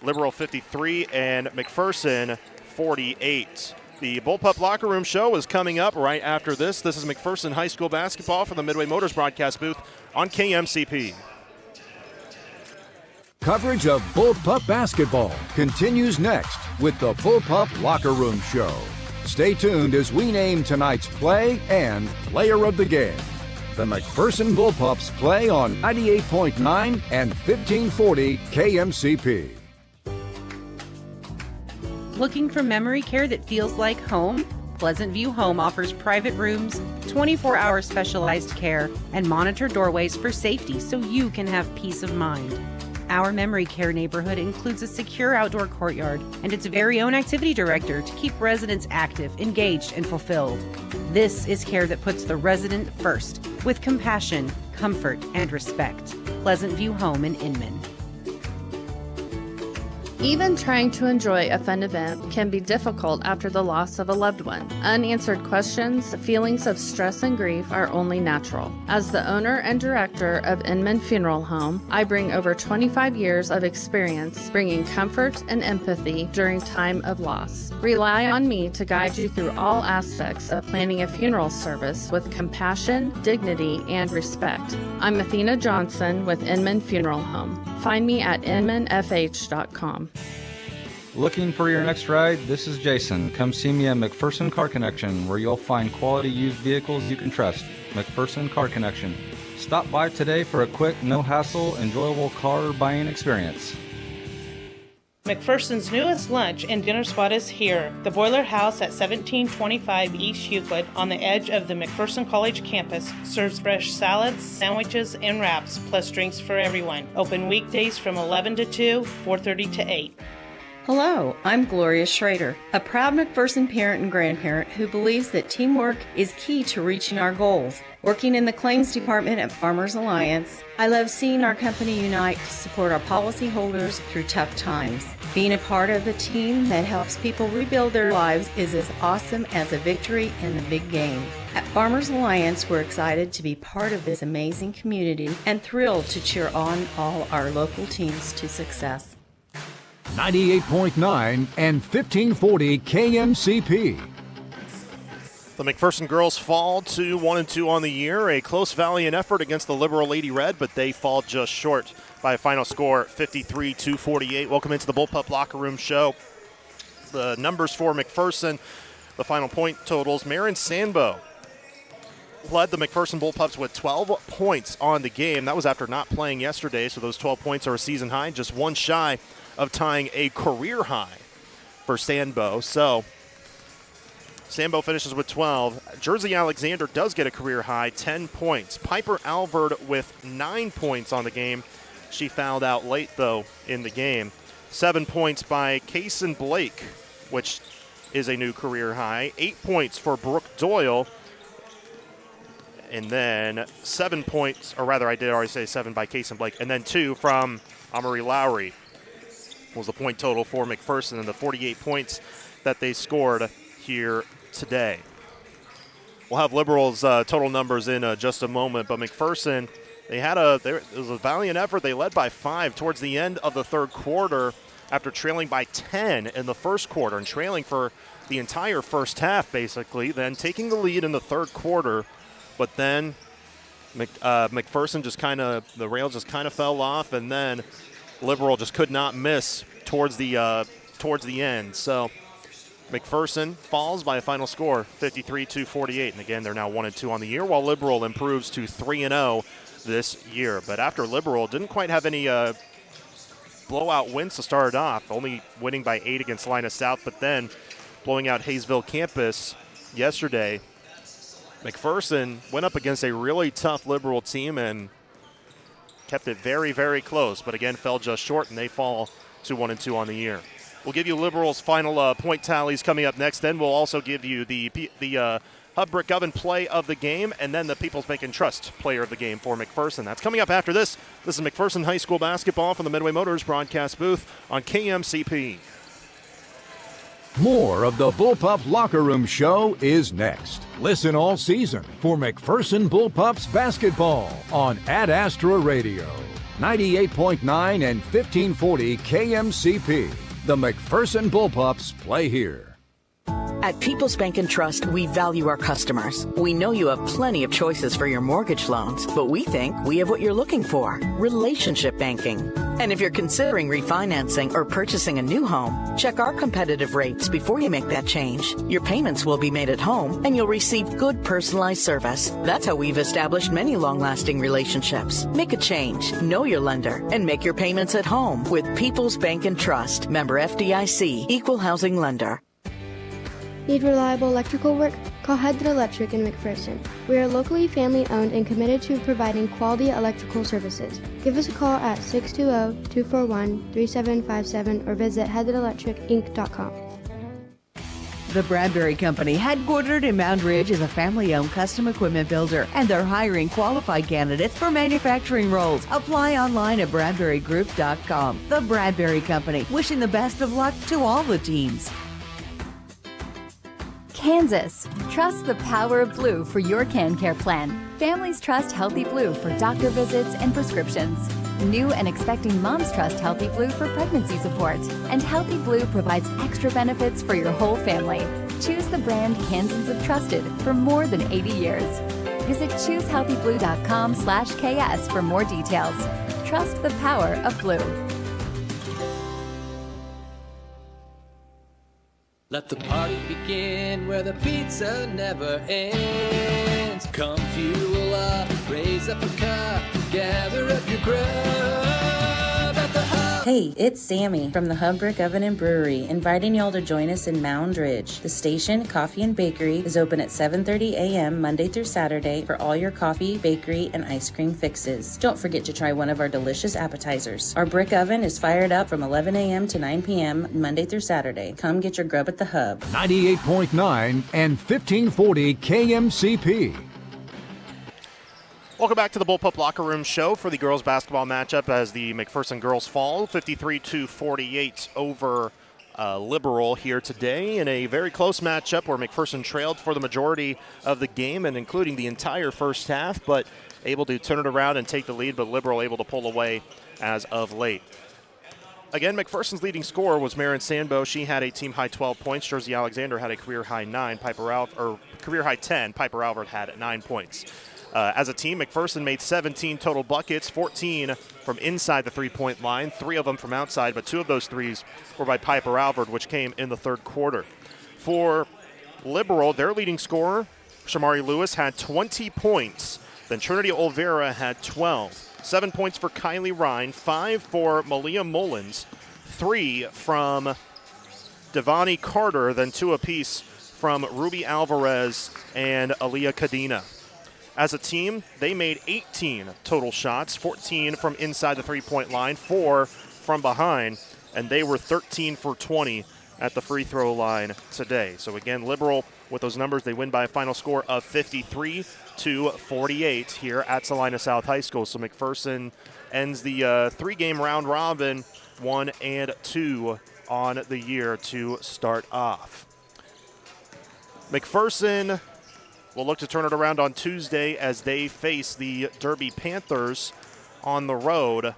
Liberal 53 and McPherson 48. The Bullpup Locker Room Show is coming up right after this. This is McPherson High School basketball from the Midway Motors broadcast booth on KMCP. Coverage of Bullpup basketball continues next with the Bullpup Locker Room Show. Stay tuned as we name tonight's play and player of the game. The McPherson Bullpups play on 98.9 and 1540 KMCP. Looking for memory care that feels like home? Pleasant View Home offers private rooms, 24-hour specialized care, and monitored doorways for safety so you can have peace of mind. Our memory care neighborhood includes a secure outdoor courtyard and its very own activity director to keep residents active, engaged, and fulfilled. This is care that puts the resident first, with compassion, comfort, and respect. Pleasant View Home in Inman. Even trying to enjoy a fun event can be difficult after the loss of a loved one. Unanswered questions, feelings of stress and grief are only natural. As the owner and director of Inman Funeral Home, I bring over 25 years of experience bringing comfort and empathy during time of loss. Rely on me to guide you through all aspects of planning a funeral service with compassion, dignity, and respect. I'm Athena Johnson with Inman Funeral Home. Find me at inmanfh.com. Looking for your next ride? This is Jason. Come see me at McPherson Car Connection, where you'll find quality used vehicles you can trust. McPherson Car Connection. Stop by today for a quick, no-hassle, enjoyable car buying experience. McPherson's newest lunch and dinner spot is here. The Boiler House at 1725 East Euclid on the edge of the McPherson College campus serves fresh salads, sandwiches, and wraps, plus drinks for everyone. Open weekdays from 11 to 2, 4:30 to 8. Hello, I'm Gloria Schrader, a proud McPherson parent and grandparent who believes that teamwork is key to reaching our goals. Working in the claims department at Farmers Alliance, I love seeing our company unite to support our policyholders through tough times. Being a part of a team that helps people rebuild their lives is as awesome as a victory in the big game. At Farmers Alliance, we're excited to be part of this amazing community and thrilled to cheer on all our local teams to success. 98.9 and 1540 KMCP. The McPherson girls fall to 1-2 on the year. A close, valiant effort against the Liberal Lady Red, but they fall just short by a final score 53-48. Welcome into the Bullpup Locker Room Show. The numbers for McPherson, the final point totals. Marin Sambo led the McPherson Bullpups with 12 points on the game. That was after not playing yesterday, so those 12 points are a season high, just one shy of tying a career high for Sambo. So Sambo finishes with 12. Jersey Alexander does get a career high, 10 points. Piper Alvord with 9 points on the game. She fouled out late, though, in the game. 7 points by Kaysen Blake, which is a new career high. 8 points for Brooke Doyle. And then 7 points, or rather I did already say 7 by Kason Blake, and then 2 from Amory Lowry was the point total for McPherson and the 48 points that they scored here today. We'll have Liberals' total numbers in just a moment, but McPherson, it was a valiant effort. They led by 5 towards the end of the third quarter after trailing by 10 in the first quarter and trailing for the entire first half, basically, then taking the lead in the third quarter. But then McPherson the rails just kind of fell off, and then Liberal just could not miss towards the end. So McPherson falls by a final score, 53-48. And again, they're now 1-2 on the year, while Liberal improves to 3-0 this year. But after Liberal didn't quite have any blowout wins to start it off, only winning by 8 against Lina South, but then blowing out Hayesville Campus yesterday. McPherson went up against a really tough Liberal team and kept it very, very close, but again fell just short, and they fall to 1-2 on the year. We'll give you Liberals' final point tallies coming up next. Then we'll also give you the Hub Brick Oven play of the game, and then the People's Bank and Trust player of the game for McPherson. That's coming up after this. This is McPherson High School basketball from the Midway Motors broadcast booth on KMCP. More of the Bullpup Locker Room Show is next. Listen all season for McPherson Bullpups basketball on Ad Astra Radio. 98.9 and 1540 KMCP. The McPherson Bullpups play here. At People's Bank and Trust, we value our customers. We know you have plenty of choices for your mortgage loans, but we think we have what you're looking for: relationship banking. And if you're considering refinancing or purchasing a new home, check our competitive rates before you make that change. Your payments will be made at home, and you'll receive good personalized service. That's how we've established many long-lasting relationships. Make a change, know your lender, and make your payments at home with People's Bank and Trust. Member FDIC, Equal Housing Lender. Need reliable electrical work? Call Head Electric in McPherson. We are locally family-owned and committed to providing quality electrical services. Give us a call at 620-241-3757 or visit headelectricinc.com. The Bradbury Company, headquartered in Mound Ridge, is a family-owned custom equipment builder, and they're hiring qualified candidates for manufacturing roles. Apply online at bradburygroup.com. The Bradbury Company, wishing the best of luck to all the teams. Kansas. Trust the power of blue for your CanCare plan. Families trust Healthy Blue for doctor visits and prescriptions. New and expecting moms trust Healthy Blue for pregnancy support. And Healthy Blue provides extra benefits for your whole family. Choose the brand Kansans have trusted for more than 80 years. Visit choosehealthyblue.com/KS for more details. Trust the power of blue. Let the party begin where the pizza never ends. Come fuel up, raise up a cup, gather up your grub at the Hub. Hey, it's Sammy from the Hub Brick Oven and Brewery, inviting y'all to join us in Mound Ridge. The station, Coffee and Bakery, is open at 7:30 a.m. Monday through Saturday for all your coffee, bakery, and ice cream fixes. Don't forget to try one of our delicious appetizers. Our brick oven is fired up from 11 a.m. to 9 p.m. Monday through Saturday. Come get your grub at the Hub. 98.9 and 1540 KMCP. Welcome back to the Bullpup Locker Room Show for the girls basketball matchup as the McPherson girls fall 53-48 over Liberal here today in a very close matchup where McPherson trailed for the majority of the game and including the entire first half, but able to turn it around and take the lead, but Liberal able to pull away as of late. Again, McPherson's leading scorer was Marin Sandbo. She had a team-high 12 points. Jersey Alexander had a career-high 10. Career-high 10. Piper Albert had 9 points. As a team, McPherson made 17 total buckets, 14 from inside the three-point line, 3 of them from outside, but 2 of those threes were by Piper Albert, which came in the third quarter. For Liberal, their leading scorer, Shamari Lewis, had 20 points. Then Trinity Olvera had 12. 7 points for Kylie Ryan, 5 for Malia Mullins, 3 from Devani Carter, then 2 apiece from Ruby Alvarez and Aaliyah Cadena. As a team, they made 18 total shots, 14 from inside the three-point line, 4 from behind, and they were 13 for 20 at the free throw line today. So again, Liberal with those numbers, they win by a final score of 53-48 here at Salina South High School. So McPherson ends the three-game round robin 1-2 on the year to start off. McPherson will look to turn it around on Tuesday as they face the Derby Panthers on the road.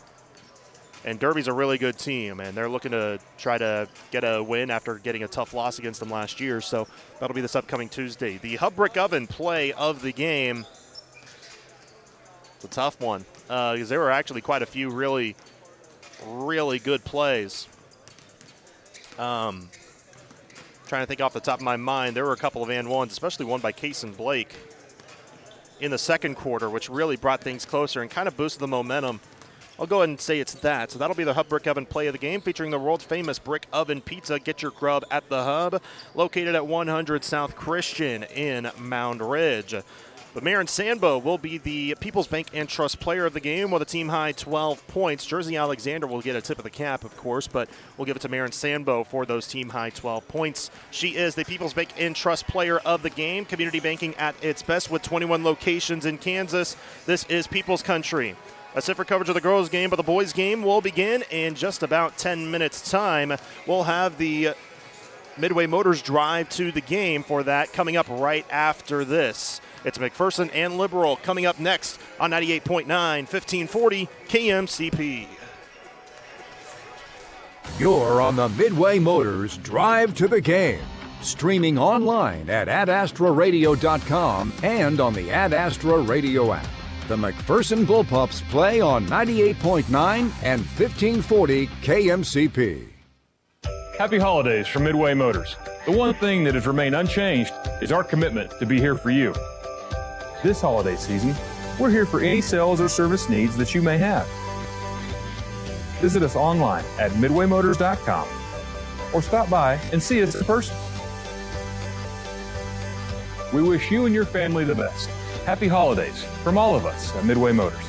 And Derby's a really good team, and they're looking to try to get a win after getting a tough loss against them last year. So that'll be this upcoming Tuesday. The Hub Brick Oven play of the game. It's a tough one because there were actually quite a few really, really good plays. Trying to think off the top of my mind, there were a couple of and ones, especially one by Kason Blake in the second quarter, which really brought things closer and kind of boosted the momentum. I'll go ahead and say it's that. So that'll be the Hub Brick Oven play of the game, featuring the world-famous Brick Oven Pizza. Get your grub at the Hub, located at 100 South Christian in Mound Ridge. But Marin Sambo will be the People's Bank and Trust player of the game with a team-high 12 points. Jersey Alexander will get a tip of the cap, of course, but we'll give it to Marin Sambo for those team-high 12 points. She is the People's Bank and Trust player of the game. Community banking at its best with 21 locations in Kansas. This is People's Country. That's it for coverage of the girls' game, but the boys' game will begin in just about 10 minutes' time. We'll have the Midway Motors drive to the game for that coming up right after this. It's McPherson and Liberal coming up next on 98.9, 1540 KMCP. You're on the Midway Motors drive to the game. Streaming online at adastraradio.com and on the Ad Astra Radio app. The McPherson Bullpups play on 98.9 and 1540 KMCP. Happy holidays from Midway Motors. The one thing that has remained unchanged is our commitment to be here for you. This holiday season, we're here for any sales or service needs that you may have. Visit us online at midwaymotors.com or stop by and see us in person. We wish you and your family the best. Happy holidays from all of us at Midway Motors.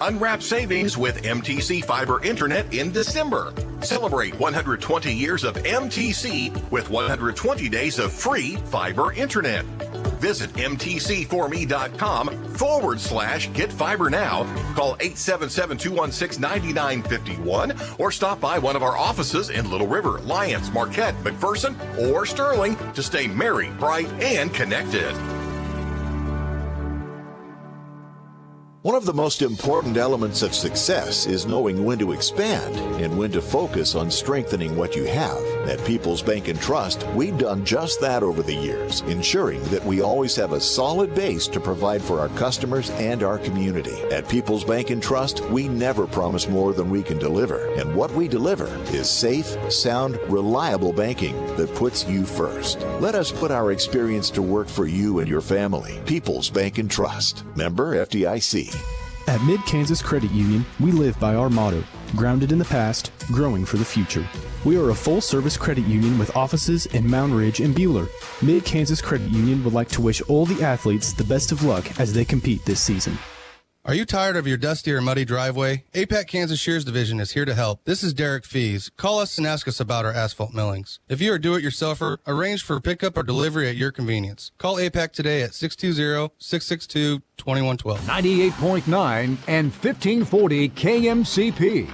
Unwrap savings with MTC Fiber Internet in December. Celebrate 120 years of MTC with 120 days of free fiber internet. Visit mtcforme.com/get fiber now. Call 877-216-9951 or stop by one of our offices in Little River, Lyons, Marquette, McPherson, or Sterling to stay merry, bright, and connected. One of the most important elements of success is knowing when to expand and when to focus on strengthening what you have. At People's Bank and Trust, we've done just that over the years, ensuring that we always have a solid base to provide for our customers and our community. At People's Bank and Trust, we never promise more than we can deliver. And what we deliver is safe, sound, reliable banking that puts you first. Let us put our experience to work for you and your family. People's Bank and Trust. Member FDIC. At Mid-Kansas Credit Union, we live by our motto, grounded in the past, growing for the future. We are a full-service credit union with offices in Mound Ridge and Buhler. Mid-Kansas Credit Union would like to wish all the athletes the best of luck as they compete this season. Are you tired of your dusty or muddy driveway? APAC Kansas Shears Division is here to help. This is Derek Fees. Call us and ask us about our asphalt millings. If you are a do-it-yourselfer, arrange for pickup or delivery at your convenience. Call APAC today at 620-662-2112. 98.9 and 1540 KMCP.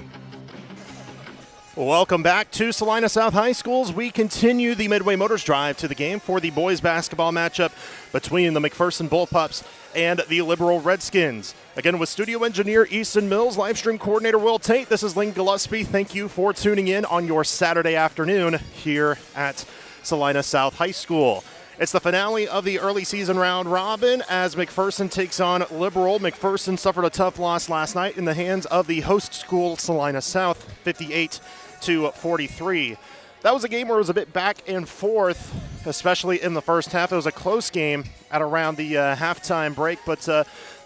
Welcome back to Salina South High Schools. We continue the Midway Motors drive to the game for the boys basketball matchup between the McPherson Bullpups and the Liberal Redskins. Again, with studio engineer Easton Mills, live stream coordinator Will Tate, this is Lynn Gillespie. Thank you for tuning in on your Saturday afternoon here at Salina South High School. It's the finale of the early season round robin as McPherson takes on Liberal. McPherson suffered a tough loss last night in the hands of the host school Salina South, 58-43. That was a game where it was a bit back and forth, especially in the first half. It was a close game at around the halftime break, but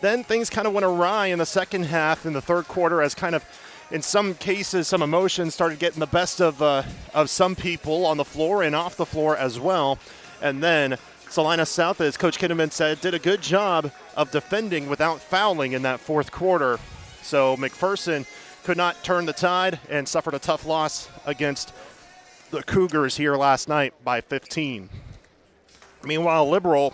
then things kind of went awry in the second half in the third quarter as kind of, in some cases, some emotions started getting the best of some people on the floor and off the floor as well. And then Salina South, as Coach Kinnaman said, did a good job of defending without fouling in that fourth quarter. So McPherson could not turn the tide and suffered a tough loss against the Cougars here last night by 15. Meanwhile, Liberal,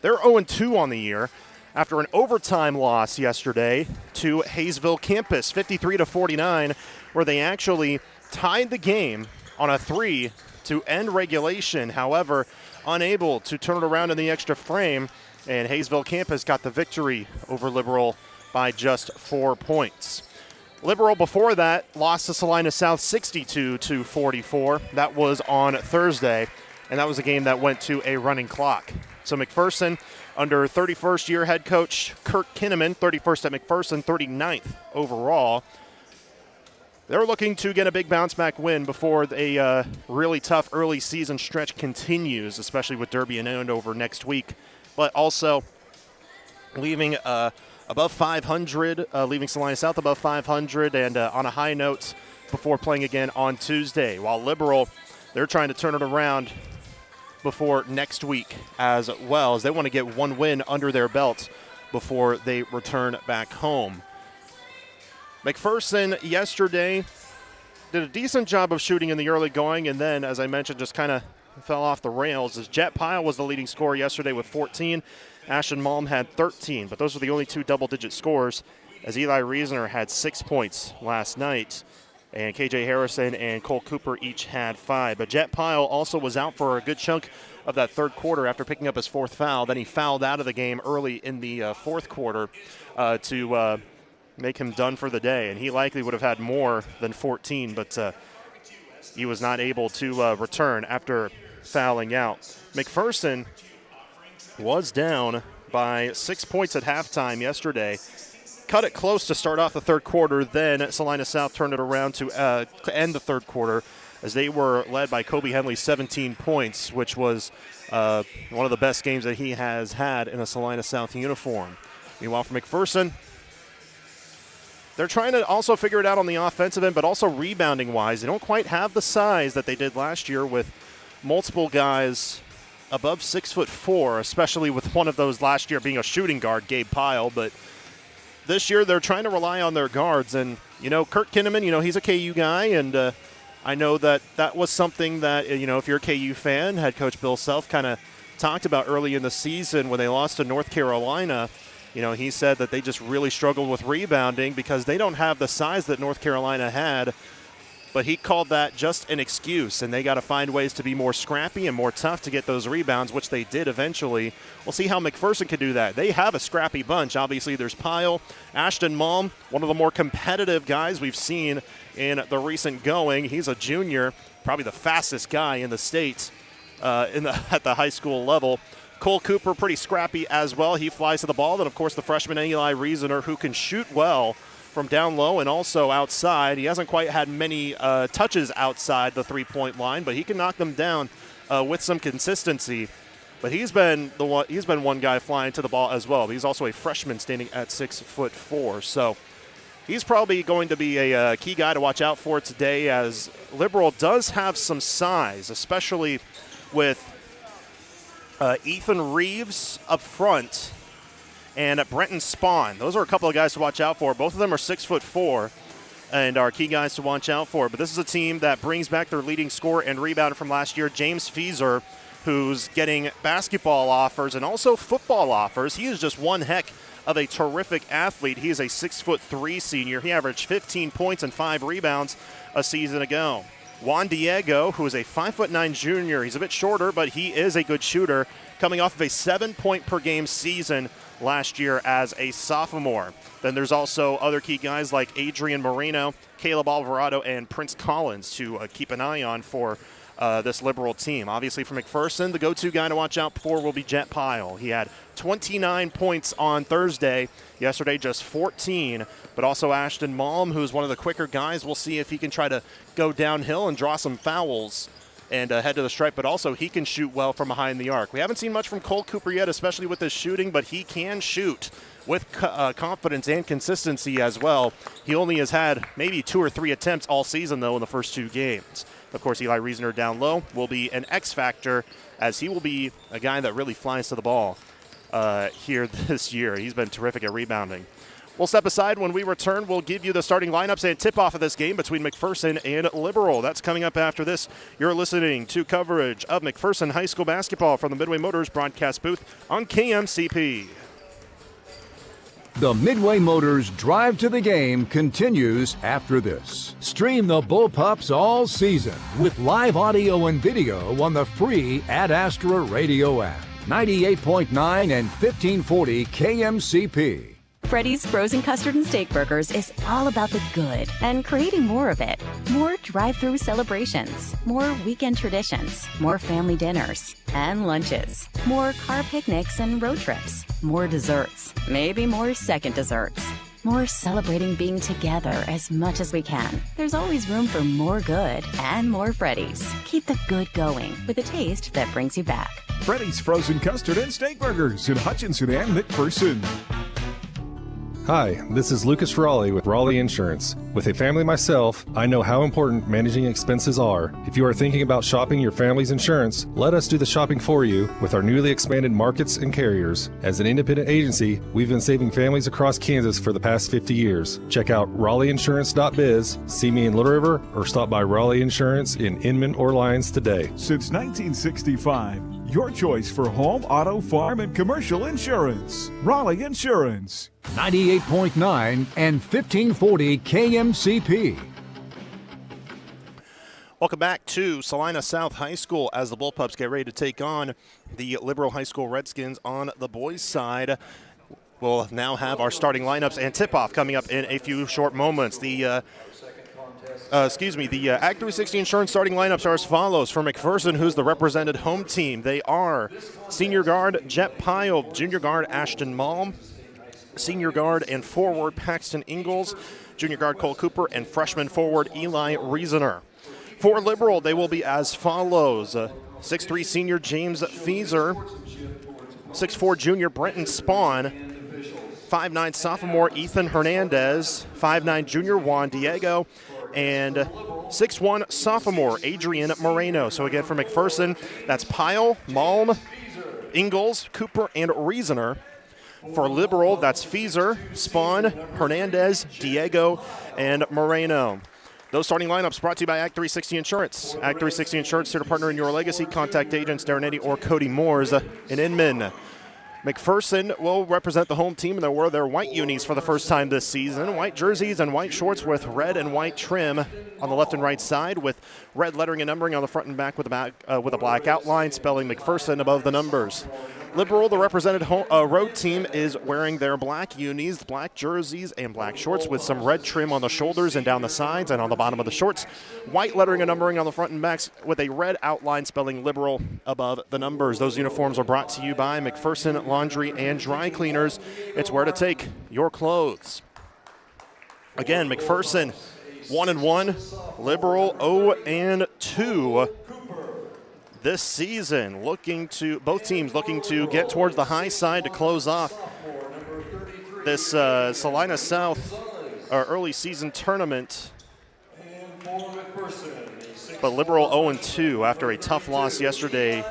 they're 0-2 on the year after an overtime loss yesterday to Hayesville Campus, 53-49, where they actually tied the game on a 3 to end regulation. However, unable to turn it around in the extra frame, and Hayesville Campus got the victory over Liberal by just 4 points. Liberal before that lost to Salina South 62-44. That was on Thursday, and that was a game that went to a running clock. So McPherson, under 31st year head coach Kurt Kinneman, 31st at McPherson, 39th overall. They're looking to get a big bounce-back win before a really tough early season stretch continues, especially with Derby and Andover next week. But also leaving above 500, leaving Salina South above 500 and on a high note before playing again on Tuesday. While Liberal, they're trying to turn it around before next week as well, as they want to get one win under their belt before they return back home. McPherson yesterday did a decent job of shooting in the early going, and then, as I mentioned, just kind of fell off the rails as Jet Pyle was the leading scorer yesterday with 14. Ashton Malm had 13, but those were the only two double-digit scores, as Eli Reasoner had 6 points last night, and KJ Harrison and Cole Cooper each had 5. But Jet Pyle also was out for a good chunk of that third quarter after picking up his fourth foul. Then he fouled out of the game early in the fourth quarter to make him done for the day, and he likely would have had more than 14, but he was not able to return after fouling out. McPherson was down by 6 points at halftime yesterday. Cut it close to start off the third quarter. Then Salina South turned it around to end the third quarter as they were led by Kobe Henley, 17 points, which was one of the best games that he has had in a Salina South uniform. Meanwhile, for McPherson, they're trying to also figure it out on the offensive end, but also rebounding-wise. They don't quite have the size that they did last year with multiple guys above 6'4", especially with one of those last year being a shooting guard, Gabe Pyle. But this year they're trying to rely on their guards. And, Kurt Kinneman, he's a KU guy, and I know that was something that, if you're a KU fan, head coach Bill Self kind of talked about early in the season when they lost to North Carolina. He said that they just really struggled with rebounding because they don't have the size that North Carolina had. But he called that just an excuse, and they got to find ways to be more scrappy and more tough to get those rebounds, which they did eventually. We'll see how McPherson can do that. They have a scrappy bunch. Obviously, there's Pyle, Ashton Malm, one of the more competitive guys we've seen in the recent going. He's a junior, probably the fastest guy in the state at the high school level. Cole Cooper, pretty scrappy as well. He flies to the ball. Then, of course, the freshman Eli Reasoner, who can shoot well from down low and also outside. He hasn't quite had many touches outside the three-point line, but he can knock them down with some consistency. But he's been one guy flying to the ball as well. But he's also a freshman standing at 6'4". So he's probably going to be a key guy to watch out for today, as Liberal does have some size, especially with Ethan Reeves up front and Brenton Spahn. Those are a couple of guys to watch out for. Both of them are 6'4" and are key guys to watch out for. But this is a team that brings back their leading scorer and rebounder from last year, James Feeser, who's getting basketball offers and also football offers. He is just one heck of a terrific athlete. He is a 6'3" senior. He averaged 15 points and 5 rebounds a season ago. Juan Diego, who is a 5'9" junior. He's a bit shorter, but he is a good shooter, coming off of a 7-point-per-game season last year as a sophomore. Then there's also other key guys like Adrian Moreno, Caleb Alvarado, and Prince Collins to keep an eye on for this Liberal team. Obviously, for McPherson, the go-to guy to watch out for will be Jet Pyle. He had 29 points on Thursday. Yesterday, just 14. But also Ashton Malm, who's one of the quicker guys. We'll see if he can try to go downhill and draw some fouls and head to the stripe. But also, he can shoot well from behind the arc. We haven't seen much from Cole Cooper yet, especially with his shooting, but he can shoot with confidence and consistency as well. He only has had maybe 2 or 3 attempts all season, though, in the first 2 games. Of course, Eli Reasoner down low will be an X factor, as he will be a guy that really flies to the ball here this year. He's been terrific at rebounding. We'll step aside. When we return, we'll give you the starting lineups and tip-off of this game between McPherson and Liberal. That's coming up after this. You're listening to coverage of McPherson High School basketball from the Midway Motors broadcast booth on KMCP. The Midway Motors Drive to the Game continues after this. Stream the Bullpups all season with live audio and video on the free Ad Astra Radio app. 98.9 and 1540 KMCP. Freddy's Frozen Custard and Steak Burgers is all about the good and creating more of it. More drive-through celebrations, more weekend traditions, more family dinners and lunches, more car picnics and road trips, more desserts, maybe more second desserts, more celebrating being together as much as we can. There's always room for more good and more Freddy's. Keep the good going with a taste that brings you back. Freddy's Frozen Custard and Steak Burgers in Hutchinson and McPherson. Hi, this is Lucas Raleigh with Raleigh Insurance. With a family myself, I know how important managing expenses are. If you are thinking about shopping your family's insurance, let us do the shopping for you with our newly expanded markets and carriers. As an independent agency, we've been saving families across Kansas for the past 50 years. Check out RaleighInsurance.biz, see me in Little River, or stop by Raleigh Insurance in Inman or Lyons today. Since 1965, your choice for home, auto, farm, and commercial insurance. Raleigh Insurance. 98.9 and 1540 KMCP. Welcome back to Salina South High School as the Bullpups get ready to take on the Liberal High School Redskins on the boys' side. We'll now have our starting lineups and tip-off coming up in a few short moments. The Act 360 Insurance starting lineups are as follows. For McPherson, who's the represented home team, they are senior guard Jet Pyle, junior guard Ashton Malm, senior guard and forward Paxton Ingalls, junior guard Cole Cooper, and freshman forward Eli Reasoner. For Liberal, they will be as follows. 6'3 senior James Feeser, 6'4 junior Brenton Spawn, 5'9 sophomore Ethan Hernandez, 5'9 junior Juan Diego, and 6'1 sophomore Adrian Moreno. So again, for McPherson, that's Pyle, Malm, Ingalls, Cooper, and Reasoner. For Liberal, that's Feeser, Spawn, Hernandez, Diego, and Moreno. Those starting lineups brought to you by Act 360 Insurance. Act 360 Insurance, here to partner in your legacy. Contact agents Darren Eddy or Cody Moores in Inman. McPherson will represent the home team, and they'll wear their white unis for the first time this season. White jerseys and white shorts with red and white trim on the left and right side, with red lettering and numbering on the front and back with a black outline spelling McPherson above the numbers. Liberal, the represented road team, is wearing their black unis, black jerseys, and black shorts with some red trim on the shoulders and down the sides and on the bottom of the shorts. White lettering and numbering on the front and backs with a red outline spelling Liberal above the numbers. Those uniforms are brought to you by McPherson Laundry and Dry Cleaners. It's where to take your clothes. Again, McPherson 1-1, Liberal 0-2. This season, both teams looking to get towards the high side to close off this Salina South early season tournament. But Liberal 0-2 after a tough loss yesterday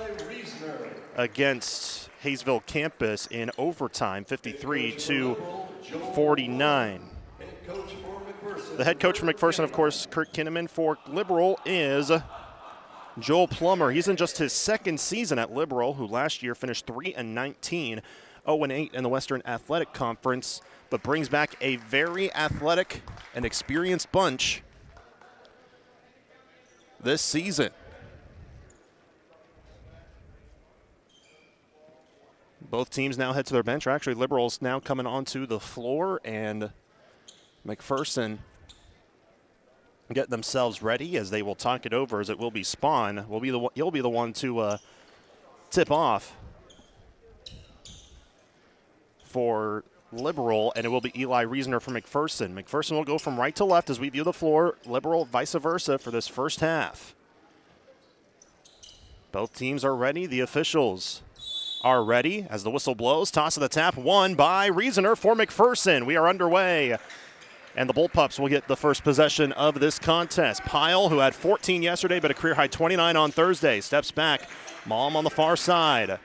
against Hayesville Campus in overtime, 53-49. The head coach for McPherson, of course, Kurt Kinneman. For Liberal is Joel Plummer. He's in just his second season at Liberal, who last year finished 3-19, 0-8 in the Western Athletic Conference, but brings back a very athletic and experienced bunch this season. Both teams now head to their bench. Or actually, Liberal's now coming onto the floor, and McPherson get themselves ready as they will talk it over, as it will be Spawn. He'll be the one to tip off for Liberal, and it will be Eli Reasoner for McPherson. McPherson will go from right to left as we view the floor. Liberal vice versa for this first half. Both teams are ready. The officials are ready as the whistle blows. Toss of the tap, won by Reasoner for McPherson. We are underway. And the Bullpups will get the first possession of this contest. Pyle, who had 14 yesterday, but a career-high 29 on Thursday, steps back. Malm on the far side.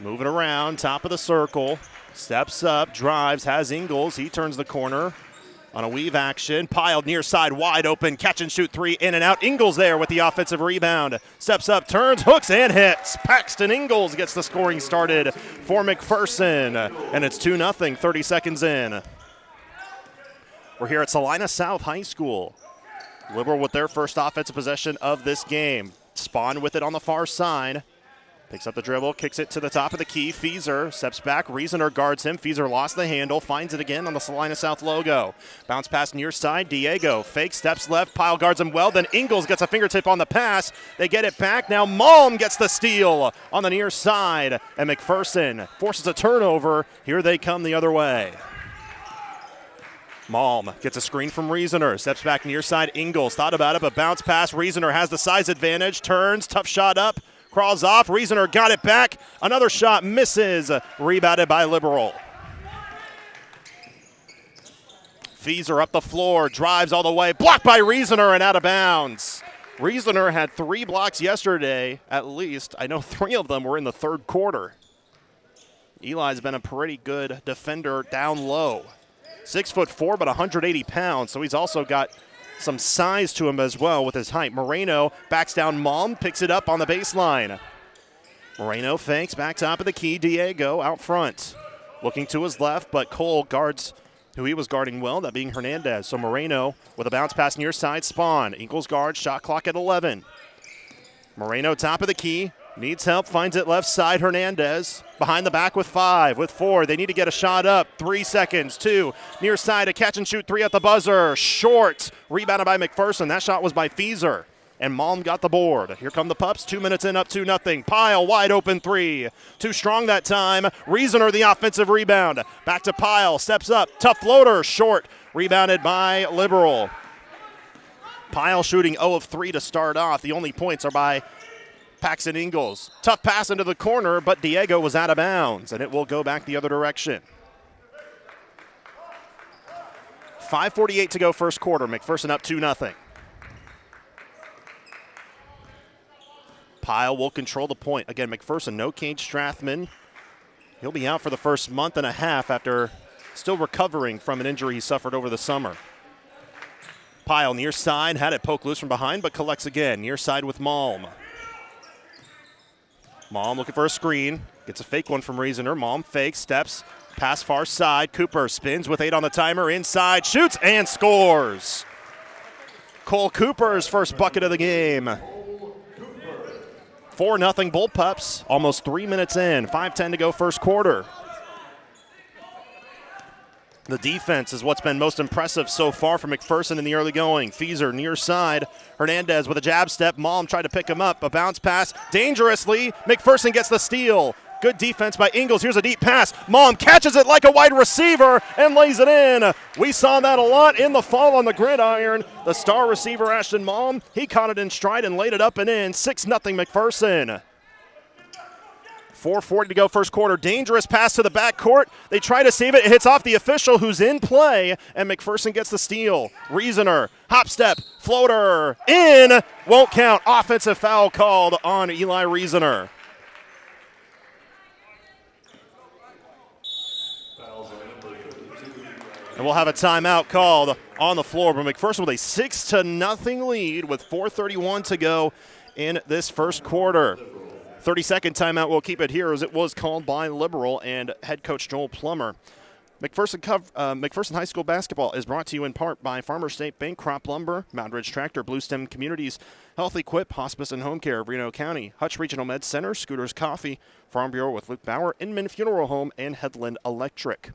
Moving around, top of the circle. Steps up, drives, has Ingles. He turns the corner on a weave action. Piled near side, wide open. Catch and shoot three, in and out. Ingles there with the offensive rebound. Steps up, turns, hooks, and hits. Paxton Ingles gets the scoring started for McPherson. And it's 2-0, 30 seconds in. We're here at Salina South High School. Liberal with their first offensive possession of this game. Spawn with it on the far side. Picks up the dribble, kicks it to the top of the key. Fieser steps back. Riesener guards him. Fieser lost the handle, finds it again on the Salina South logo. Bounce pass near side. Diego fake, steps left. Pyle guards him well. Then Ingles gets a fingertip on the pass. They get it back. Now Malm gets the steal on the near side. And McPherson forces a turnover. Here they come the other way. Malm gets a screen from Riesener. Steps back near side. Ingles thought about it, but bounce pass. Riesener has the size advantage. Turns, tough shot up. Crawls off. Riesener got it back. Another shot misses. Rebounded by Liberal. Fieser up the floor. Drives all the way. Blocked by Riesener and out of bounds. Riesener had 3 blocks yesterday, at least. I know 3 of them were in the third quarter. Eli's been a pretty good defender down low. 6'4", but 180 pounds, so he's also got some size to him as well with his height. Moreno backs down Malm, picks it up on the baseline. Moreno fakes, back top of the key. Diego out front. Looking to his left, but Cole guards who he was guarding well, that being Hernandez. So Moreno with a bounce pass near side. Spawn. Ingles guard, shot clock at 11. Moreno top of the key. Needs help, finds it left side. Hernandez behind the back with 5, with 4. They need to get a shot up. 3 seconds, 2. Near side, a catch and shoot 3 at the buzzer. Short. Rebounded by McPherson. That shot was by Fieser. And Malm got the board. Here come the Pups. 2 minutes in, up 2-0. Pyle, wide open 3. Too strong that time. Riesener, the offensive rebound. Back to Pyle. Steps up. Tough floater. Short. Rebounded by Liberal. Pyle shooting 0 of 3 to start off. The only points are by Paxton Ingles. Tough pass into the corner, but Diego was out of bounds, and it will go back the other direction. 5:48 to go first quarter. McPherson up 2-0. Pyle will control the point. Again, McPherson, no Cade Strathman. He'll be out for the first month and a half after still recovering from an injury he suffered over the summer. Pyle near side, had it poked loose from behind, but collects again. Near side with Malm. Malm looking for a screen. Gets a fake one from Riesener. Malm fakes, steps, pass far side. Cooper spins with 8 on the timer. Inside, shoots, and scores. Cole Cooper's first bucket of the game. 4-0 Bullpups. Almost 3 minutes in. 5:10 to go first quarter. The defense is what's been most impressive so far for McPherson in the early going. Fieser near side. Hernandez with a jab step. Malm tried to pick him up. A bounce pass dangerously. McPherson gets the steal. Good defense by Ingles. Here's a deep pass. Malm catches it like a wide receiver and lays it in. We saw that a lot in the fall on the gridiron. The star receiver, Ashton Malm, he caught it in stride and laid it up and in. 6-0 McPherson. 4:40 to go first quarter. Dangerous pass to the backcourt. They try to save it. It hits off the official who's in play, and McPherson gets the steal. Riesener, hop step, floater, in. Won't count. Offensive foul called on Eli Riesener. And we'll have a timeout called on the floor. But McPherson with a 6-0 lead with 4:31 to go in this first quarter. 30-second timeout. We'll keep it here as it was called by Liberal and head coach Joel Plummer. McPherson High School basketball is brought to you in part by Farmer State Bank, Crop Lumber, Mountain Ridge Tractor, Blue Stem Communities, Health Equip, Hospice and Home Care of Reno County, Hutch Regional Med Center, Scooters Coffee, Farm Bureau with Luke Bauer, Inman Funeral Home, and Headland Electric.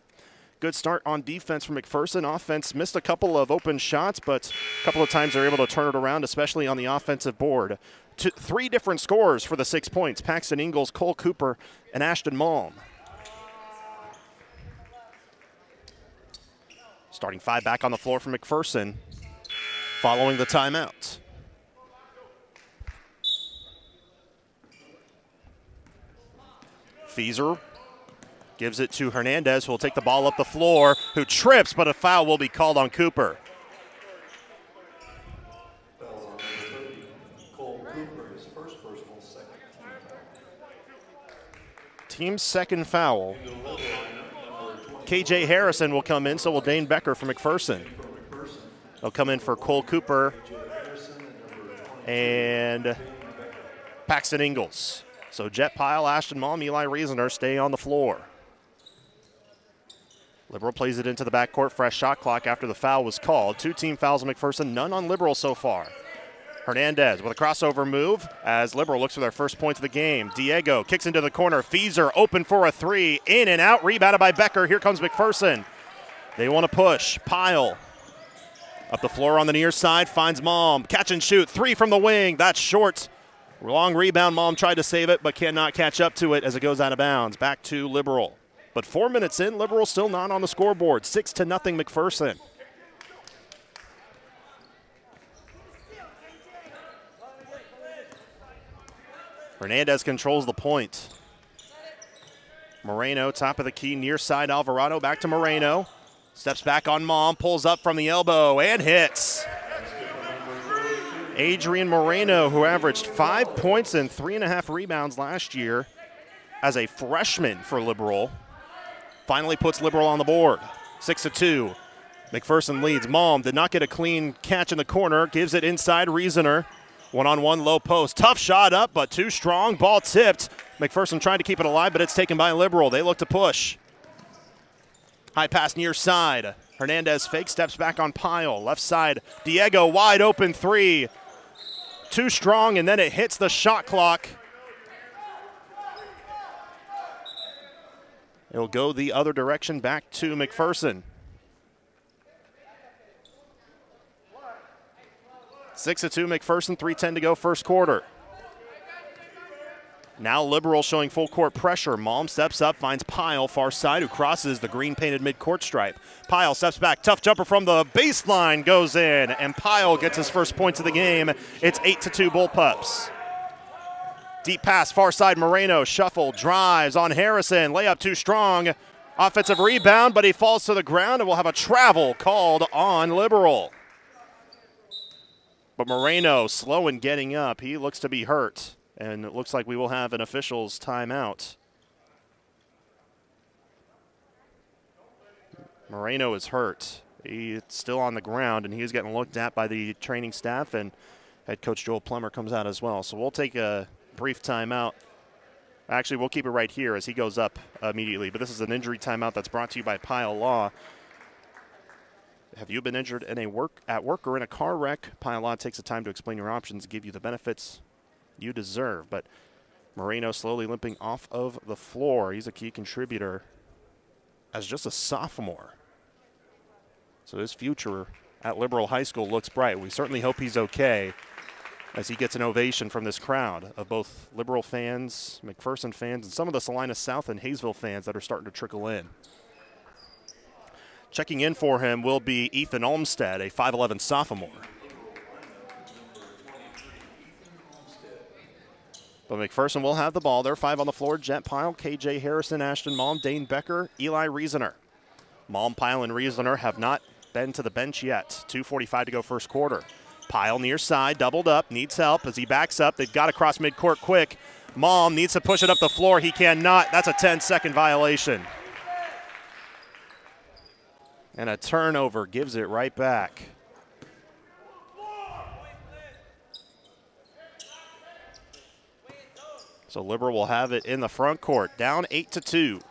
Good start on defense for McPherson. Offense missed a couple of open shots, but a couple of times they're able to turn it around, especially on the offensive board. 3 different scores for the 6 points. Paxton Ingles, Cole Cooper, and Ashton Malm. Starting 5 back on the floor for McPherson following the timeout. Fieser gives it to Hernandez, who will take the ball up the floor, who trips, but a foul will be called on Cooper. Team's second foul. KJ Harrison will come in, so will Dane Becker for McPherson. They'll come in for Cole Cooper and Paxton Ingalls. So Jet Pyle, Ashton Malm, Eli Riesener stay on the floor. Liberal plays it into the backcourt. Fresh shot clock after the foul was called. 2 team fouls on McPherson, none on Liberal so far. Hernandez with a crossover move as Liberal looks for their first points of the game. Diego kicks into the corner. Feeser open for a 3. In and out. Rebounded by Becker. Here comes McPherson. They want to push. Pyle up the floor on the near side. Finds Malm. Catch and shoot. 3 from the wing. That's short. Long rebound. Malm tried to save it but cannot catch up to it as it goes out of bounds. Back to Liberal. But 4 minutes in, Liberal still not on the scoreboard. 6-0 McPherson. Hernandez controls the point. Moreno, top of the key, near side Alvarado. Back to Moreno. Steps back on Malm, pulls up from the elbow, and hits. Adrian Moreno, who averaged 5 points and 3.5 rebounds last year as a freshman for Liberal, finally puts Liberal on the board. 6-2. McPherson leads. Malm did not get a clean catch in the corner. Gives it inside Riesener. One-on-one low post. Tough shot up, but too strong. Ball tipped. McPherson trying to keep it alive, but it's taken by Liberal. They look to push. High pass near side. Hernandez fake, steps back on Pyle. Left side, Diego wide open 3. Too strong, and then it hits the shot clock. It'll go the other direction, back to McPherson. 6-2 McPherson, 3:10 to go first quarter. Now Liberal showing full court pressure. Malm steps up, finds Pyle, far side, who crosses the green painted midcourt stripe. Pyle steps back, tough jumper from the baseline, goes in, and Pyle gets his first points of the game. It's 8-2 Bullpups. Deep pass, far side Moreno, shuffle, drives on Harrison, layup too strong. Offensive rebound, but he falls to the ground and will have a travel called on Liberal. But Moreno slow in getting up. He looks to be hurt, and it looks like we will have an official's timeout. Moreno is hurt. He's still on the ground, and he is getting looked at by the training staff, and head coach Joel Plummer comes out as well. So we'll take a brief timeout. Actually, we'll keep it right here as he goes up immediately. But this is an injury timeout that's brought to you by Pyle Law. Have you been injured at work or in a car wreck? Pyle Law takes the time to explain your options, give you the benefits you deserve. But Moreno slowly limping off of the floor. He's a key contributor as just a sophomore. So his future at Liberal High School looks bright. We certainly hope he's okay as he gets an ovation from this crowd of both Liberal fans, McPherson fans, and some of the Salinas South and Hayesville fans that are starting to trickle in. Checking in for him will be Ethan Olmstead, a 5'11 sophomore. But McPherson will have the ball. They're 5 on the floor. Jet Pyle, KJ Harrison, Ashton Malm, Dane Becker, Eli Riesener. Malm, Pyle, and Riesener have not been to the bench yet. 2:45 to go first quarter. Pyle near side, doubled up, needs help as he backs up. They've got to cross midcourt quick. Malm needs to push it up the floor. He cannot. That's a 10-second violation. And a turnover gives it right back. So Liberal will have it in the front court, down 8-2.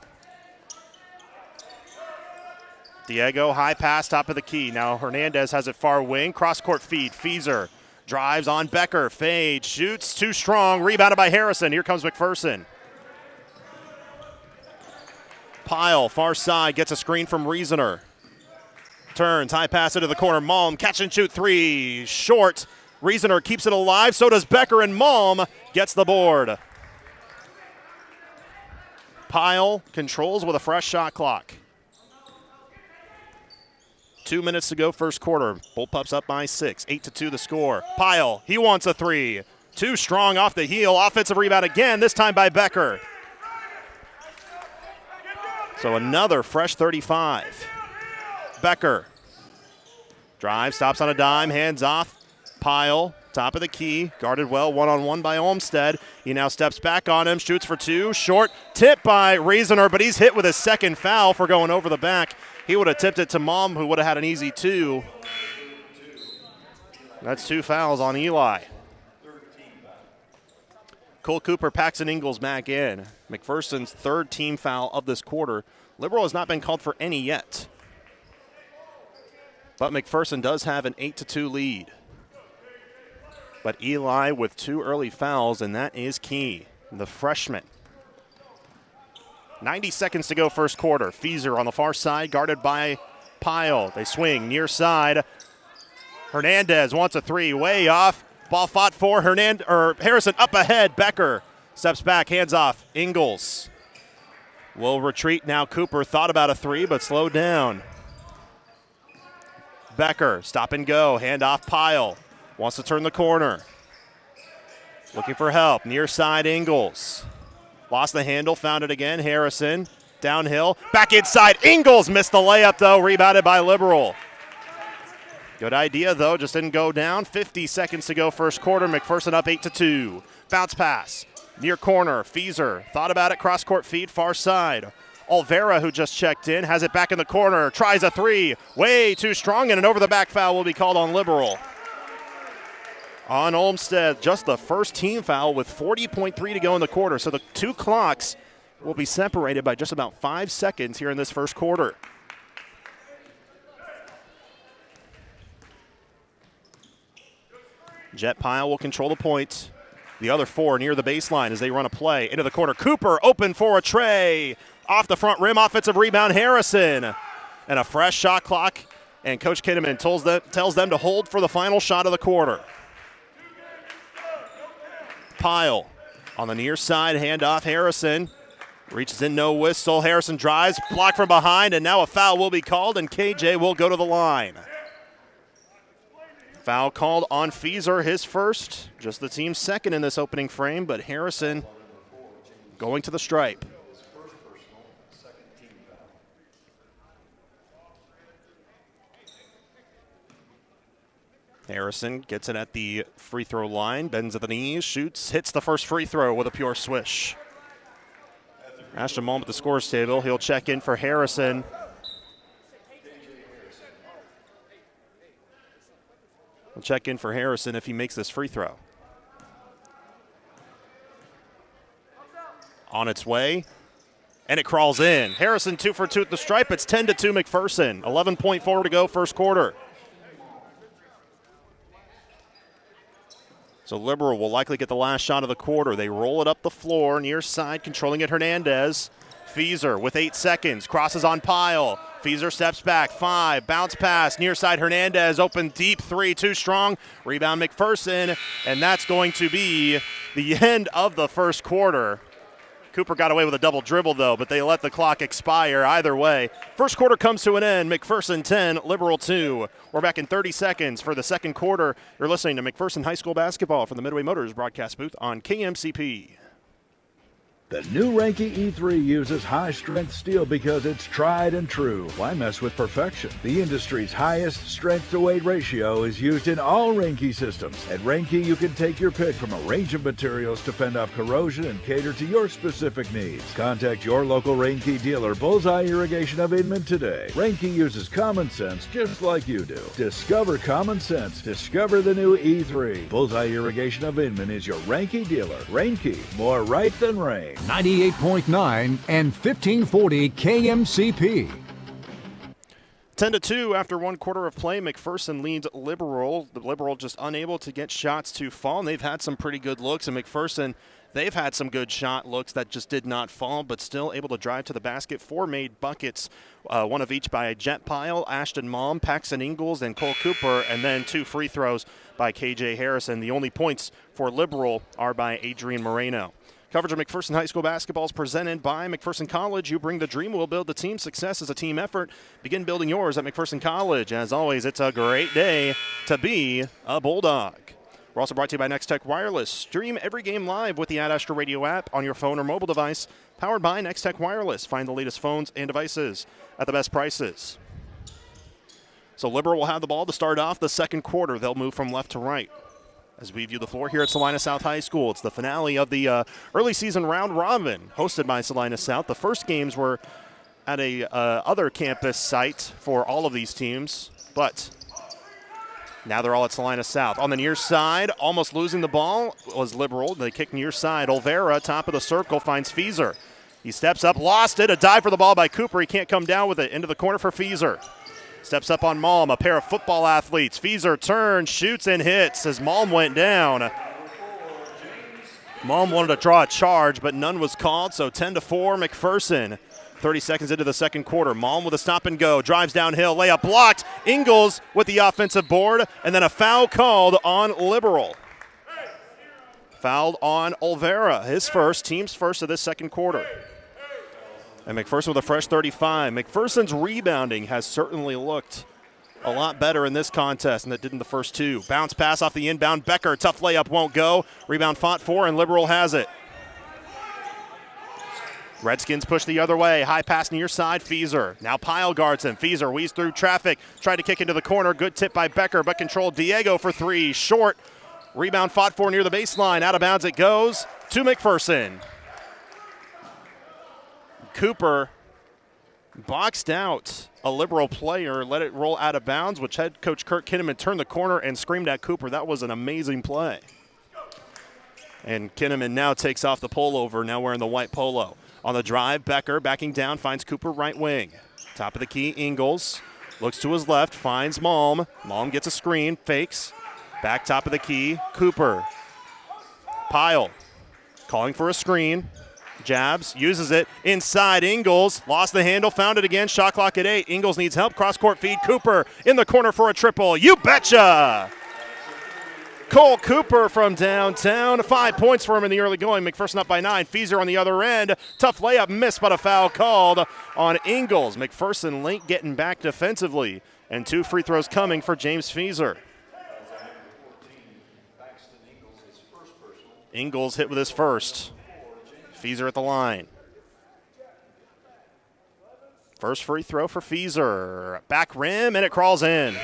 Diego, high pass, top of the key. Now Hernandez has it far wing, cross-court feed. Feeser drives on Becker, fade, shoots, too strong, rebounded by Harrison. Here comes McPherson. Pyle, far side, gets a screen from Riesener. Turns, high pass into the corner. Malm, catch and shoot 3, short. Riesener keeps it alive, so does Becker, and Malm gets the board. Pyle controls with a fresh shot clock. 2 minutes to go first quarter. Bullpups up by 6, 8-2 the score. Pyle, he wants a 3. Too strong off the heel. Offensive rebound again, this time by Becker. So another fresh 35. Becker drives, stops on a dime, hands off. Pyle Top of the key, guarded well, one-on-one by Olmsted. He now steps back on him, shoots for two, short, tip by Reasoner, but he's hit with his second foul for going over the back. He would have tipped it to Mom, who would have had an easy two. That's 2 fouls on Eli. Cole Cooper, Paxton Ingalls back in. McPherson's 3rd team foul of this quarter. Liberal has not been called for any yet. But McPherson does have an 8-2 lead. But Eli with 2 early fouls, and that is key. The freshman. 90 seconds to go first quarter. Feeser on the far side, guarded by Pyle. They swing near side. Hernandez wants a 3, way off. Ball fought for Harrison up ahead. Becker steps back, hands off. Ingalls will retreat now. Cooper thought about a 3, but slowed down. Becker, stop and go, hand off Pyle. Wants to turn the corner. Looking for help. Near side, Ingalls. Lost the handle, found it again. Harrison, downhill. Back inside, Ingalls missed the layup, though. Rebounded by Liberal. Good idea, though. Just didn't go down. 50 seconds to go first quarter. McPherson up 8-2. Bounce pass. Near corner. Feeser thought about it. Cross-court feed, far side. Olvera, who just checked in, has it back in the corner. Tries a 3. Way too strong, and an over-the-back foul will be called on Liberal. On Olmsted, just the first team foul with 40.3 to go in the quarter. So the 2 clocks will be separated by just about 5 seconds here in this first quarter. Jet Pyle will control the point. The other 4 near the baseline as they run a play. Into the corner. Cooper open for a tray. Off the front rim, offensive rebound, Harrison. And a fresh shot clock. And Coach Kinnaman tells them to hold for the final shot of the quarter. Pyle on the near side, handoff, Harrison. Reaches in, no whistle. Harrison drives, blocked from behind, and now a foul will be called, and KJ will go to the line. Foul called on Feeser, his first. Just the team's second in this opening frame, but Harrison going to the stripe. Harrison gets it at the free throw line, bends at the knees, shoots, hits the first free throw with a pure swish. Ashton Malm at the scores table. He'll check in for Harrison. We'll check in for Harrison if he makes this free throw. On its way, and it crawls in. Harrison 2 for 2 at the stripe. It's 10-2 McPherson. 11.4 to go first quarter. So Liberal will likely get the last shot of the quarter. They roll it up the floor, near side, controlling it Hernandez. Feeser with 8 seconds, crosses on Pyle. Feeser steps back, 5, bounce pass, near side Hernandez, open deep 3, too strong. Rebound McPherson, and that's going to be the end of the first quarter. Cooper got away with a double dribble, though, but they let the clock expire either way. First quarter comes to an end. McPherson 10, Liberal 2. We're back in 30 seconds for the second quarter. You're listening to McPherson High School basketball from the Midway Motors broadcast booth on KMCP. The new Ranke E3 uses high-strength steel because it's tried and true. Why mess with perfection? The industry's highest strength-to-weight ratio is used in all Ranke systems. At Ranke, you can take your pick from a range of materials to fend off corrosion and cater to your specific needs. Contact your local Ranke dealer, Bullseye Irrigation of Inman, today. Ranke uses common sense just like you do. Discover common sense. Discover the new E3. Bullseye Irrigation of Inman is your Ranke dealer. Ranke, more right than rain. 98.9 and 1540 KMCP. 10-2 after one quarter of play. McPherson leads Liberal. The Liberal just unable to get shots to fall. And they've had some pretty good looks. And McPherson, they've had some good shot looks that just did not fall, but still able to drive to the basket. 4 made buckets, one of each by Jet Pyle, Ashton Malm, Paxton Ingalls, and Cole Cooper, and then 2 free throws by KJ Harrison. The only points for Liberal are by Adrian Moreno. Coverage of McPherson High School basketball is presented by McPherson College. You bring the dream, we'll build the team. Success is a team effort. Begin building yours at McPherson College. As always, it's a great day to be a Bulldog. We're also brought to you by Next Tech Wireless. Stream every game live with the Ad Astra Radio app on your phone or mobile device. Powered by Next Tech Wireless. Find the latest phones and devices at the best prices. So Liberal will have the ball to start off the second quarter. They'll move from left to right. as we view the floor here at Salina South High School. It's the finale of the early season round robin hosted by Salina South. The first games were at a other campus site for all of these teams, but now they're all at Salina South. On the near side, almost losing the ball was Liberal. They kick near side. Olvera, top of the circle, finds Feeser. He steps up, lost it. A dive for the ball by Cooper. He can't come down with it. Into the corner for Feeser. Steps up on Malm, a pair of football athletes. Feeser turns, shoots, and hits as Malm went down. Malm wanted to draw a charge, but none was called, so 10-4 McPherson. 30 seconds into the second quarter. Malm with a stop and go. Drives downhill. Layup blocked. Ingalls with the offensive board. And then a foul called on Liberal. Fouled on Olvera. His first, team's first of this second quarter. And McPherson with a fresh 35. McPherson's rebounding has certainly looked a lot better in this contest than it did in the first two. Bounce pass off the inbound. Becker, tough layup, won't go. Rebound fought for, and Liberal has it. Redskins push the other way. High pass near side, Feeser. Now Pyle guards him. Feeser weaves through traffic. Tried to kick into the corner. Good tip by Becker, but controlled. Diego for three. Short. Rebound fought for near the baseline. Out of bounds it goes to McPherson. Cooper boxed out a Liberal player, let it roll out of bounds, which head coach Kurt Kinnaman turned the corner and screamed at Cooper. That was an amazing play. And Kinnaman now takes off the pullover, now wearing the white polo. On the drive, Becker backing down, finds Cooper right wing. Top of the key, Ingalls. Looks to his left, finds Malm. Malm gets a screen, fakes. Back top of the key, Cooper. Pyle calling for a screen. Jabs, uses it. Inside, Ingalls. Lost the handle, found it again. Shot clock at 8. Ingalls needs help. Cross-court feed. Cooper in the corner for a triple. You betcha! Cole Cooper from downtown. 5 points for him in the early going. McPherson up by 9. Feeser on the other end. Tough layup, missed, but a foul called on Ingalls. McPherson late getting back defensively. And 2 free throws coming for James Feeser. Ingalls hit with his first. Feeser at the line. First free throw for Feeser. Back rim, and it crawls in.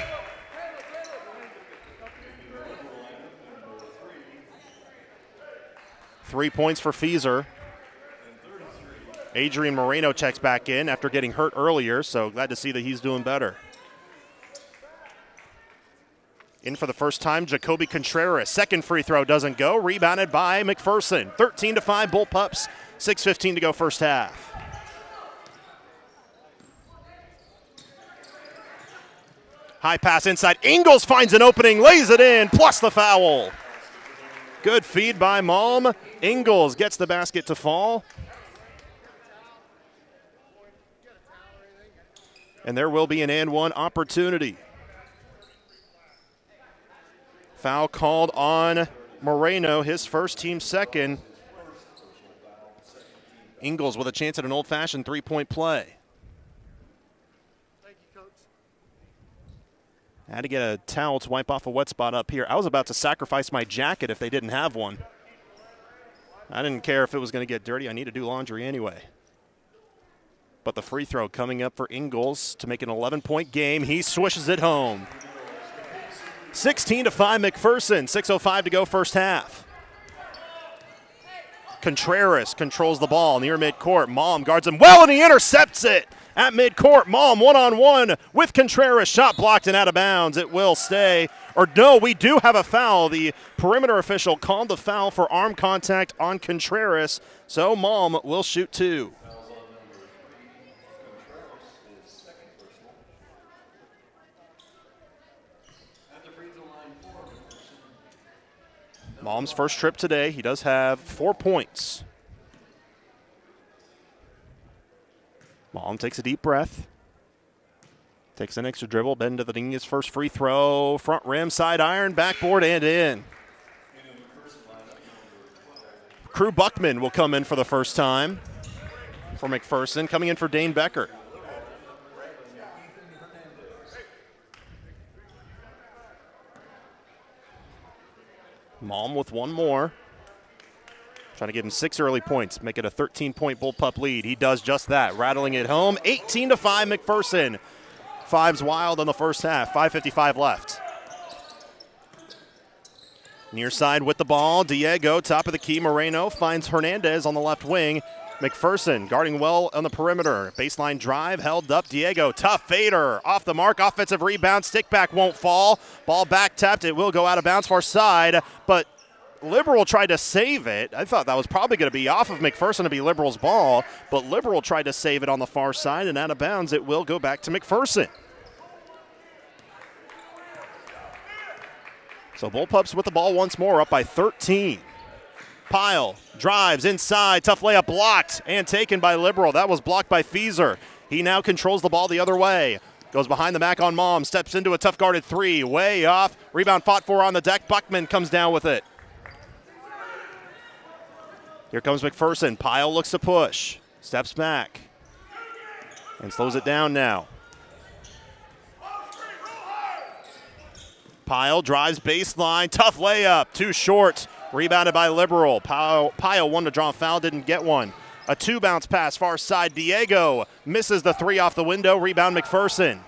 Three points for Feeser. Adrian Moreno checks back in after getting hurt earlier, so glad to see that he's doing better. In for the first time, Jacoby Contreras. Second free throw doesn't go. Rebounded by McPherson. 13-5 Bull Pups. 6:15 to go first half. High pass inside. Ingalls finds an opening, lays it in, plus the foul. Good feed by Malm. Ingalls gets the basket to fall. And there will be an and one opportunity. Foul called on Moreno, his first, team second. Ingalls with a chance at an old-fashioned three-point play. Thank you, Coach. Had to get a towel to wipe off a wet spot up here. I was about to sacrifice my jacket if they didn't have one. I didn't care if it was going to get dirty. I need to do laundry anyway. But the free throw coming up for Ingalls to make an 11-point game. He swishes it home. 16-5 McPherson. 6:05 to go first half. Contreras controls the ball near midcourt. Malm guards him well, and he intercepts it at midcourt. Malm one-on-one with Contreras. Shot blocked and out of bounds. It will stay. Or no, we do have a foul. The perimeter official called the foul for arm contact on Contreras, so Malm will shoot 2. Malm's first trip today. He does have 4 points. Malm takes a deep breath. Takes an extra dribble. Ben to the his first free throw. Front rim, side iron, backboard, and in. Crew Buckman will come in for the first time for McPherson. Coming in for Dane Becker. Malm with one more. Trying to give him 6 early points, make it a 13-point Bullpup lead. He does just that, rattling it home. 18-5 McPherson. Fives wild in the first half, 5:55 left. Near side with the ball. Diego, top of the key. Moreno finds Hernandez on the left wing. McPherson guarding well on the perimeter. Baseline drive held up. Diego, tough fader. Off the mark. Offensive rebound. Stick back won't fall. Ball back tapped. It will go out of bounds far side, but Liberal tried to save it. I thought that was probably going to be off of McPherson to be Liberal's ball, but Liberal tried to save it on the far side, and out of bounds it will go back to McPherson. So Bullpups with the ball once more, up by 13. Pyle drives inside, tough layup blocked and taken by Liberal. That was blocked by Fieser. He now controls the ball the other way. Goes behind the back on Mom, steps into a tough guarded three, way off. Rebound fought for on the deck. Buckman comes down with it. Here comes McPherson. Pyle looks to push, steps back, and slows it down now. Pyle drives baseline, tough layup, too short. Rebounded by Liberal. Pyle wanted to draw a foul, didn't get one. A two-bounce pass far side. Diego misses the three off the window. Rebound McPherson.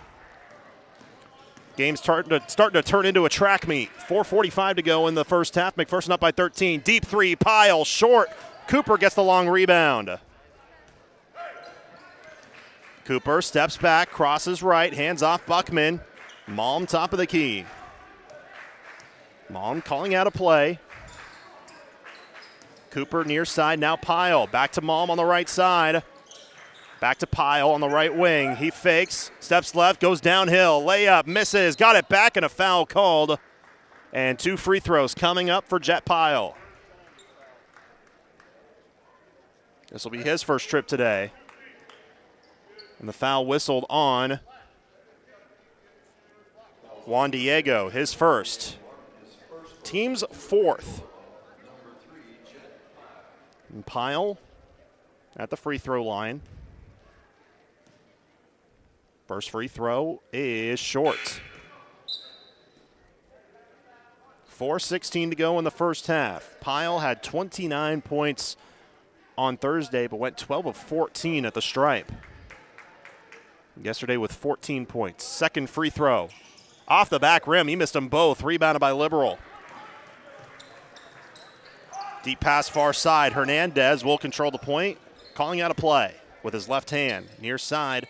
Game's starting to turn into a track meet. 4:45 to go in the first half. McPherson up by 13. Deep three, Pyle short. Cooper gets the long rebound. Cooper steps back, crosses right, hands off Buckman. Malm top of the key. Malm calling out a play. Cooper near side, now Pyle. Back to Malm on the right side. Back to Pyle on the right wing. He fakes, steps left, goes downhill. Layup, misses, got it back, and a foul called. And two free throws coming up for Jet Pyle. This will be his first trip today. And the foul whistled on Juan Diego, his first. Team's fourth. And Pyle at the free throw line. First free throw is short. 4:16 to go in the first half. Pyle had 29 points on Thursday, but went 12 of 14 at the stripe. Yesterday with 14 points. Second free throw. Off the back rim, he missed them both. Rebounded by Liberal. Deep pass far side. Hernandez will control the point. Calling out a play with his left hand. Near side,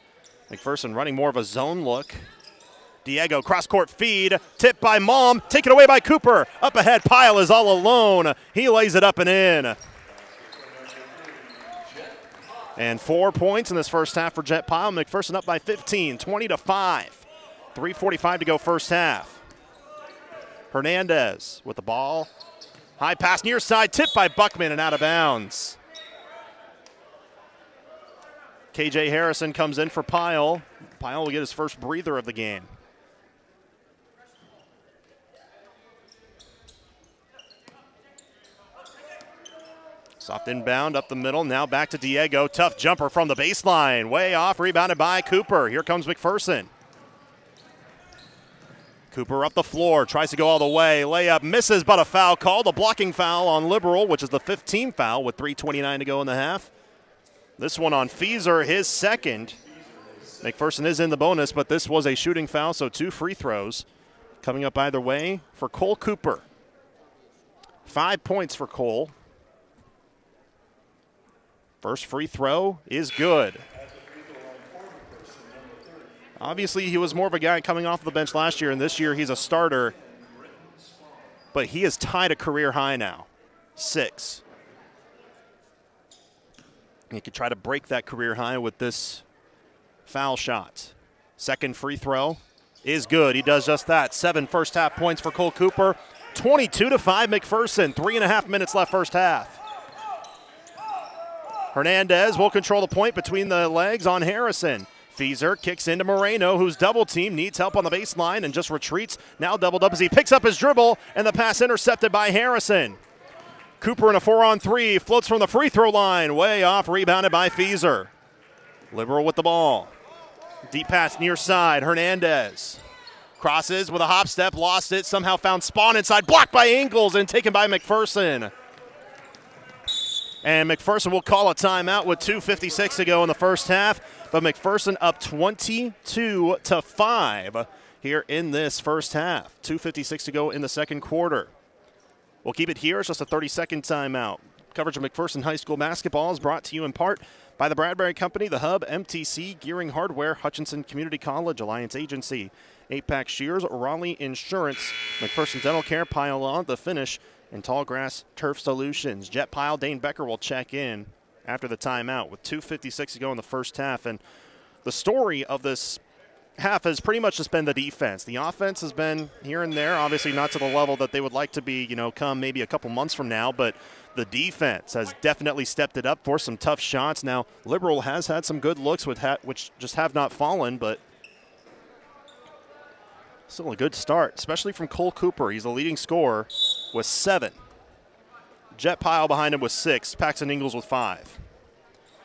McPherson running more of a zone look. Diego, cross-court feed. Tipped by Malm. Taken away by Cooper. Up ahead, Pyle is all alone. He lays it up and in. And 4 points in this first half for Jet Pyle. McPherson up by 15, 20-5. 3:45 to go first half. Hernandez with the ball. High pass near side, tipped by Buckman and out of bounds. KJ Harrison comes in for Pyle. Pyle will get his first breather of the game. Soft inbound up the middle, now back to Diego. Tough jumper from the baseline. Way off, rebounded by Cooper. Here comes McPherson. Cooper up the floor, tries to go all the way. Layup misses, but a foul called. A blocking foul on Liberal, which is the 15th foul with 3:29 to go in the half. This one on Fieser, his second. McPherson is in the bonus, but this was a shooting foul, so two free throws coming up either way for Cole Cooper. 5 points for Cole. First free throw is good. Obviously, he was more of a guy coming off the bench last year, and this year he's a starter. But he has tied a career high now, 6. He could try to break that career high with this foul shot. Second free throw is good. He does just that. 7 first half points for Cole Cooper. 22-5 McPherson. 3.5 minutes left first half. Hernandez will control the point between the legs on Harrison. Fieser kicks into Moreno, who's double teamed, needs help on the baseline, and just retreats. Now doubled up as he picks up his dribble, and the pass intercepted by Harrison. Cooper in a 4-on-3, floats from the free throw line, way off, rebounded by Fieser. Liberal with the ball. Deep pass near side, Hernandez. Crosses with a hop step, lost it, somehow found Spawn inside, blocked by Ingles and taken by McPherson. And McPherson will call a timeout with 2:56 to go in the first half. But McPherson up 22-5 here in this first half. 2:56 to go in the second quarter. We'll keep it here. It's just a 30-second timeout. Coverage of McPherson High School basketball is brought to you in part by the Bradbury Company, the Hub, MTC, Gearing Hardware, Hutchinson Community College, Alliance Agency, 8-Pack Shears, Raleigh Insurance, McPherson Dental Care, Pile On, The Finish, and Tallgrass Turf Solutions. Jet Pile, Dane Becker will check in after the timeout with 2:56 to go in the first half. And the story of this half has pretty much just been the defense. The offense has been here and there, obviously not to the level that they would like to be, come maybe a couple months from now, but the defense has definitely stepped it up for some tough shots. Now, Liberal has had some good looks which just have not fallen, but still a good start, especially from Cole Cooper. He's the leading scorer with 7. Jet Pile behind him with 6. Paxton Ingles with 5.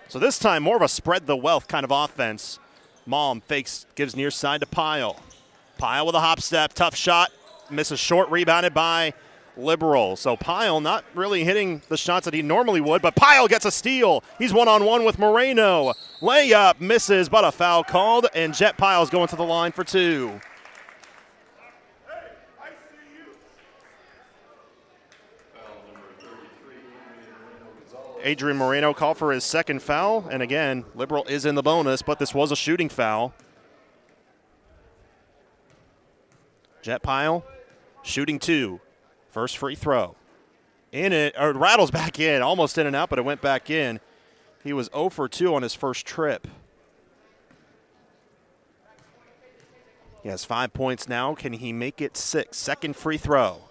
So this time, more of a spread the wealth kind of offense. Malm fakes, gives near side to Pile. Pile with a hop step, tough shot, misses short, rebounded by Liberal. So Pile not really hitting the shots that he normally would, but Pile gets a steal. He's one-on-one with Moreno. Layup misses, but a foul called, and Jet Pile's going to the line for 2. Adrian Moreno called for his second foul, and again, Liberal is in the bonus, but this was a shooting foul. Jet Pile shooting 2. First free throw. It rattles back in, almost in and out, but it went back in. He was 0 for 2 on his first trip. He has 5 points now. Can he make it 6? Second free throw.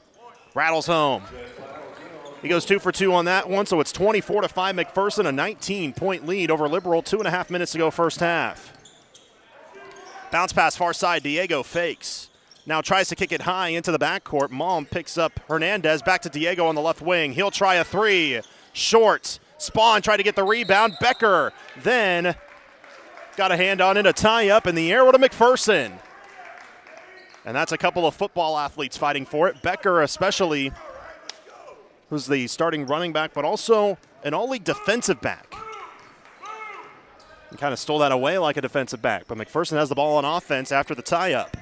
Rattles home. He goes 2 for 2 on that one, so it's 24-5 McPherson, a 19-point lead over Liberal. 2.5 minutes to go first half. Bounce pass far side, Diego fakes. Now tries to kick it high into the backcourt. Malm picks up Hernandez, back to Diego on the left wing. He'll try a 3. Short. Spawn tried to get the rebound. Becker then got a hand on it, a tie-up in the air with a McPherson. And that's a couple of football athletes fighting for it. Becker especially, who's the starting running back, but also an all-league defensive back. He kind of stole that away like a defensive back, but McPherson has the ball on offense after the tie-up.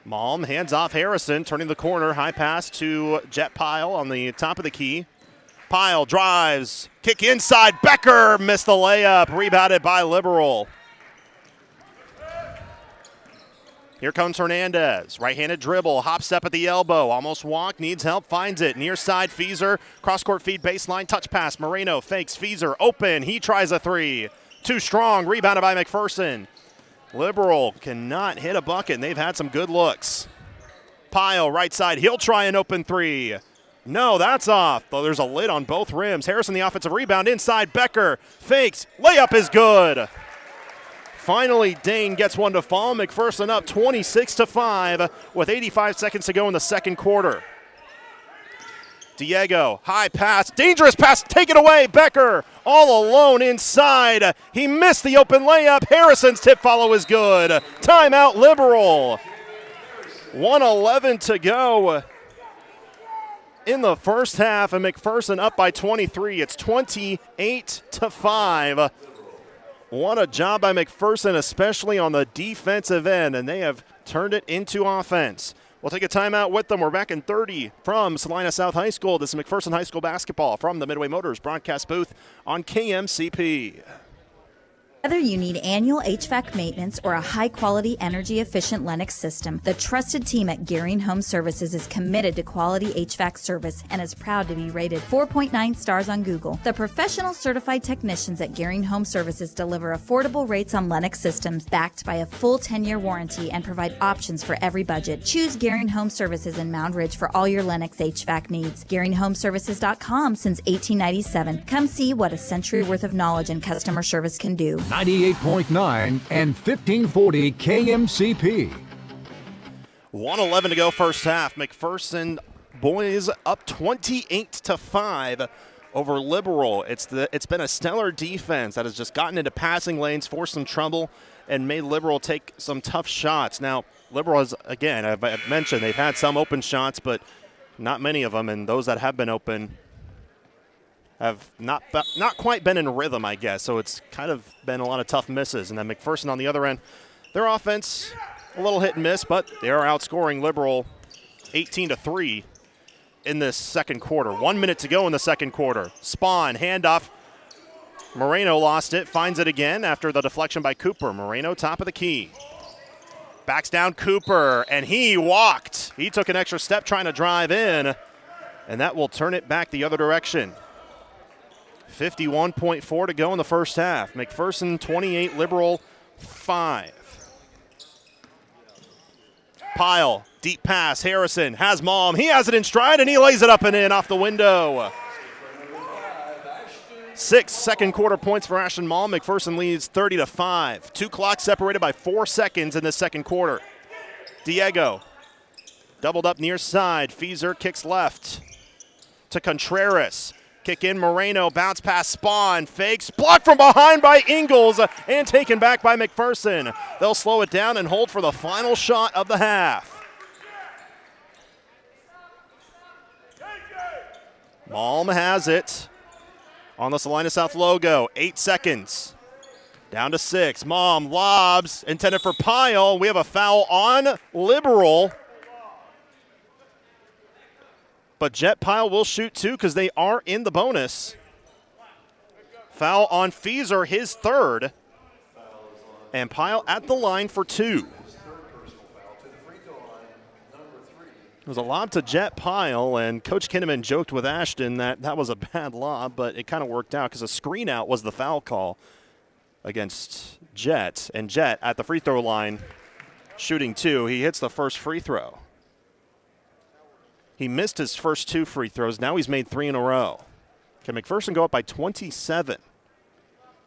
Malm hands off Harrison, turning the corner. High pass to Jet Pile on the top of the key. Pile drives. Kick inside. Becker missed the layup. Rebounded by Liberal. Here comes Hernandez. Right-handed dribble. Hop step at the elbow. Almost walk. Needs help. Finds it. Near side. Feezer. Cross-court feed baseline. Touch pass. Moreno fakes. Feezer open. He tries a 3. Too strong. Rebounded by McPherson. Liberal cannot hit a bucket, and they've had some good looks. Pile, right side. He'll try an open 3. No, that's off. Though there's a lid on both rims. Harrison, the offensive rebound inside. Becker fakes. Layup is good. Finally, Dane gets one to fall. McPherson up 26-5 with 85 seconds to go in the second quarter. Diego, high pass, dangerous pass, take it away. Becker all alone inside. He missed the open layup. Harrison's tip follow is good. Timeout Liberal. 1:11 to go in the first half, and McPherson up by 23. It's 28-5. What a job by McPherson, especially on the defensive end, and they have turned it into offense. We'll take a timeout with them. We're back in 30 from Salina South High School. This is McPherson High School basketball from the Midway Motors broadcast booth on KMCP. Whether you need annual HVAC maintenance or a high-quality, energy-efficient Lennox system, the trusted team at Gearing Home Services is committed to quality HVAC service and is proud to be rated 4.9 stars on Google. The professional certified technicians at Gearing Home Services deliver affordable rates on Lennox systems backed by a full 10-year warranty and provide options for every budget. Choose Gearing Home Services in Mound Ridge for all your Lennox HVAC needs. GearingHomeservices.com since 1897. Come see what a century worth of knowledge and customer service can do. 98.9 and 1540 KMCP. 1:11 to go first half. McPherson boys up 28-5 over Liberal. It's been a stellar defense that has just gotten into passing lanes, forced some trouble, and made Liberal take some tough shots. Now, Liberal has, again, I've mentioned they've had some open shots, but not many of them, and those that have been open have not quite been in rhythm, I guess. So it's kind of been a lot of tough misses. And then McPherson on the other end, their offense, a little hit and miss, but they are outscoring Liberal 18-3 in this second quarter. 1 minute to go in the second quarter. Spawn, handoff. Moreno lost it, finds it again after the deflection by Cooper. Moreno, top of the key. Backs down Cooper, and he walked. He took an extra step trying to drive in, and that will turn it back the other direction. 51.4 to go in the first half. McPherson 28, Liberal 5. Pyle, deep pass. Harrison has Malm. He has it in stride, and he lays it up and in off the window. 6 second quarter points for Ashton Malm. McPherson leads 30-5. 2 clocks separated by 4 seconds in the second quarter. Diego doubled up near side. Feeser kicks left to Contreras. Kick in Moreno. Bounce pass Spawn. Fakes. Blocked from behind by Ingles and taken back by McPherson. They'll slow it down and hold for the final shot of the half. Malm has it. On the Salina South logo, 8 seconds. Down to 6. Malm lobs, intended for Pyle. We have a foul on Liberal. But Jet Pyle will shoot too because they are in the bonus. Foul on Feeser, his third. And Pyle at the line for 2. It was a lob to Jet Pyle, and Coach Kinnaman joked with Ashton that was a bad lob, but it kind of worked out because a screen out was the foul call against Jet. And Jet at the free throw line, shooting 2. He hits the first free throw. He missed his first 2 free throws. Now he's made 3 in a row. Can McPherson go up by 27?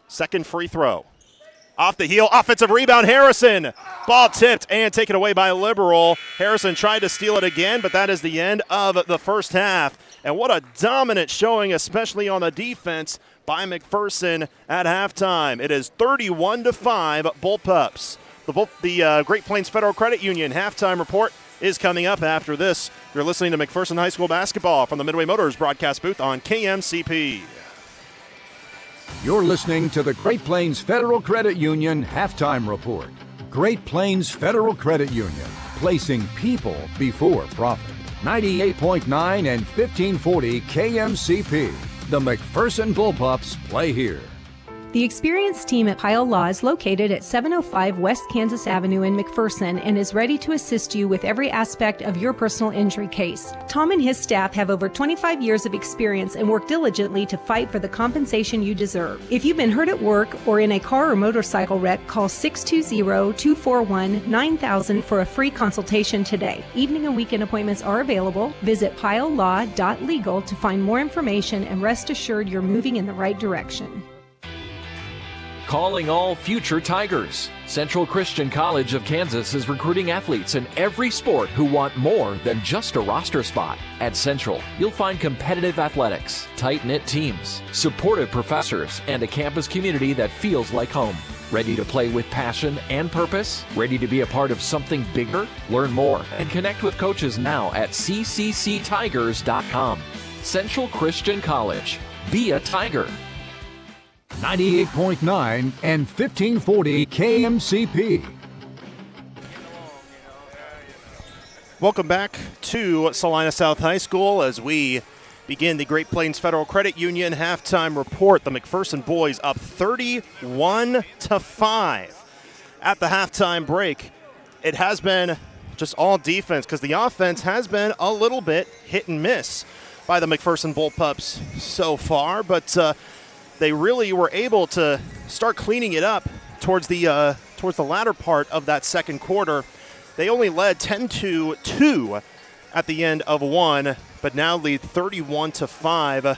Second free throw. Off the heel, offensive rebound, Harrison. Ball tipped and taken away by Liberal. Harrison tried to steal it again, but that is the end of the first half. And what a dominant showing, especially on the defense, by McPherson at halftime. It is 31-5 Bullpups. The Great Plains Federal Credit Union halftime report is coming up after this. You're listening to McPherson High School basketball from the Midway Motors broadcast booth on KMCP. You're listening to the Great Plains Federal Credit Union Halftime Report. Great Plains Federal Credit Union, placing people before profit. 98.9 and 1540 KMCP. The McPherson Bullpups play here. The experienced team at Pyle Law is located at 705 West Kansas Avenue in McPherson and is ready to assist you with every aspect of your personal injury case. Tom and his staff have over 25 years of experience and work diligently to fight for the compensation you deserve. If you've been hurt at work or in a car or motorcycle wreck, call 620-241-9000 for a free consultation today. Evening and weekend appointments are available. Visit pylelaw.legal to find more information and rest assured you're moving in the right direction. Calling all future Tigers. Central Christian College of Kansas is recruiting athletes in every sport who want more than just a roster spot. At Central, you'll find competitive athletics, tight-knit teams, supportive professors, and a campus community that feels like home. Ready to play with passion and purpose? Ready to be a part of something bigger? Learn more and connect with coaches now at ccctigers.com. Central Christian College. Be a Tiger. 98.9 and 1540 KMCP. Welcome back to Salina South High School as we begin the Great Plains Federal Credit Union halftime report. The McPherson boys up 31-5 at the halftime break. It has been just all defense because the offense has been a little bit hit and miss by the McPherson Bullpups so far, but they really were able to start cleaning it up towards the latter part of that second quarter. They only led 10-2 at the end of one, but now lead 31-5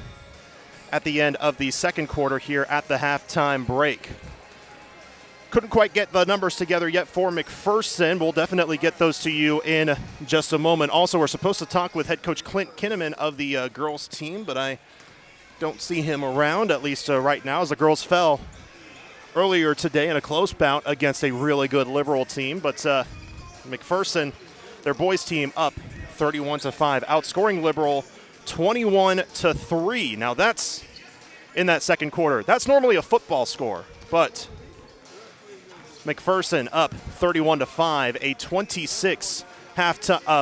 at the end of the second quarter here at the halftime break. Couldn't quite get the numbers together yet for McPherson. We'll definitely get those to you in just a moment. Also, we're supposed to talk with head coach Clint Kinnaman of the girls team, but I don't see him around, at least right now, as the girls fell earlier today in a close bout against a really good Liberal team. But McPherson, their boys team, up 31-5, outscoring Liberal 21-3. Now that's in that second quarter. That's normally a football score, but McPherson up 31-5, a 26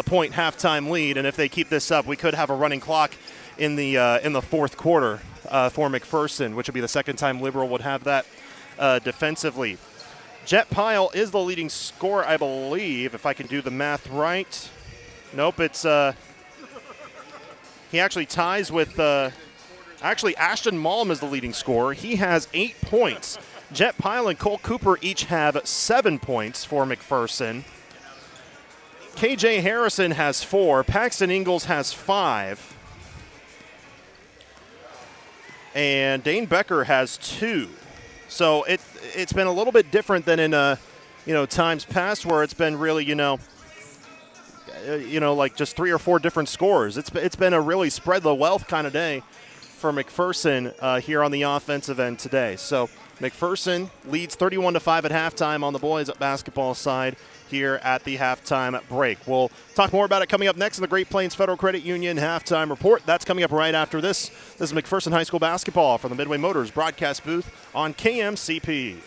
point halftime lead, and if they keep this up, we could have a running clock in the fourth quarter for McPherson, which would be the second time Liberal would have that defensively. Jet Pyle is the leading scorer, I believe, if I can do the math right. Nope, it's he actually ties with Ashton Malm is the leading scorer. He has 8 points. Jet Pyle and Cole Cooper each have 7 points for McPherson. KJ Harrison has 4. Paxton Ingalls has 5. And Dane Becker has 2. So it's been a little bit different than in times past where it's been really like just 3 or 4 different scores. It's been a really spread the wealth kind of day for McPherson here on the offensive end today. So McPherson leads 31-5 at halftime on the boys basketball side here at the halftime break. We'll talk more about it coming up next in the Great Plains Federal Credit Union halftime report. That's coming up right after this. This is McPherson High School basketball from the Midway Motors broadcast booth on KMCP.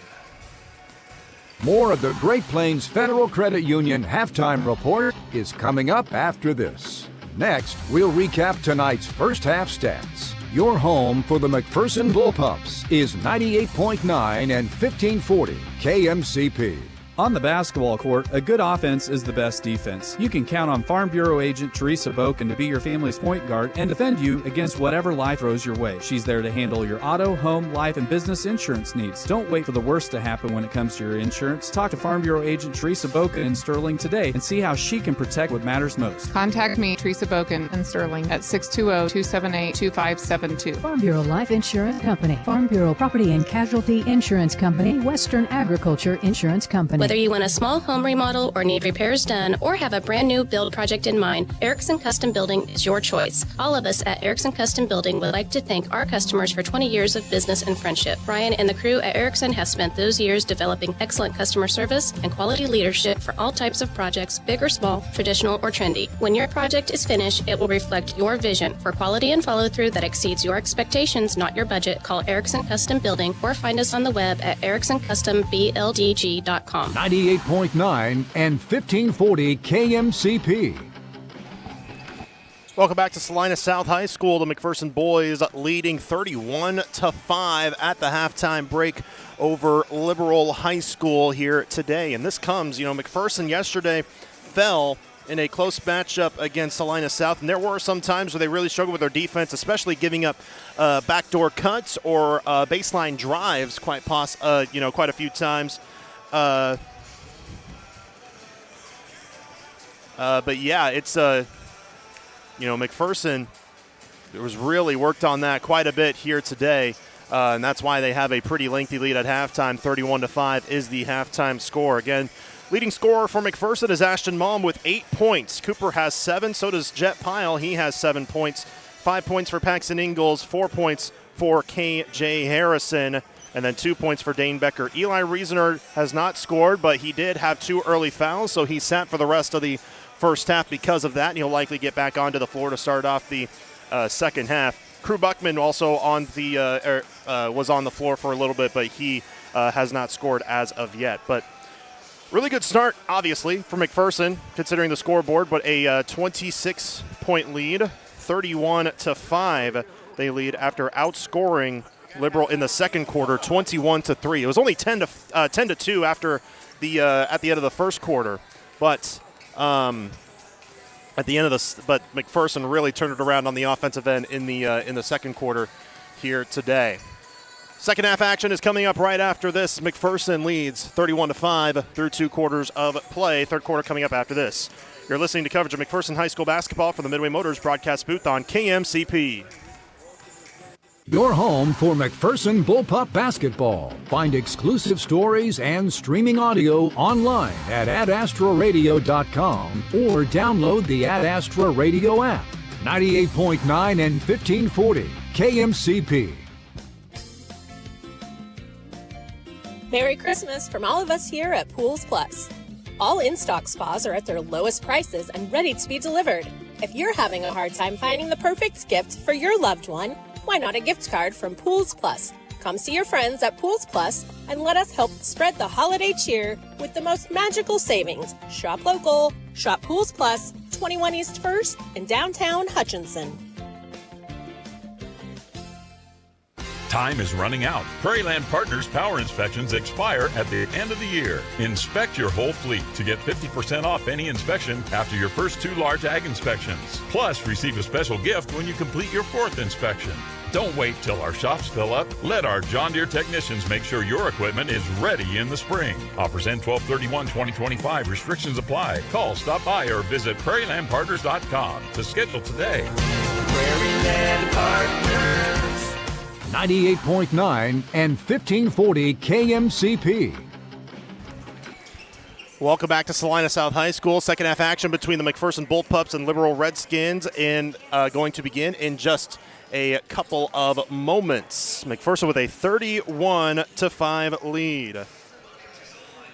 More of the Great Plains Federal Credit Union halftime report is coming up after this. Next, we'll recap tonight's first half stats. Your home for the McPherson Bullpups is 98.9 and 1540 KMCP. On the basketball court, a good offense is the best defense. You can count on Farm Bureau agent Teresa Boken to be your family's point guard and defend you against whatever life throws your way. She's there to handle your auto, home, life, and business insurance needs. Don't wait for the worst to happen when it comes to your insurance. Talk to Farm Bureau agent Teresa Boken in Sterling today and see how she can protect what matters most. Contact me, Teresa Boken in Sterling at 620-278-2572. Farm Bureau Life Insurance Company, Farm Bureau Property and Casualty Insurance Company, Western Agriculture Insurance Company. Whether you want a small home remodel or need repairs done or have a brand new build project in mind, Erickson Custom Building is your choice. All of us at Erickson Custom Building would like to thank our customers for 20 years of business and friendship. Brian and the crew at Erickson have spent those years developing excellent customer service and quality leadership for all types of projects, big or small, traditional or trendy. When your project is finished, it will reflect your vision. For quality and follow-through that exceeds your expectations, not your budget, call Erickson Custom Building or find us on the web at ericksoncustombldg.com. 98.9 and 1540 KMCP. Welcome back to Salina South High School. The McPherson boys leading 31-5 at the halftime break over Liberal High School here today. And this comes, McPherson yesterday fell in a close matchup against Salina South. And there were some times where they really struggled with their defense, especially giving up backdoor cuts or baseline drives quite a few times. But yeah, it's McPherson was really worked on that quite a bit here today, and that's why they have a pretty lengthy lead at halftime. 31-5 is the halftime score. Again, leading scorer for McPherson is Ashton Malm with 8 points. Cooper has 7, so does Jet Pyle. He has 7 points. 5 points for Paxton Ingalls, 4 points for KJ Harrison, and then 2 points for Dane Becker. Eli Reasoner has not scored, but he did have 2 early fouls, so he sat for the rest of the first half because of that, and he'll likely get back onto the floor to start off the second half. Crew Buckman also was on the floor for a little bit, but he has not scored as of yet. But really good start, obviously, for McPherson, considering the scoreboard, but a 26-point lead, 31-5. They lead after outscoring Liberal in the second quarter, 21-3. It was only 10-2 after the at the end of the first quarter, but but McPherson really turned it around on the offensive end in the second quarter here today. Second half action is coming up right after this. McPherson leads 31-5 through 2 quarters of play. Third quarter coming up after this. You're listening to coverage of McPherson High School basketball from the Midway Motors broadcast booth on KMCP. Your home for McPherson Bullpup basketball. Find exclusive stories and streaming audio online at adastraradio.com or download the Ad Astra Radio app. 98.9 and 1540 KMCP. Merry Christmas from all of us here at Pools Plus. All in-stock spas are at their lowest prices and ready to be delivered. If you're having a hard time finding the perfect gift for your loved one, why not a gift card from Pools Plus? Come see your friends at Pools Plus and let us help spread the holiday cheer with the most magical savings. Shop local, Shop Pools Plus, 21 East 1st in downtown Hutchinson. Time is running out. Prairieland Partners power inspections expire at the end of the year. Inspect your whole fleet to get 50% off any inspection after your first 2 large ag inspections. Plus, receive a special gift when you complete your 4th inspection. Don't wait till our shops fill up. Let our John Deere technicians make sure your equipment is ready in the spring. Offers end 12/31/2025. Restrictions apply. Call, stop by, or visit prairielandpartners.com to schedule today. Prairieland Partners. 98.9 and 1540 KMCP. Welcome back to Salina South High School. Second half action between the McPherson Bullpups and Liberal Redskins, and going to begin in just a couple of moments. McPherson with a 31-5 lead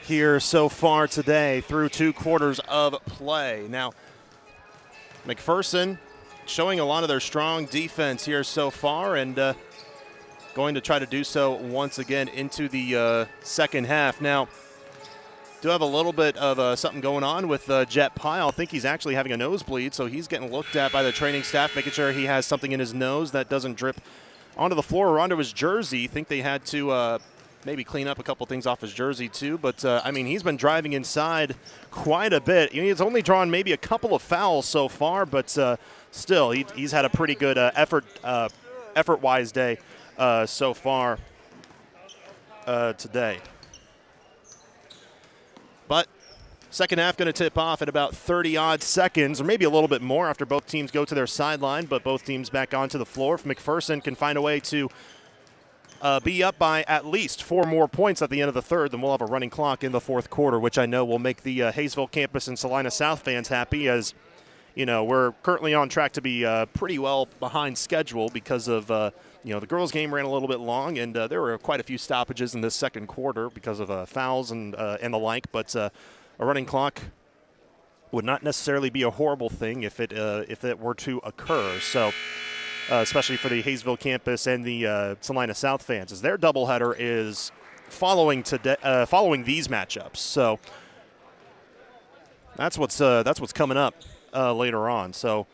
here so far today through 2 quarters of play. Now, McPherson showing a lot of their strong defense here so far, and going to try to do so once again into the second half. Now, do have a little bit of something going on with Jet Pyle. I think he's actually having a nosebleed, so he's getting looked at by the training staff, making sure he has something in his nose that doesn't drip onto the floor or onto his jersey. I think they had to maybe clean up a couple things off his jersey too, but I mean, he's been driving inside quite a bit. He's only drawn maybe a couple of fouls so far, but still, he's had a pretty good effort-wise day so far today. But second half going to tip off at about 30-odd seconds, or maybe a little bit more after both teams go to their sideline, but both teams back onto the floor. If McPherson can find a way to be up by at least 4 more points at the end of the third, then we'll have a running clock in the fourth quarter, which I know will make the Hayesville campus and Salina South fans happy, as we're currently on track to be pretty well behind schedule because of the girls' game ran a little bit long, and there were quite a few stoppages in this second quarter because of fouls and the like. But a running clock would not necessarily be a horrible thing if it were to occur. So, especially for the Hayesville campus and the Salina South fans, as their doubleheader is following these matchups. So that's what's coming up later on. So,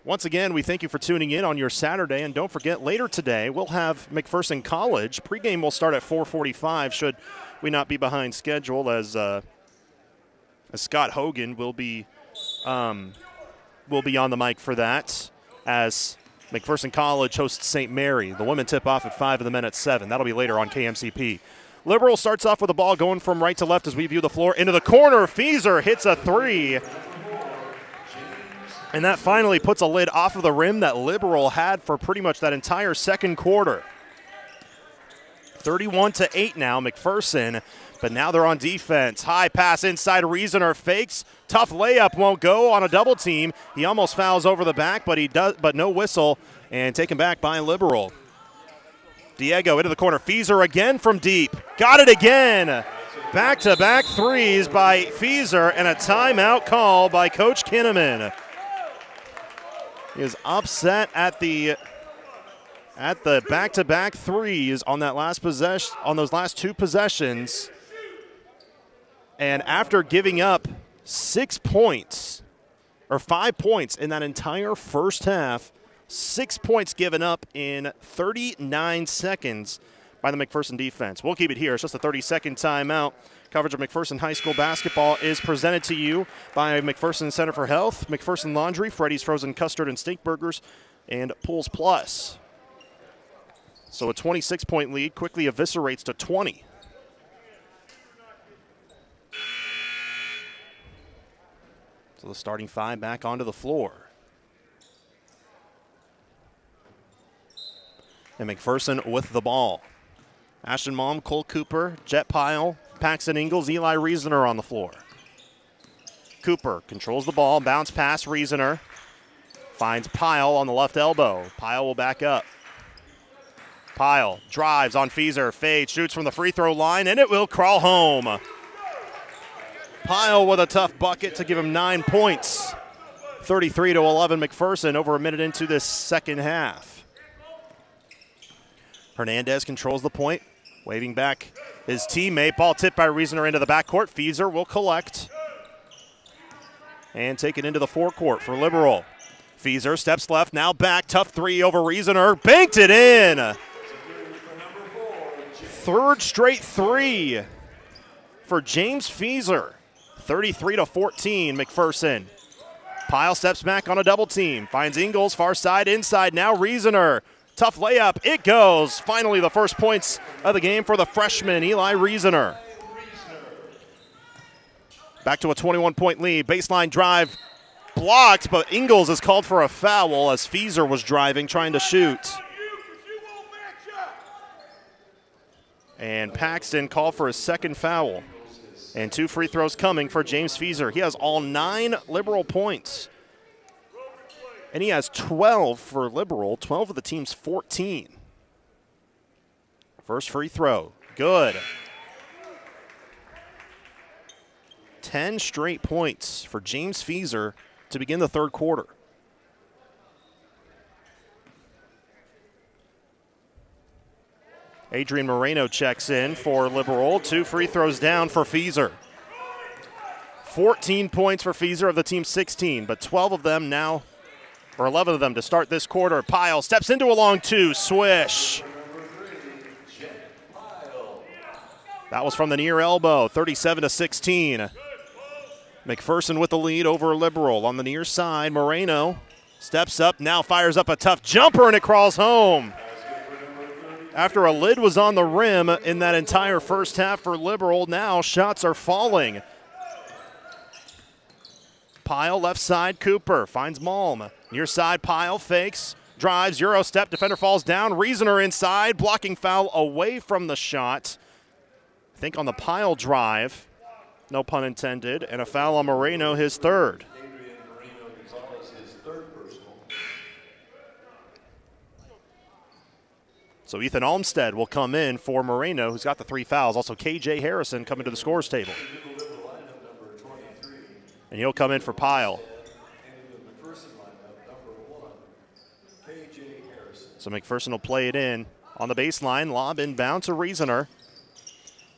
once again, we thank you for tuning in on your Saturday, and don't forget, later today we'll have McPherson College. Pregame will start at 4:45 should we not be behind schedule, as Scott Hogan will be on the mic for that, as McPherson College hosts St. Mary. The women tip off at 5 and the men at 7. That'll be later on KMCP. Liberal starts off with the ball going from right to left as we view the floor. Into the corner, Feeser hits a 3. And that finally puts a lid off of the rim that Liberal had for pretty much that entire second quarter. 31-8 now, McPherson, but now they're on defense. High pass inside, Riesener fakes. Tough layup, won't go on a double team. He almost fouls over the back, but no whistle, and taken back by Liberal. Diego into the corner. Feeser again from deep. Got it again. Back-to-back threes by Feeser, and a timeout call by Coach Kinnaman. He is upset at the back-to-back threes on that last possession, on those last 2 possessions. And after giving up 6 points, or 5 points in that entire first half, 6 points given up in 39 seconds by the McPherson defense. We'll keep it here. It's just a 30-second timeout. Coverage of McPherson High School basketball is presented to you by McPherson Center for Health, McPherson Laundry, Freddy's Frozen Custard and Steak Burgers, and Pools Plus. So a 26-point lead quickly eviscerates to 20. So the starting 5 back onto the floor. And McPherson with the ball. Ashton Malm, Cole Cooper, Jet Pyle, Paxton Ingalls, Eli Riesener on the floor. Cooper controls the ball, bounce pass, Riesener. Finds Pyle on the left elbow. Pyle will back up. Pyle drives on Feeser, fades, shoots from the free throw line, and it will crawl home. Pyle with a tough bucket to give him 9 points. 33-11 McPherson over a minute into this second half. Hernandez controls the point, waving back his teammate. Ball tipped by Riesener into the backcourt. Feeser will collect. and take it into the forecourt for Liberal. Fieser steps left, now back, tough three over Riesener, banked it in. Third straight three for James Fieser. 33-14, McPherson. Pyle steps back on a double team, finds Ingles, far side, inside, now Riesener. Tough layup, it goes. Finally the first points of the game for the freshman, Eli Riesener. Back to a 21-point lead, baseline drive blocked, but Ingles is called for a foul as Fieser was driving, trying to shoot. And Paxton called for his second foul. And 2 free throws coming for James Fieser. He has all 9 Liberal points. And he has 12 for Liberal, 12 of the team's 14. First free throw, good. 10 straight points for James Fieser to begin the third quarter. Adrian Moreno checks in for Liberal. 2 free throws down for Fieser. 14 points for Fieser of the team's 16, but 12 of them now, or 11 of them to start this quarter. Pyle steps into a long 2, swish. That was from the near elbow, 37-16. McPherson with the lead over Liberal. On the near side, Moreno steps up, now fires up a tough jumper, and it crawls home. After a lid was on the rim in that entire first half for Liberal, now shots are falling. Pyle left side, Cooper finds Malm. Near side, Pyle fakes, drives, Euro step, defender falls down. Riesener inside, blocking foul away from the shot. I think on the Pyle drive, no pun intended, and a foul on Moreno, his third. So Ethan Olmstead will come in for Moreno, who's got the 3 fouls. Also KJ Harrison coming to the scores table. And he'll come in for Pyle. So McPherson will play it in on the baseline. Lob inbound to Riesener.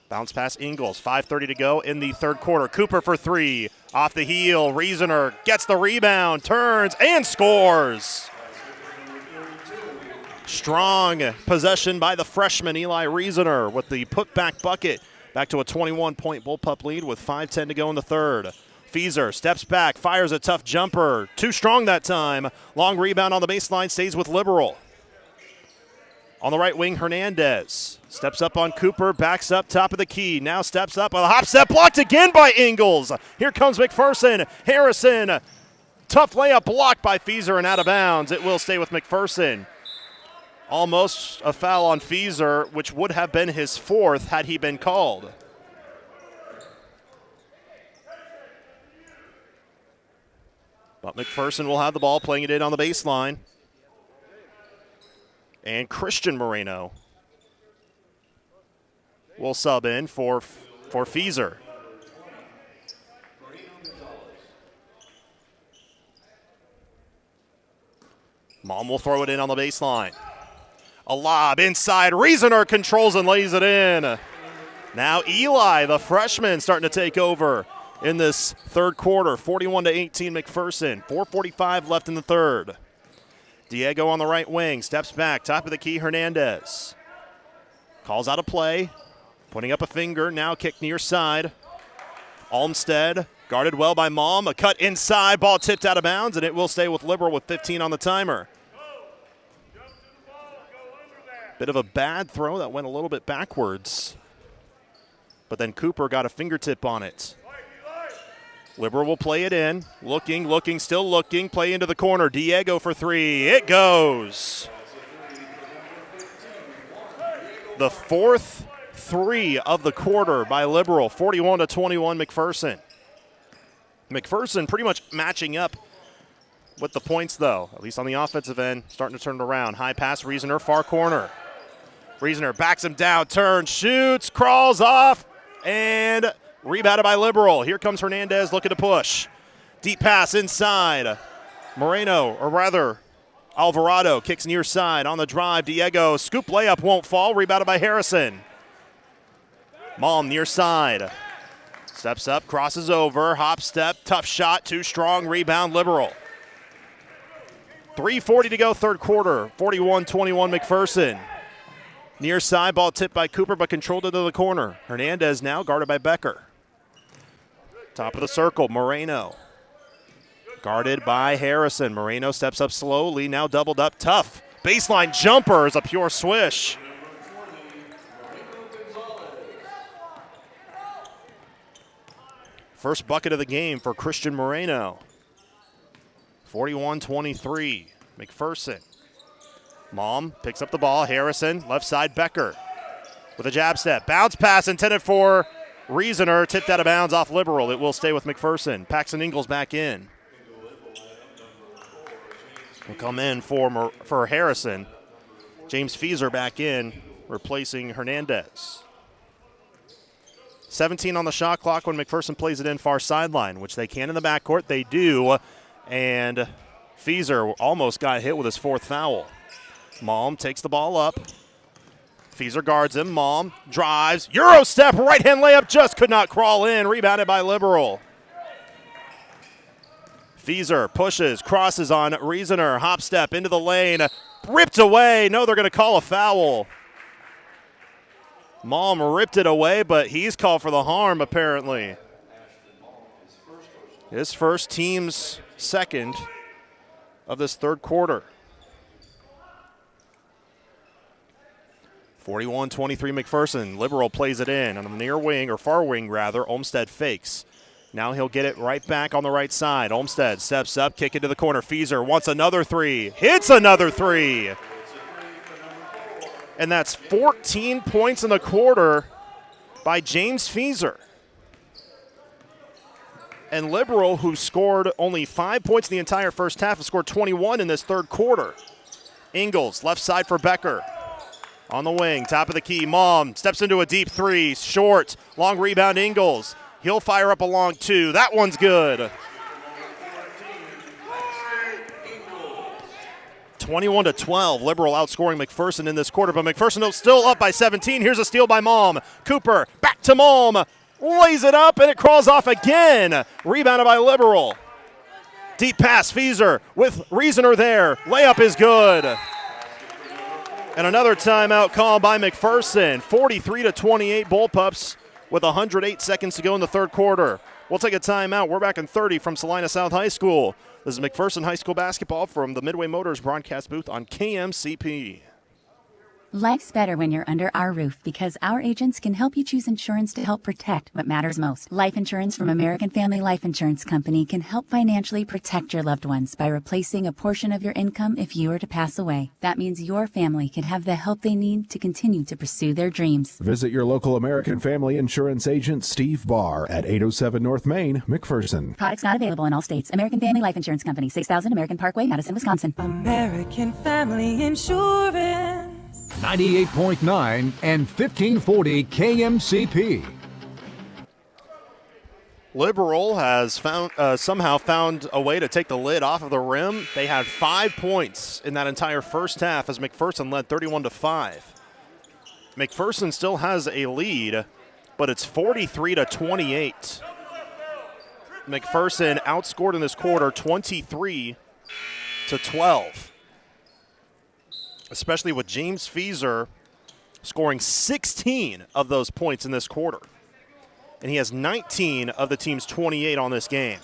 Bounce pass Ingles. 5:30 to go in the third quarter. Cooper for 3. Off the heel. Riesener gets the rebound, turns, and scores. Strong possession by the freshman Eli Riesener with the putback bucket. Back to a 21-point Bullpup lead with 5:10 to go in the third. Fieser steps back, fires a tough jumper. Too strong that time. Long rebound on the baseline, stays with Liberal. On the right wing, Hernandez steps up on Cooper, backs up, top of the key. Now steps up, a hop step blocked again by Ingles. Here comes McPherson. Harrison, tough layup blocked by Fieser and out of bounds. It will stay with McPherson. Almost a foul on Fieser, which would have been his 4th had he been called. But McPherson will have the ball, playing it in on the baseline. And Christian Moreno will sub in for Fieser. Mom will throw it in on the baseline. A lob inside. Riesener controls and lays it in. Now Eli, the freshman, starting to take over in this third quarter. 41-18 McPherson. 4:45 left in the third. Diego on the right wing. Steps back. Top of the key, Hernandez. Calls out a play. Putting up a finger. Now kick near side. Olmstead guarded well by Malm. A cut inside. Ball tipped out of bounds, and it will stay with Liberal with 15 on the timer. Bit of a bad throw that went a little bit backwards. But then Cooper got a fingertip on it. Liberal will play it in. Looking, still looking. Play into the corner. Diego for 3. It goes. The 4th 3 of the quarter by Liberal. 41-21 McPherson. McPherson pretty much matching up with the points, though, at least on the offensive end, starting to turn it around. High pass, Riesener, far corner. Riesener backs him down, turns, shoots, crawls off, and rebounded by Liberal. Here comes Hernandez looking to push. Deep pass inside. Moreno, or rather Alvarado, kicks near side on the drive. Diego, scoop layup won't fall, rebounded by Harrison. Malm near side. Steps up, crosses over, hop step, tough shot, too strong, rebound, Liberal. 3:40 to go, third quarter, 41-21 McPherson. Near side, ball tipped by Cooper, but controlled into the corner. Hernandez now guarded by Becker. Top of the circle, Moreno. Guarded by Harrison. Moreno steps up slowly, now doubled up, tough. Baseline jumper is a pure swish. First bucket of the game for Christian Moreno. 41-23, McPherson. Mom picks up the ball. Harrison, left side, Becker with a jab step. Bounce pass intended for Reasoner, tipped out of bounds off Liberal. It will stay with McPherson. Paxton Ingalls back in. Will come in for Harrison. James Fieser back in, replacing Hernandez. 17 on the shot clock when McPherson plays it in far sideline, which they can in the backcourt. They do, and Fieser almost got hit with his fourth foul. Malm takes the ball up. Fieser guards him. Malm drives. Euro step, right-hand layup, just could not crawl in. Rebounded by Liberal. Fieser pushes, crosses on Reasoner. Hop step into the lane. Ripped away. No, they're going to call a foul. Malm ripped it away, but he's called for the harm, apparently. His first, team's second of this third quarter. 41-23 McPherson. Liberal plays it in on the near wing, or far wing rather. Olmsted fakes. Now he'll get it right back on the right side. Olmsted steps up, kick into the corner. Fieser wants another three. Hits another three. And that's 14 points in the quarter by James Fieser. And Liberal, who scored only 5 points in the entire first half, has scored 21 in this third quarter. Ingalls, left side for Becker. On the wing, top of the key, Malm steps into a deep three, short, long rebound, Ingalls. He'll fire up a long two. That one's good. 21-12, Liberal outscoring McPherson in this quarter, but McPherson still up by 17. Here's a steal by Malm. Cooper, back to Malm, lays it up, and it crawls off again. Rebounded by Liberal. Deep pass, Fieser with Reasoner there. Layup is good. And another timeout called by McPherson. 43-28 Bullpups with 108 seconds to go in the third quarter. We'll take a timeout. We're back in 30 from Salina South High School. This is McPherson High School basketball from the Midway Motors broadcast booth on KMCP. Life's better when you're under our roof because our agents can help you choose insurance to help protect what matters most. Life insurance from American Family Life Insurance Company can help financially protect your loved ones by replacing a portion of your income if you were to pass away. That means your family can have the help they need to continue to pursue their dreams. Visit your local American Family Insurance agent, Steve Barr, at 807 North Main, McPherson. Products not available in all states. American Family Life Insurance Company, 6000 American Parkway, Madison, Wisconsin. American Family Insurance. 98.9 and 1540 KMCP. Liberal has somehow found a way to take the lid off of the rim. They had 5 points in that entire first half as McPherson led 31-5. McPherson still has a lead, but it's 43-28. McPherson outscored in this quarter 23-12. Especially with James Fieser scoring 16 of those points in this quarter. And he has 19 of the team's 28 on this game.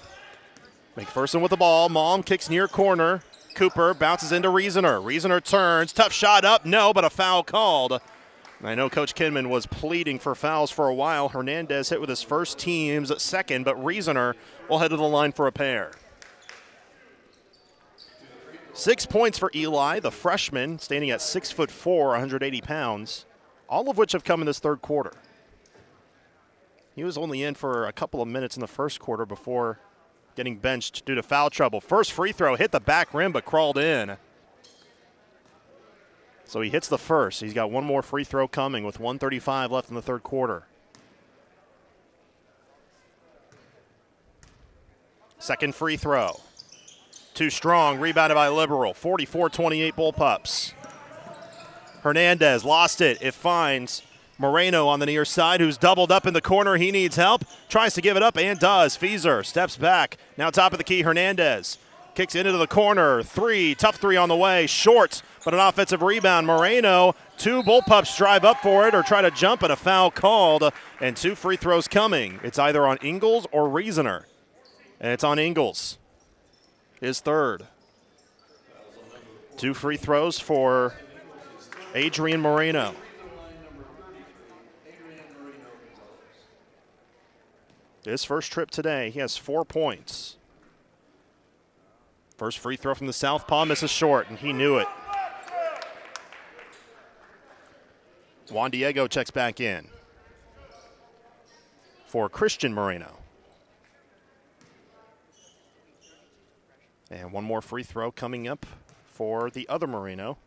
McPherson with the ball. Malm kicks near corner. Cooper bounces into Reasoner. Reasoner turns. Tough shot up. No, but a foul called. And I know Coach Kinman was pleading for fouls for a while. Hernandez hit with his first, team's second, but Reasoner will head to the line for a pair. 6 points for Eli, the freshman, standing at 6'4", 180 pounds, all of which have come in this third quarter. He was only in for a couple of minutes in the first quarter before getting benched due to foul trouble. First free throw hit the back rim but crawled in. So he hits the first. He's got one more free throw coming with 1:35 left in the third quarter. Second free throw. Too strong, rebounded by Liberal. 44-28 Bullpups. Hernandez lost it. It finds Moreno on the near side, who's doubled up in the corner. He needs help. Tries to give it up and does. Fieser steps back. Now top of the key, Hernandez. Kicks into the corner. Tough three on the way. Short, but an offensive rebound. Moreno, 2 Bullpups drive up for it or try to jump, and a foul called, and 2 free throws coming. It's either on Ingles or Reasoner, and it's on Ingles. His third. 2 free throws for Adrian Moreno. His first trip today, he has 4 points. First free throw from the southpaw misses short, and he knew it. Juan Diego checks back in for Christian Moreno. And one more free throw coming up for the other Moreno,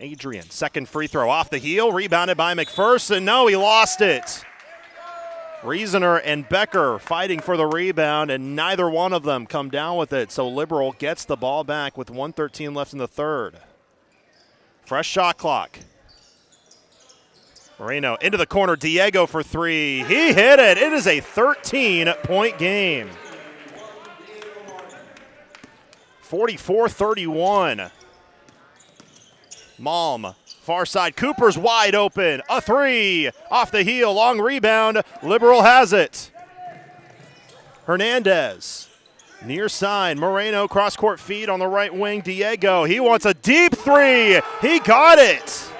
Adrian. Second free throw off the heel, rebounded by McPherson. No, he lost it. Reasoner and Becker fighting for the rebound, and neither one of them come down with it. So Liberal gets the ball back with 1:13 left in the third. Fresh shot clock. Moreno into the corner. Diego for 3. He hit it. It is a 13-point game. 44-31. Malm. Far side, Cooper's wide open. A 3 off the heel, long rebound. Liberal has it. Hernandez, near side. Moreno, cross-court feed on the right wing. Diego, he wants a deep 3. He got it.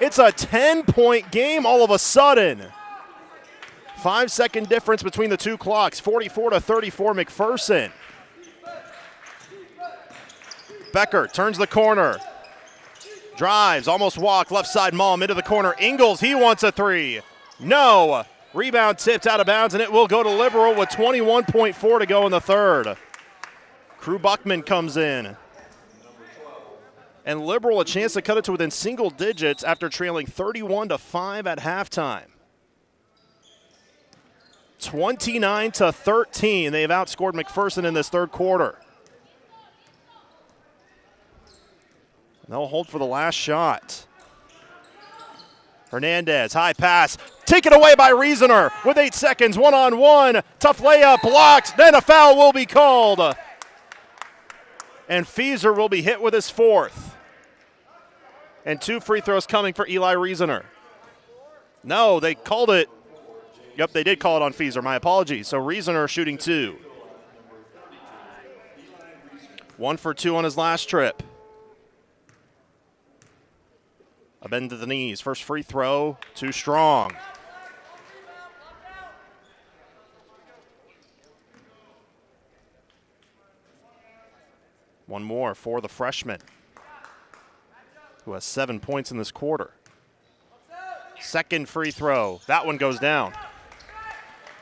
It's a 10-point game all of a sudden. 5-second difference between the two clocks. 44-34 McPherson. Becker turns the corner. Drives, almost walked, left side Malm into the corner. Ingles, he wants a 3. No. Rebound tipped out of bounds, and it will go to Liberal with 21.4 to go in the third. Crew Buckman comes in. And Liberal a chance to cut it to within single digits after trailing 31-5 at halftime. 29-13. They've outscored McPherson in this third quarter. They'll hold for the last shot. Hernandez, high pass, taken away by Reasoner with 8 seconds, one-on-one. Tough layup, blocked, then a foul will be called. And Fieser will be hit with his 4th. And 2 free throws coming for Eli Reasoner. No, they called it. Yep, they did call it on Fieser, my apologies. So Reasoner shooting 2. 1 for 2 on his last trip. A bend to the knees. First free throw, too strong. One more for the freshman, who has 7 points in this quarter. Second free throw. That one goes down.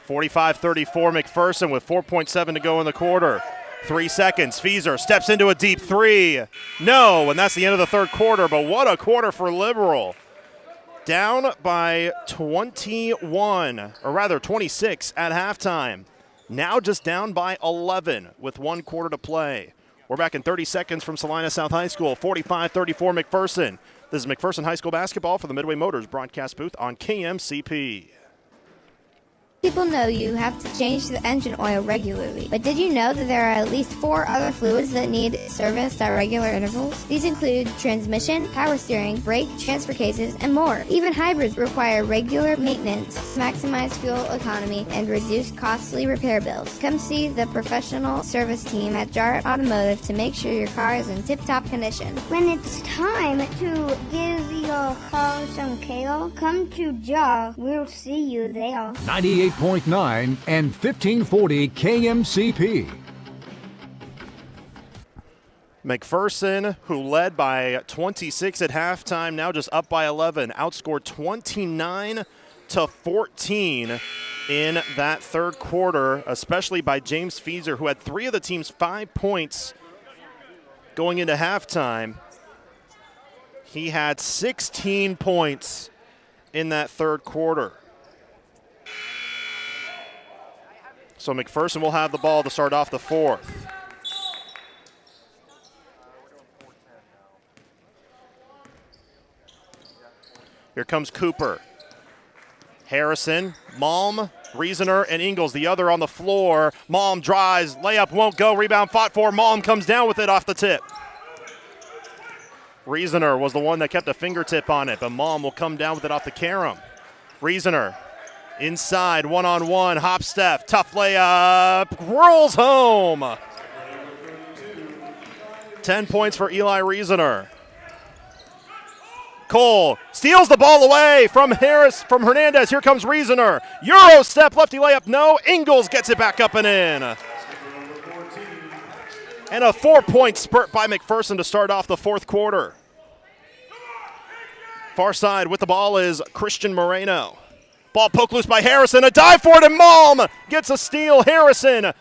45-34 McPherson with 4.7 to go in the quarter. 3 seconds. Fieser steps into a deep 3. No, and that's the end of the third quarter, but what a quarter for Liberal. Down by 21, or rather 26 at halftime. Now just down by 11 with 1 quarter to play. We're back in 30 seconds from Salina South High School. 45-34 McPherson. This is McPherson High School basketball for the Midway Motors broadcast booth on KMCP. People know you have to change the engine oil regularly, but did you know that there are at least 4 other fluids that need serviced at regular intervals? These include transmission, power steering, brake, transfer cases, and more. Even hybrids require regular maintenance to maximize fuel economy and reduce costly repair bills. Come see the professional service team at Jarrett Automotive to make sure your car is in tip-top condition. When it's time to give your car some kale, come to Jar. We'll see you there. 98.9 and 1540 KMCP. McPherson, who led by 26 at halftime, now just up by 11, outscored 29-14 in that third quarter, especially by James Fieser, who had 3 of the team's 5 points going into halftime. He had 16 points in that third quarter. So McPherson will have the ball to start off the fourth. Here comes Cooper. Harrison, Malm, Reasoner, and Ingles, the other on the floor. Malm drives, layup won't go, rebound fought for. Malm comes down with it off the tip. Reasoner was the one that kept a fingertip on it, but Malm will come down with it off the carom. Reasoner inside, one-on-one, hop step, tough layup, rolls home. 10 points for Eli Reasoner. Cole steals the ball away from Hernandez. Here comes Reasoner. Euro step, lefty layup, no. Ingles gets it back up and in. And a 4-point spurt by McPherson to start off the fourth quarter. Far side with the ball is Christian Moreno. Ball poked loose by Harrison. A dive for it, and Malm gets a steal. Harrison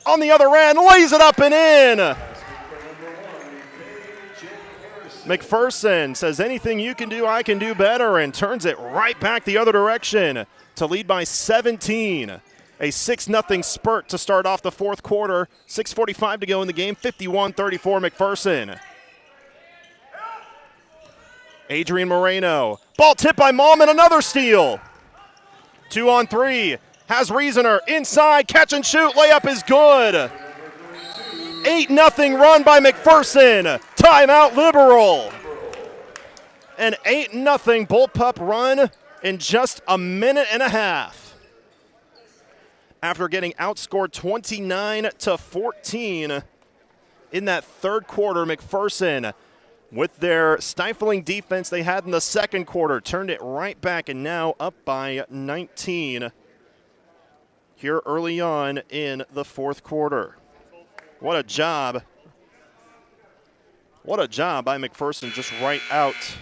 on the other end, lays it up and in. McPherson says, anything you can do, I can do better, and turns it right back the other direction to lead by 17. A 6-0 spurt to start off the fourth quarter. 6:45 to go in the game, 51-34 McPherson. Adrian Moreno. Ball tipped by Malm and another steal. 2-on-3. Has Reasoner inside, catch and shoot, layup is good. 8-0 run by McPherson. Timeout Liberal. An 8-0 bullpup run in just a minute and a half. After getting outscored 29-14 in that third quarter, McPherson, with their stifling defense they had in the second quarter, turned it right back and now up by 19 here early on in the fourth quarter. What a job. What a job by McPherson just right out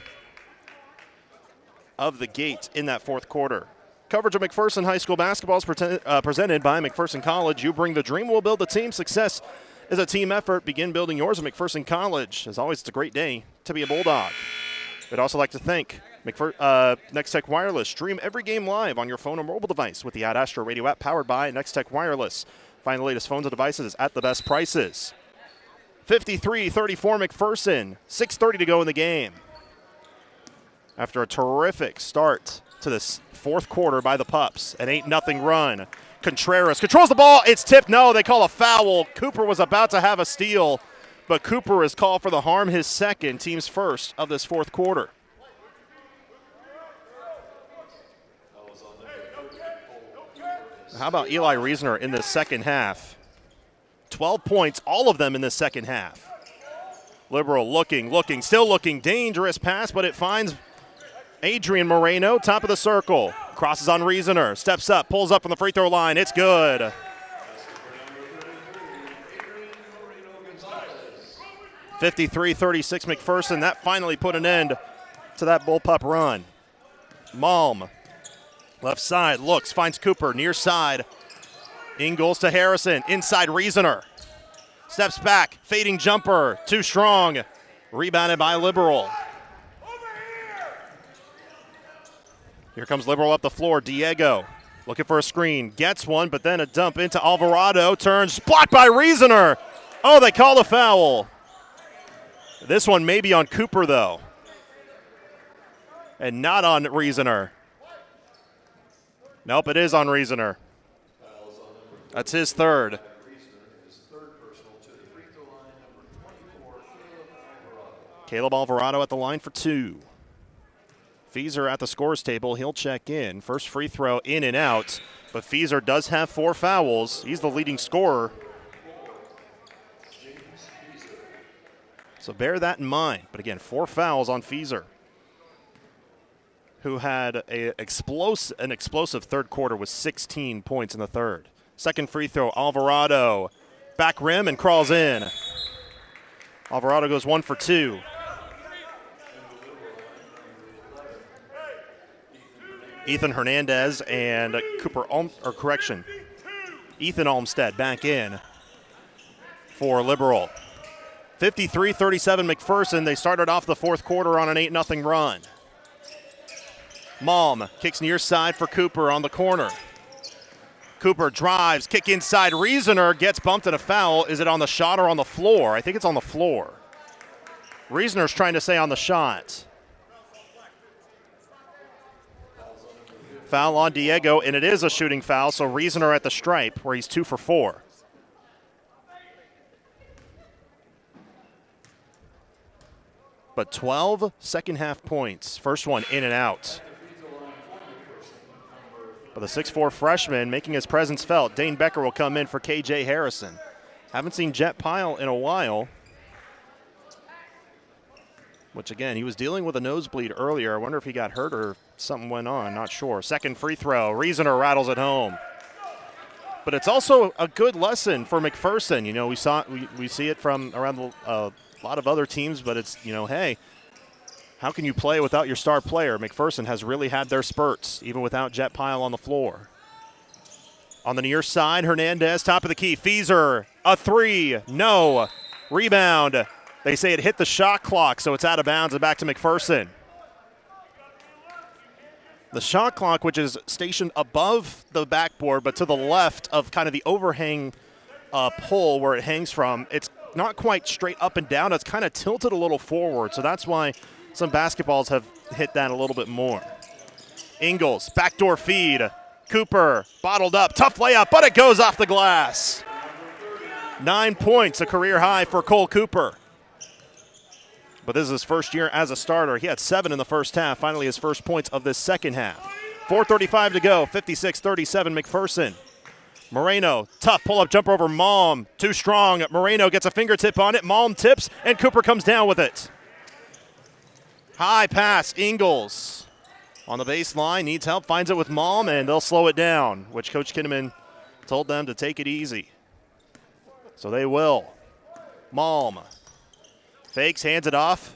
of the gate in that fourth quarter. Coverage of McPherson High School basketball is presented by McPherson College. You bring the dream, we'll build the team. Success is a team effort. Begin building yours at McPherson College. As always, it's a great day to be a Bulldog. We'd also like to thank Next Tech Wireless. Stream every game live on your phone or mobile device with the Ad Astra Radio app powered by Next Tech Wireless. Find the latest phones and devices at the best prices. 53-34 McPherson. 6:30 to go in the game. After a terrific start to this fourth quarter by the Pups, an 8-0 run. Contreras controls the ball. It's tipped. No, they call a foul. Cooper was about to have a steal, but Cooper is called for the harm, his second, team's first of this fourth quarter. How about Eli Reasoner in the second half? 12 points, all of them in the second half. Liberal looking, still looking. Dangerous pass, but it finds Adrian Moreno, top of the circle. Crosses on Reasoner, steps up, pulls up from the free throw line. It's good. 53-36 McPherson. That finally put an end to that bullpup run. Malm, left side, looks, finds Cooper, near side. Ingles to Harrison, inside Reasoner. Steps back, fading jumper, too strong. Rebounded by Liberal. Here comes Liberal up the floor. Diego looking for a screen. Gets one, but then a dump into Alvarado. Turns, blocked by Reasoner. Oh, they call the foul. This one may be on Cooper, though. And not on Reasoner. Nope, it is on Reasoner. That's his third. Caleb Alvarado at the line for two. Feeser at the scores table. He'll check in. First free throw in and out. But Feeser does have 4 fouls. He's the leading scorer. So bear that in mind. But again, 4 fouls on Feeser, who had an explosive third quarter with 16 points in the third. Second free throw, Alvarado. Back rim and crawls in. Alvarado goes 1 for 2. Ethan Hernandez and Ethan Olmstead back in for Liberal. 53-37 McPherson. They started off the fourth quarter on an 8-0 run. Malm kicks near side for Cooper on the corner. Cooper drives, kick inside. Reasoner gets bumped and a foul. Is it on the shot or on the floor? I think it's on the floor. Reasoner's trying to say on the shot. Foul on Diego, and it is a shooting foul, so Reasoner at the stripe where he's 2 for 4. But 12 second half points. First one in and out. But the 6'4 freshman making his presence felt. Dane Becker will come in for KJ Harrison. Haven't seen Jet Pyle in a while. Which, again, he was dealing with a nosebleed earlier. I wonder if he got hurt or something went on. Not sure. Second free throw. Reasoner rattles it home. But it's also a good lesson for McPherson. You know, we see it from around a lot of other teams, but it's, you know, hey, how can you play without your star player? McPherson has really had their spurts, even without Jet Pyle on the floor. On the near side, Hernandez, top of the key. Feeser, a three. No. Rebound. They say it hit the shot clock, so it's out of bounds and back to McPherson. The shot clock, which is stationed above the backboard, but to the left of kind of the overhang pole where it hangs from, it's not quite straight up and down. It's kind of tilted a little forward, so that's why some basketballs have hit that a little bit more. Ingles, backdoor feed. Cooper, bottled up, tough layup, but it goes off the glass. 9 points, a career high for Cole Cooper. But this is his first year as a starter. He had 7 in the first half, finally his first points of this second half. 4:35 to go, 56-37 McPherson. Moreno, tough pull-up jumper over Malm, too strong. Moreno gets a fingertip on it, Malm tips, and Cooper comes down with it. High pass, Ingles. On the baseline, needs help, finds it with Malm, and they'll slow it down, which Coach Kinnaman told them to take it easy. So they will. Malm. Fakes, hands it off.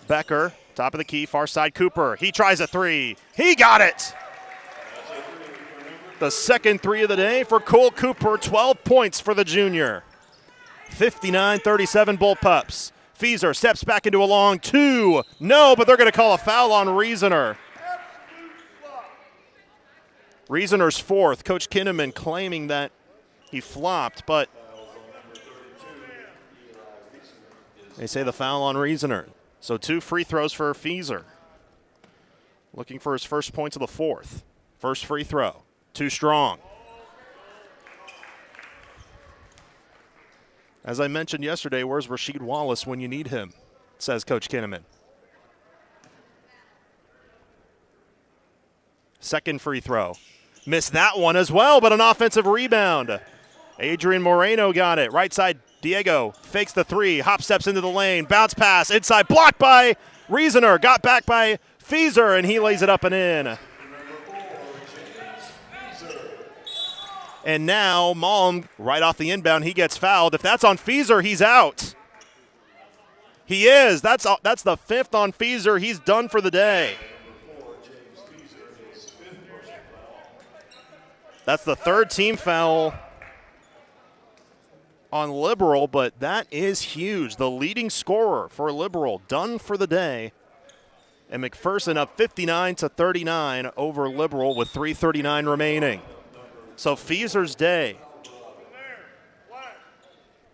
Becker, top of the key, far side Cooper. He tries a three. He got it! The second three of the day for Cole Cooper, 12 points for the junior. 59-37 Bullpups. Feeser steps back into a long two. No, but they're going to call a foul on Reasoner. Reasoner's fourth. Coach Kinnaman claiming that he flopped, but they say the foul on Reasoner. So 2 free throws for Feeser. Looking for his first points of the fourth. First free throw. Too strong. As I mentioned yesterday, where's Rasheed Wallace when you need him, says Coach Kinnaman. Second free throw. Missed that one as well, but an offensive rebound. Adrian Moreno got it. Right side, Diego fakes the three, hop steps into the lane, bounce pass, inside, blocked by Reasoner, got back by Feeser, and he lays it up and in. And now Malm, right off the inbound, he gets fouled. If that's on Feeser, he's out. He is. That's the fifth on Feeser. He's done for the day. That's the third team foul on Liberal, but that is huge. The leading scorer for Liberal, done for the day. And McPherson up 59-39 over Liberal with 3:39 remaining. So Feeser's day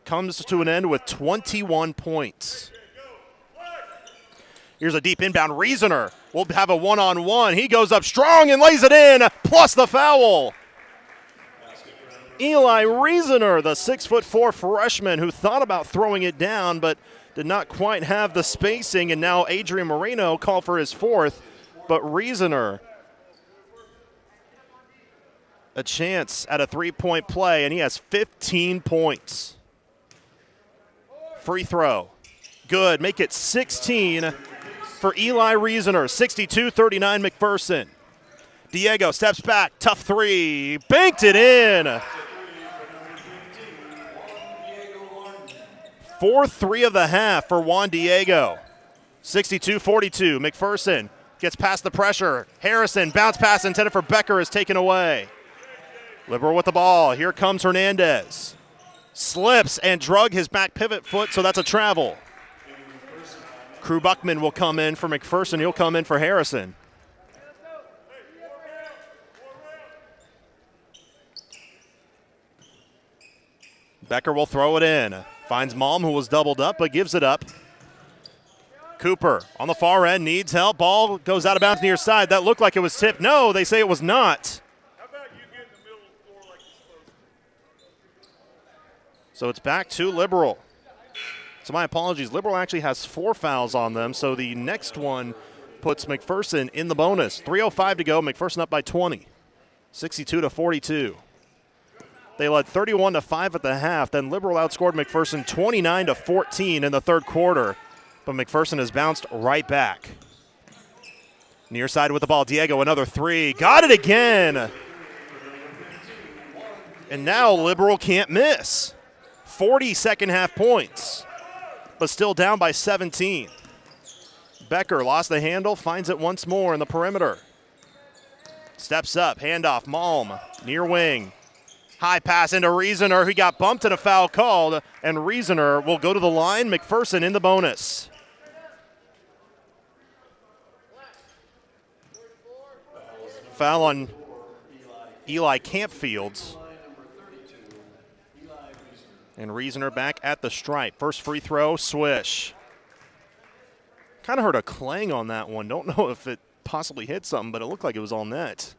comes to an end with 21 points. Here's a deep inbound. Reasoner will have a one-on-one. He goes up strong and lays it in, plus the foul. Eli Reasoner, the 6'4" freshman who thought about throwing it down but did not quite have the spacing, and now Adrian Moreno called for his fourth, but Reasoner a chance at a three-point play, and he has 15 points. Free throw. Good. Make it 16 for Eli Reasoner. 62-39 McPherson. Diego steps back. Tough three. Banked it in. Fourth three of the half for Juan Diego. 62-42. McPherson gets past the pressure. Harrison, bounce pass intended for Becker, is taken away. Liberal with the ball. Here comes Hernandez. Slips and drug his back pivot foot, so that's a travel. Crew Buckman will come in for McPherson. He'll come in for Harrison. Becker will throw it in. Finds Malm, who was doubled up, but gives it up. Cooper on the far end needs help. Ball goes out of bounds near side. That looked like it was tipped. No, they say it was not. So it's back to Liberal. So my apologies. Liberal actually has 4 fouls on them. So the next one puts McPherson in the bonus. 3:05 to go. McPherson up by 20. 62-42. They led 31-5 at the half. Then Liberal outscored McPherson 29-14 in the third quarter. But McPherson has bounced right back. Near side with the ball. Diego, another 3. Got it again. And now Liberal can't miss. 40 second half points, but still down by 17. Becker lost the handle, finds it once more in the perimeter. Steps up, handoff, Malm, near wing. High pass into Reasoner, who got bumped and a foul called, and Reasoner will go to the line. McPherson in the bonus. Foul on Eli Campfields. And Reasoner back at the stripe. First free throw, swish. Kind of heard a clang on that one. Don't know if it possibly hit something, but it looked like it was all net.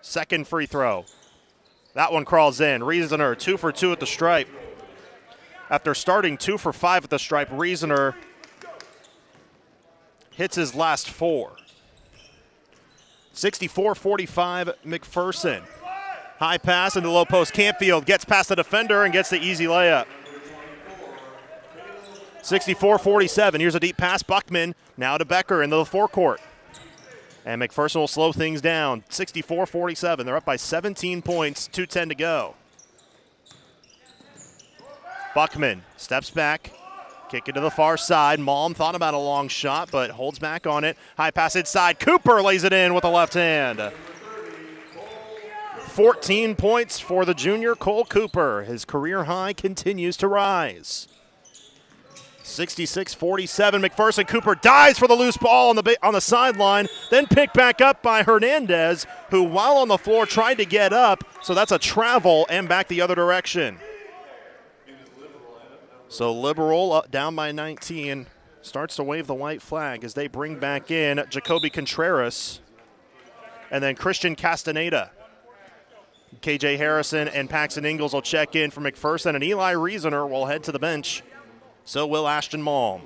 Second free throw. That one crawls in. Reasoner 2 for 2 at the stripe. After starting 2 for 5 at the stripe, Reasoner hits his last 4. 64-45 McPherson. High pass into the low post. Campfield gets past the defender and gets the easy layup. 64-47. Here's a deep pass. Buckman now to Becker into the forecourt. And McPherson will slow things down. 64-47. They're up by 17 points. 2:10 to go. Buckman steps back. Kick it to the far side. Malm thought about a long shot, but holds back on it. High pass inside. Cooper lays it in with the left hand. 14 points for the junior Cole Cooper. His career high continues to rise. 66-47 McPherson. Cooper dives for the loose ball on the sideline, then picked back up by Hernandez, who while on the floor tried to get up, so that's a travel and back the other direction. So Liberal down by 19 starts to wave the white flag as they bring back in Jacoby Contreras and then Christian Castaneda. KJ Harrison and Paxton Ingalls will check in for McPherson, and Eli Reasoner will head to the bench. So will Ashton Malm.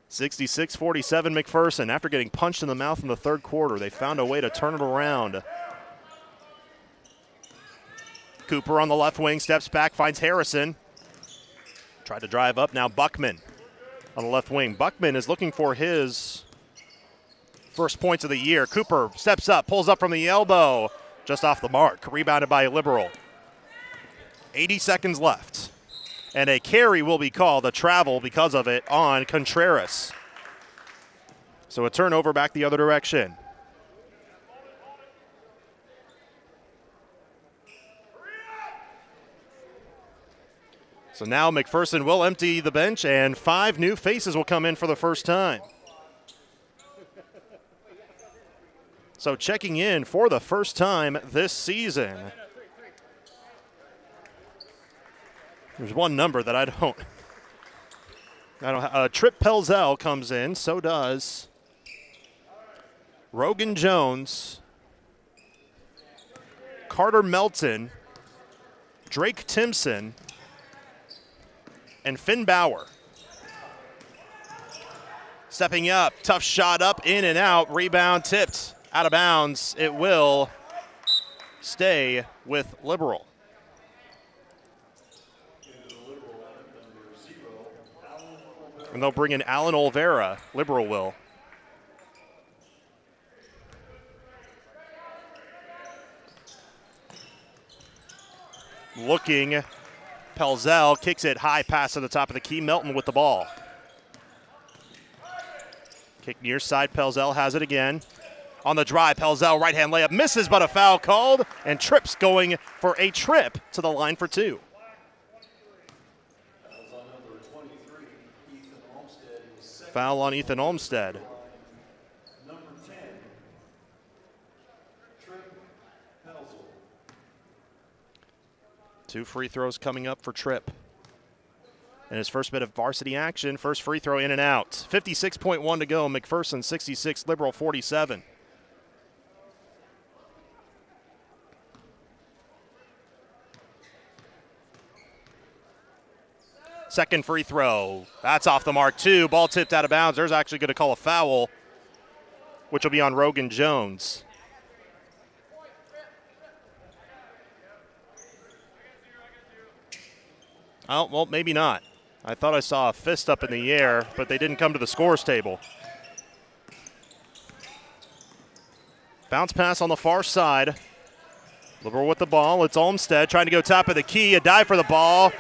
(66-47) McPherson. After getting punched in the mouth in the third quarter, they found a way to turn it around. Cooper on the left wing, steps back, finds Harrison. Tried to drive up, now Buckman on the left wing. Buckman is looking for his first points of the year. Cooper steps up, pulls up from the elbow, just off the mark. Rebounded by Liberal. 80 seconds left. And a carry will be called, a travel because of it, on Contreras. So a turnover back the other direction. So now McPherson will empty the bench, and 5 new faces will come in for the first time. So checking in for the first time this season. There's one number that I don't Trip Pelzel comes in, so does Rogan Jones, Carter Melton, Drake Timpson, and Finn Bauer. Stepping up, tough shot up, in and out, rebound tipped. Out of bounds, it will stay with Liberal. And they'll bring in Alan Olvera. Liberal will. Looking, Pelzel kicks it high, pass to the top of the key. Melton with the ball. Kick near side, Pelzel has it again. On the drive, Pelzel right-hand layup misses, but a foul called, and Tripp's going for a trip to the line for 2. Foul on Ethan Olmstead. 2 free throws coming up for Tripp. And his first bit of varsity action, first free throw in and out. 56.1 to go. McPherson 66, Liberal 47. Second free throw. That's off the mark, too. Ball tipped out of bounds. There's actually going to call a foul, which will be on Rogan Jones. Oh, well, maybe not. I thought I saw a fist up in the air, but they didn't come to the scores table. Bounce pass on the far side. Liberal with the ball. It's Olmstead trying to go top of the key. A dive for the ball.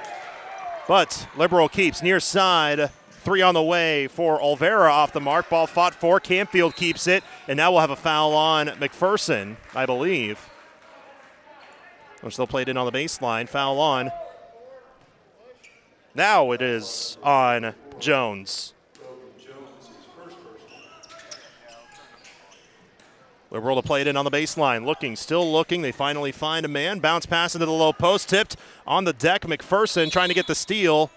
But Liberal keeps near side. 3 on the way for Olvera off the mark. Ball fought for. Campfield keeps it. And now we'll have a foul on McPherson, I believe. They're still played in on the baseline. Foul on. Now it is on Jones. Liberal to play it in on the baseline. Looking, still looking. They finally find a man. Bounce pass into the low post. Tipped on the deck. McPherson trying to get the steal.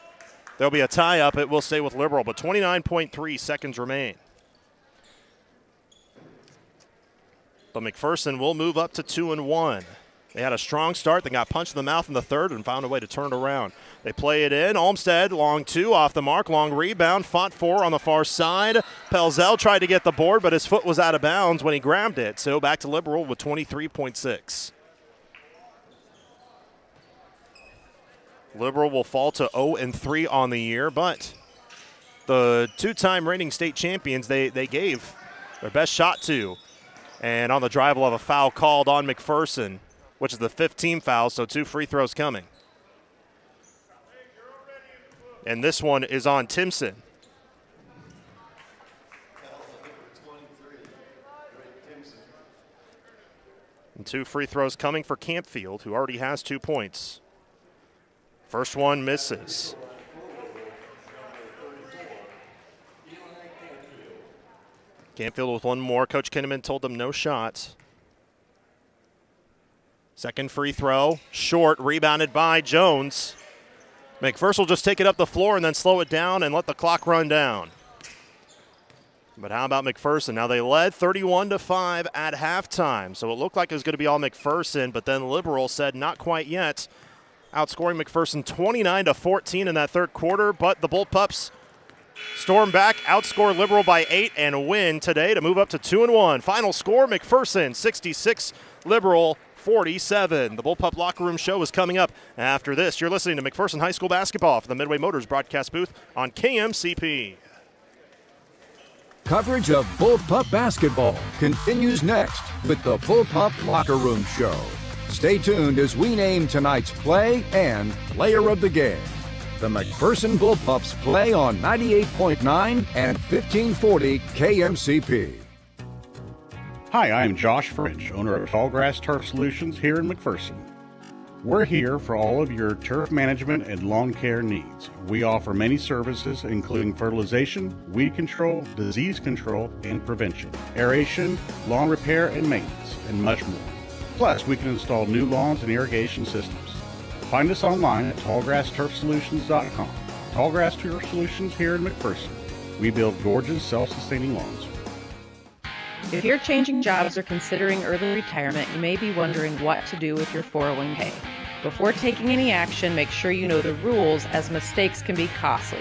There'll be a tie-up. It will stay with Liberal, but 29.3 seconds remain. But McPherson will move up to 2-1. They had a strong start. They got punched in the mouth in the third and found a way to turn it around. They play it in. Olmstead, long 2, off the mark. Long rebound, fought for on the far side. Pelzel tried to get the board, but his foot was out of bounds when he grabbed it. So back to Liberal with 23.6. Liberal will fall to 0-3 on the year, but the 2-time reigning state champions, they gave their best shot to. And on the drive, we'll have a foul called on McPherson, which is the 5th team foul, so 2 free throws coming. And this one is on Timpson. And 2 free throws coming for Campfield, who already has 2 points. First one misses. Campfield with one more. Coach Kinnaman told them no shots. Second free throw, short, rebounded by Jones. McPherson will just take it up the floor and then slow it down and let the clock run down. But how about McPherson? Now they led 31-5 at halftime, so it looked like it was going to be all McPherson, but then Liberal said not quite yet, outscoring McPherson 29-14 in that third quarter, but the Bullpups storm back, outscore Liberal by 8, and win today to move up to 2-1. Final score, McPherson 66, Liberal 47. The Bullpup Locker Room Show is coming up after this. You're listening to McPherson High School basketball from the Midway Motors broadcast booth on KMCP. Coverage of Bullpup basketball continues next with the Bullpup Locker Room Show. Stay tuned as we name tonight's play and player of the game. The McPherson Bullpups play on 98.9 and 1540 KMCP. Hi, I'm Josh French, owner of Tallgrass Turf Solutions here in McPherson. We're here for all of your turf management and lawn care needs. We offer many services including fertilization, weed control, disease control, and prevention, aeration, lawn repair and maintenance, and much more. Plus, we can install new lawns and irrigation systems. Find us online at tallgrassturfsolutions.com. Tallgrass Turf Solutions here in McPherson. We build gorgeous, self-sustaining lawns. If you're changing jobs or considering early retirement, you may be wondering what to do with your 401k. Before taking any action, make sure you know the rules, as mistakes can be costly.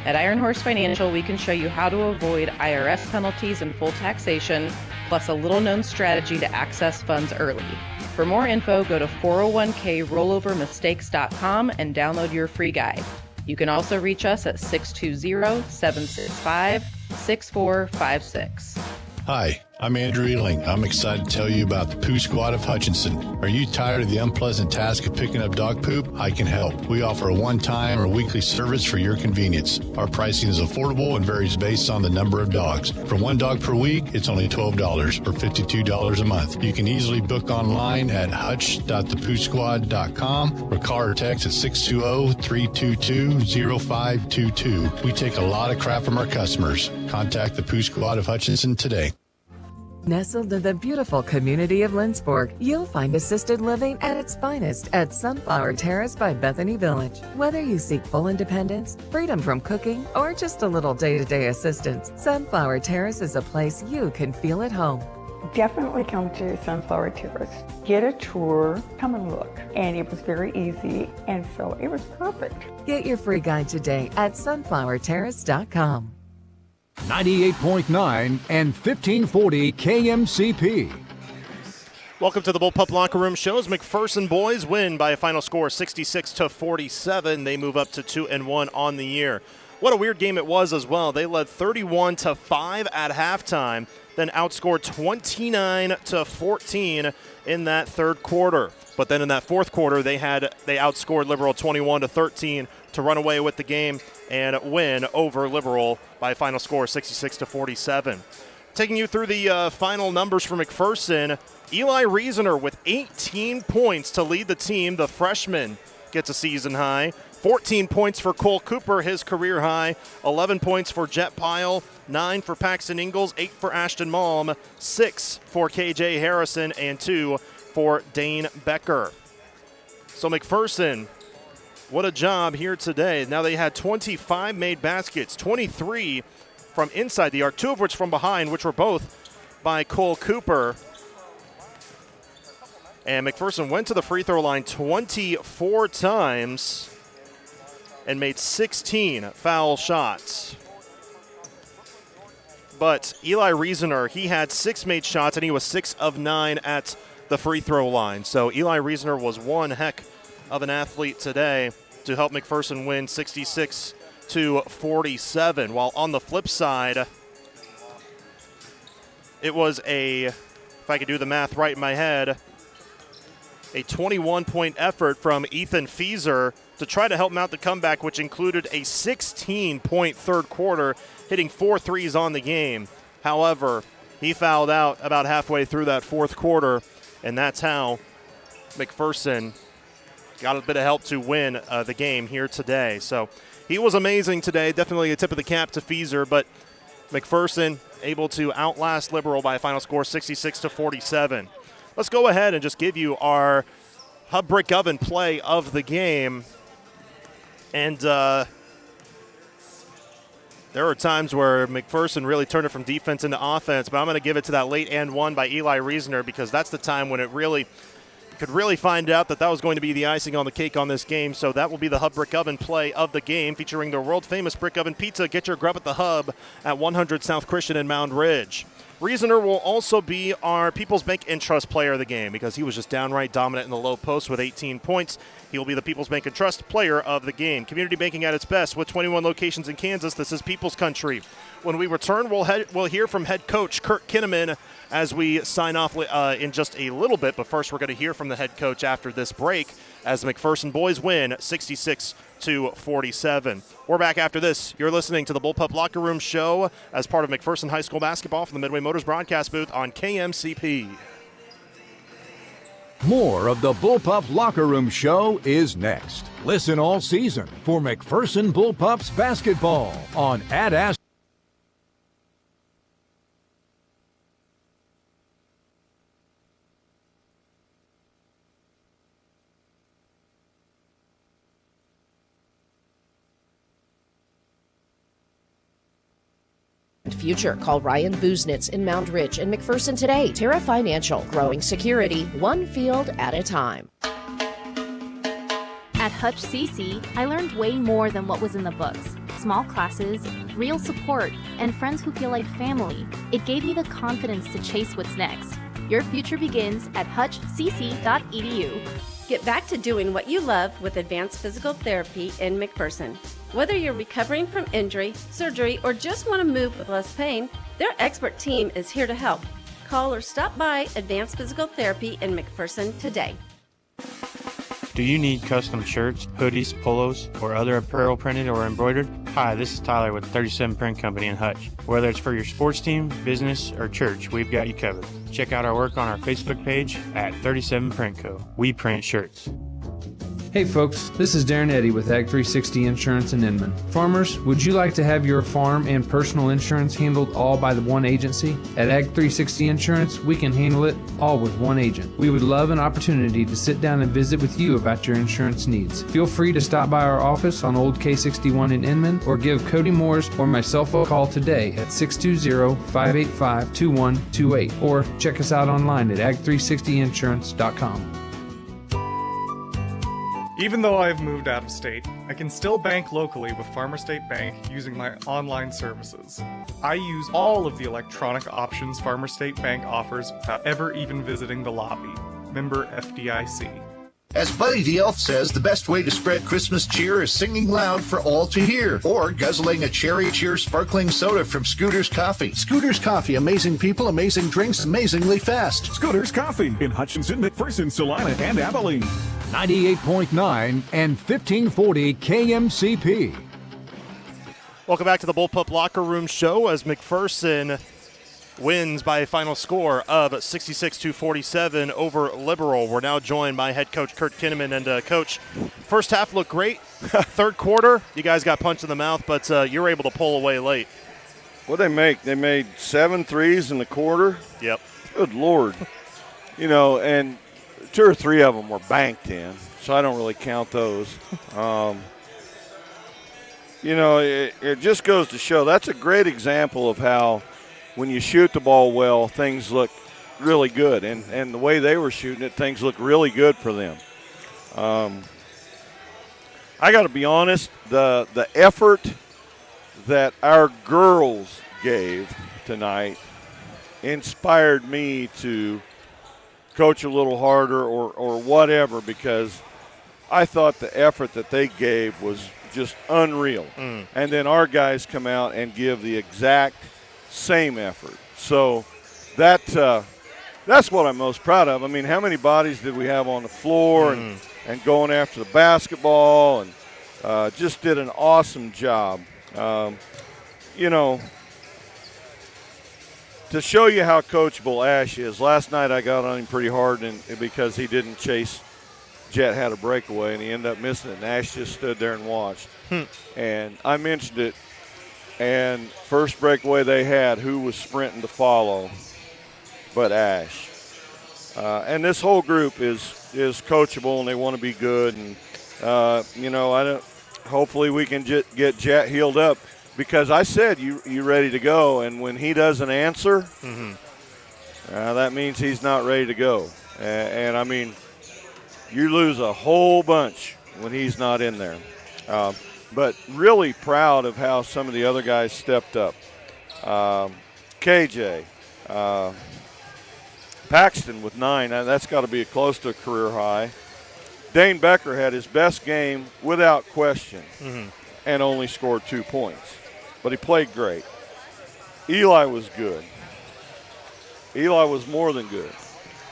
At Iron Horse Financial, we can show you how to avoid IRS penalties and full taxation, plus a little-known strategy to access funds early. For more info, go to 401krollovermistakes.com and download your free guide. You can also reach us at 620-765-6456. Hi, I'm Andrew Ealing. I'm excited to tell you about the Poo Squad of Hutchinson. Are you tired of the unpleasant task of picking up dog poop? I can help. We offer a one-time or weekly service for your convenience. Our pricing is affordable and varies based on the number of dogs. For one dog per week, it's only $12 or $52 a month. You can easily book online at hutch.thepoosquad.com or call or text at 620-322-0522. We take a lot of crap from our customers. Contact the Poo Squad of Hutchinson today. Nestled in the beautiful community of Lindsborg, you'll find assisted living at its finest at Sunflower Terrace by Bethany Village. Whether you seek full independence, freedom from cooking, or just a little day-to-day assistance, Sunflower Terrace is a place you can feel at home. Definitely come to Sunflower Terrace. Get a tour, come and look. And it was very easy, and so it was perfect. Get your free guide today at sunflowerterrace.com. 98.9 and 1540 KMCP. Welcome to the Bullpup Locker Room Shows. McPherson boys win by a final score 66-47. They move up to 2-1 on the year. What a weird game it was as well. They led 31-5 at halftime, then outscored 29-14 in that third quarter. But then in that fourth quarter, they outscored Liberal 21-13 to run away with the game and win over Liberal by a final score 66-47. Taking you through the final numbers for McPherson, Eli Reasoner with 18 points to lead the team. The freshman gets a season high. 14 points for Cole Cooper, his career high. 11 points for Jet Pyle. 9 for Paxton Ingalls. 8 for Ashton Malm. 6 for KJ Harrison. And 2 for Dane Becker. So McPherson, what a job here today. Now they had 25 made baskets, 23 from inside the arc, 2 of which from behind, which were both by Cole Cooper. And McPherson went to the free throw line 24 times and made 16 foul shots. But Eli Reasoner, he had 6 made shots, and he was 6 of 9 at the free throw line. So Eli Reasoner was one heck of an athlete today to help McPherson win 66-47. While on the flip side, it was if I could do the math right in my head, a 21-point effort from Ethan Fieser to try to help mount the comeback, which included a 16-point third quarter, hitting 4 threes on the game. However, he fouled out about halfway through that fourth quarter, and that's how McPherson got a bit of help to win the game here today. So he was amazing today. Definitely a tip of the cap to Fieser, but McPherson able to outlast Liberal by a final score 66-47. Let's go ahead and just give you our Hub Brick Oven play of the game. And there were times where McPherson really turned it from defense into offense, but I'm going to give it to that late and one by Eli Reasoner, because that's the time when it really could really find out that was going to be the icing on the cake on this game. So that will be the Hub Brick Oven play of the game, featuring the world-famous Brick Oven Pizza. Get your grub at the Hub at 100 South Christian in Mound Ridge. Reasoner will also be our People's Bank and Trust player of the game, because he was just downright dominant in the low post with 18 points. He will be the People's Bank and Trust player of the game. Community banking at its best with 21 locations in Kansas. This is People's Country. When we return, we'll hear from head coach Kurt Kinnaman as we sign off in just a little bit. But first, we're going to hear from the head coach after this break as the McPherson boys win 66-47. We're back after this. You're listening to the Bullpup Locker Room Show as part of McPherson High School basketball from the Midway Motors broadcast booth on KMCP. More of the Bullpup Locker Room Show is next. Listen all season for McPherson Bullpups basketball on Ad Astra. Future. Call Ryan Buznitz in Mount Ridge and McPherson today. Terra Financial, growing security, one field at a time. At Hutch CC, I learned way more than what was in the books. Small classes, real support, and friends who feel like family. It gave me the confidence to chase what's next. Your future begins at hutchcc.edu. Get back to doing what you love with advanced physical therapy in McPherson. Whether you're recovering from injury, surgery, or just want to move with less pain, their expert team is here to help. Call or stop by Advanced Physical Therapy in McPherson today. Do you need custom shirts, hoodies, polos, or other apparel printed or embroidered? Hi, this is Tyler with 37 Print Company in Hutch. Whether it's for your sports team, business, or church, we've got you covered. Check out our work on our Facebook page at 37 Print Co. We print shirts. Hey folks, this is Darren Eddy with Ag 360 Insurance in Inman. Farmers, would you like to have your farm and personal insurance handled all by the one agency? At Ag 360 Insurance, we can handle it all with one agent. We would love an opportunity to sit down and visit with you about your insurance needs. Feel free to stop by our office on Old K61 in Inman or give Cody Moores or myself a call today at 620-585-2128 or check us out online at ag360insurance.com. Even though I've moved out of state, I can still bank locally with Farmer State Bank using my online services. I use all of the electronic options Farmer State Bank offers without ever even visiting the lobby. Member FDIC. As Buddy the Elf says, the best way to spread Christmas cheer is singing loud for all to hear, or guzzling a Cherry Cheer sparkling soda from Scooter's Coffee. Scooter's Coffee, amazing people, amazing drinks, amazingly fast. Scooter's Coffee in Hutchinson, McPherson, Salina, and Abilene. 98.9 and 1540 KMCP. Welcome back to the Bullpup Locker Room Show as McPherson wins by a final score of 66-47 over Liberal. We're now joined by head coach Kurt Kinnaman. And, Coach, first half looked great. Third quarter, you guys got punched in the mouth, but you were able to pull away late. What did they make? They made 7 threes in the quarter? Yep. Good Lord. And 2 or 3 of them were banked in, so I don't really count those. It just goes to show that's a great example of how when you shoot the ball well, things look really good. And the way they were shooting it, things look really good for them. I got to be honest, the effort that our girls gave tonight inspired me to coach a little harder or whatever, because I thought the effort that they gave was just unreal. And then our guys come out and give the exact same effort. So that's what I'm most proud of. I mean, how many bodies did we have on the floor and going after the basketball, and just did an awesome job. To show you how coachable Ash is, last night I got on him pretty hard because he didn't chase. Jet had a breakaway, and he ended up missing it, and Ash just stood there and watched. And I mentioned it, and first breakaway they had, who was sprinting to follow but Ash. And this whole group is coachable, and they want to be good. And, hopefully we can get Jet healed up, because I said, you ready to go? And when he doesn't answer, that means he's not ready to go. And I mean, you lose a whole bunch when he's not in there. But really proud of how some of the other guys stepped up. KJ, Paxton with 9. That's got to be close to a career high. Dane Becker had his best game without question and only scored 2 points. But he played great. Eli was good. Eli was more than good.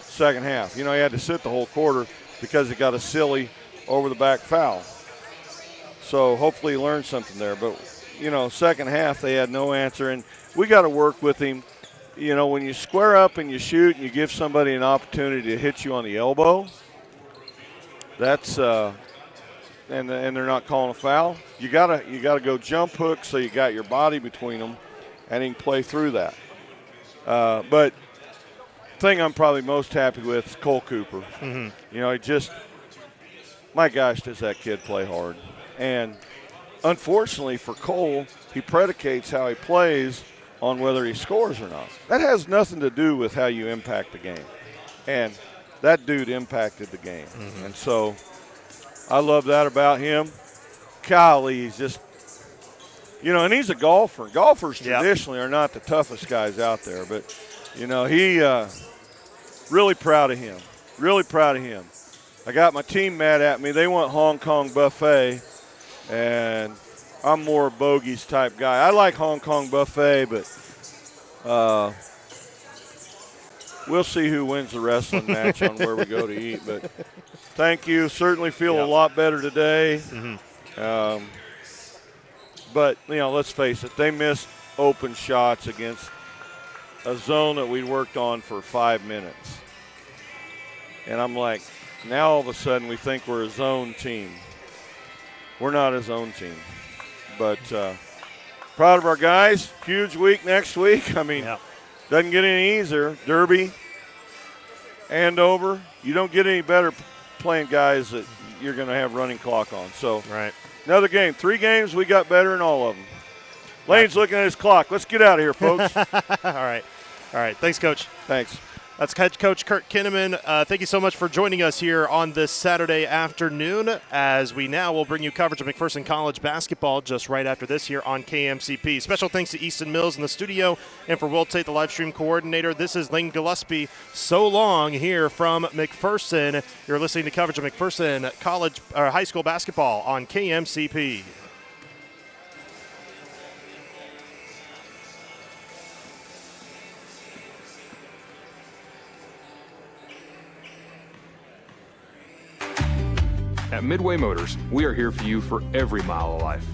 Second half. He had to sit the whole quarter because he got a silly over-the-back foul. So hopefully he learned something there. But, second half they had no answer. And we got to work with him. When you square up and you shoot and you give somebody an opportunity to hit you on the elbow, that's and they're not calling a foul, you gotta go jump hook so you got your body between them and he can play through that. But the thing I'm probably most happy with is Cole Cooper. My gosh, does that kid play hard. And unfortunately for Cole, he predicates how he plays on whether he scores or not. That has nothing to do with how you impact the game. And that dude impacted the game. And so I love that about him. Golly, he's just, and he's a golfer. Golfers traditionally are not the toughest guys out there. But, he really proud of him. Really proud of him. I got my team mad at me. They want Hong Kong buffet, and I'm more a bogeys type guy. I like Hong Kong buffet, but we'll see who wins the wrestling match on where we go to eat. But thank you. Certainly feel a lot better today. But, let's face it, they missed open shots against a zone that we worked on for 5 minutes. And I'm like, Now all of a sudden we think we're a zone team. We're not a zone team. But proud of our guys. Huge week next week. I mean, doesn't get any easier. Derby, Andover. You don't get any better playing guys that you're going to have running clock on. So another game. 3 games, we got better in all of them. Lane's looking at his clock. Let's get out of here, folks. All right. Thanks, Coach. Thanks. That's head coach Kurt Kinnaman. Thank you so much for joining us here on this Saturday afternoon, as we now will bring you coverage of McPherson College basketball just right after this here on KMCP. Special thanks to Easton Mills in the studio, and for Will Tate, the live stream coordinator. This is Lane Gillespie. So long here from McPherson. You're listening to coverage of McPherson College or high school basketball on KMCP. At Midway Motors, we are here for you for every mile of life.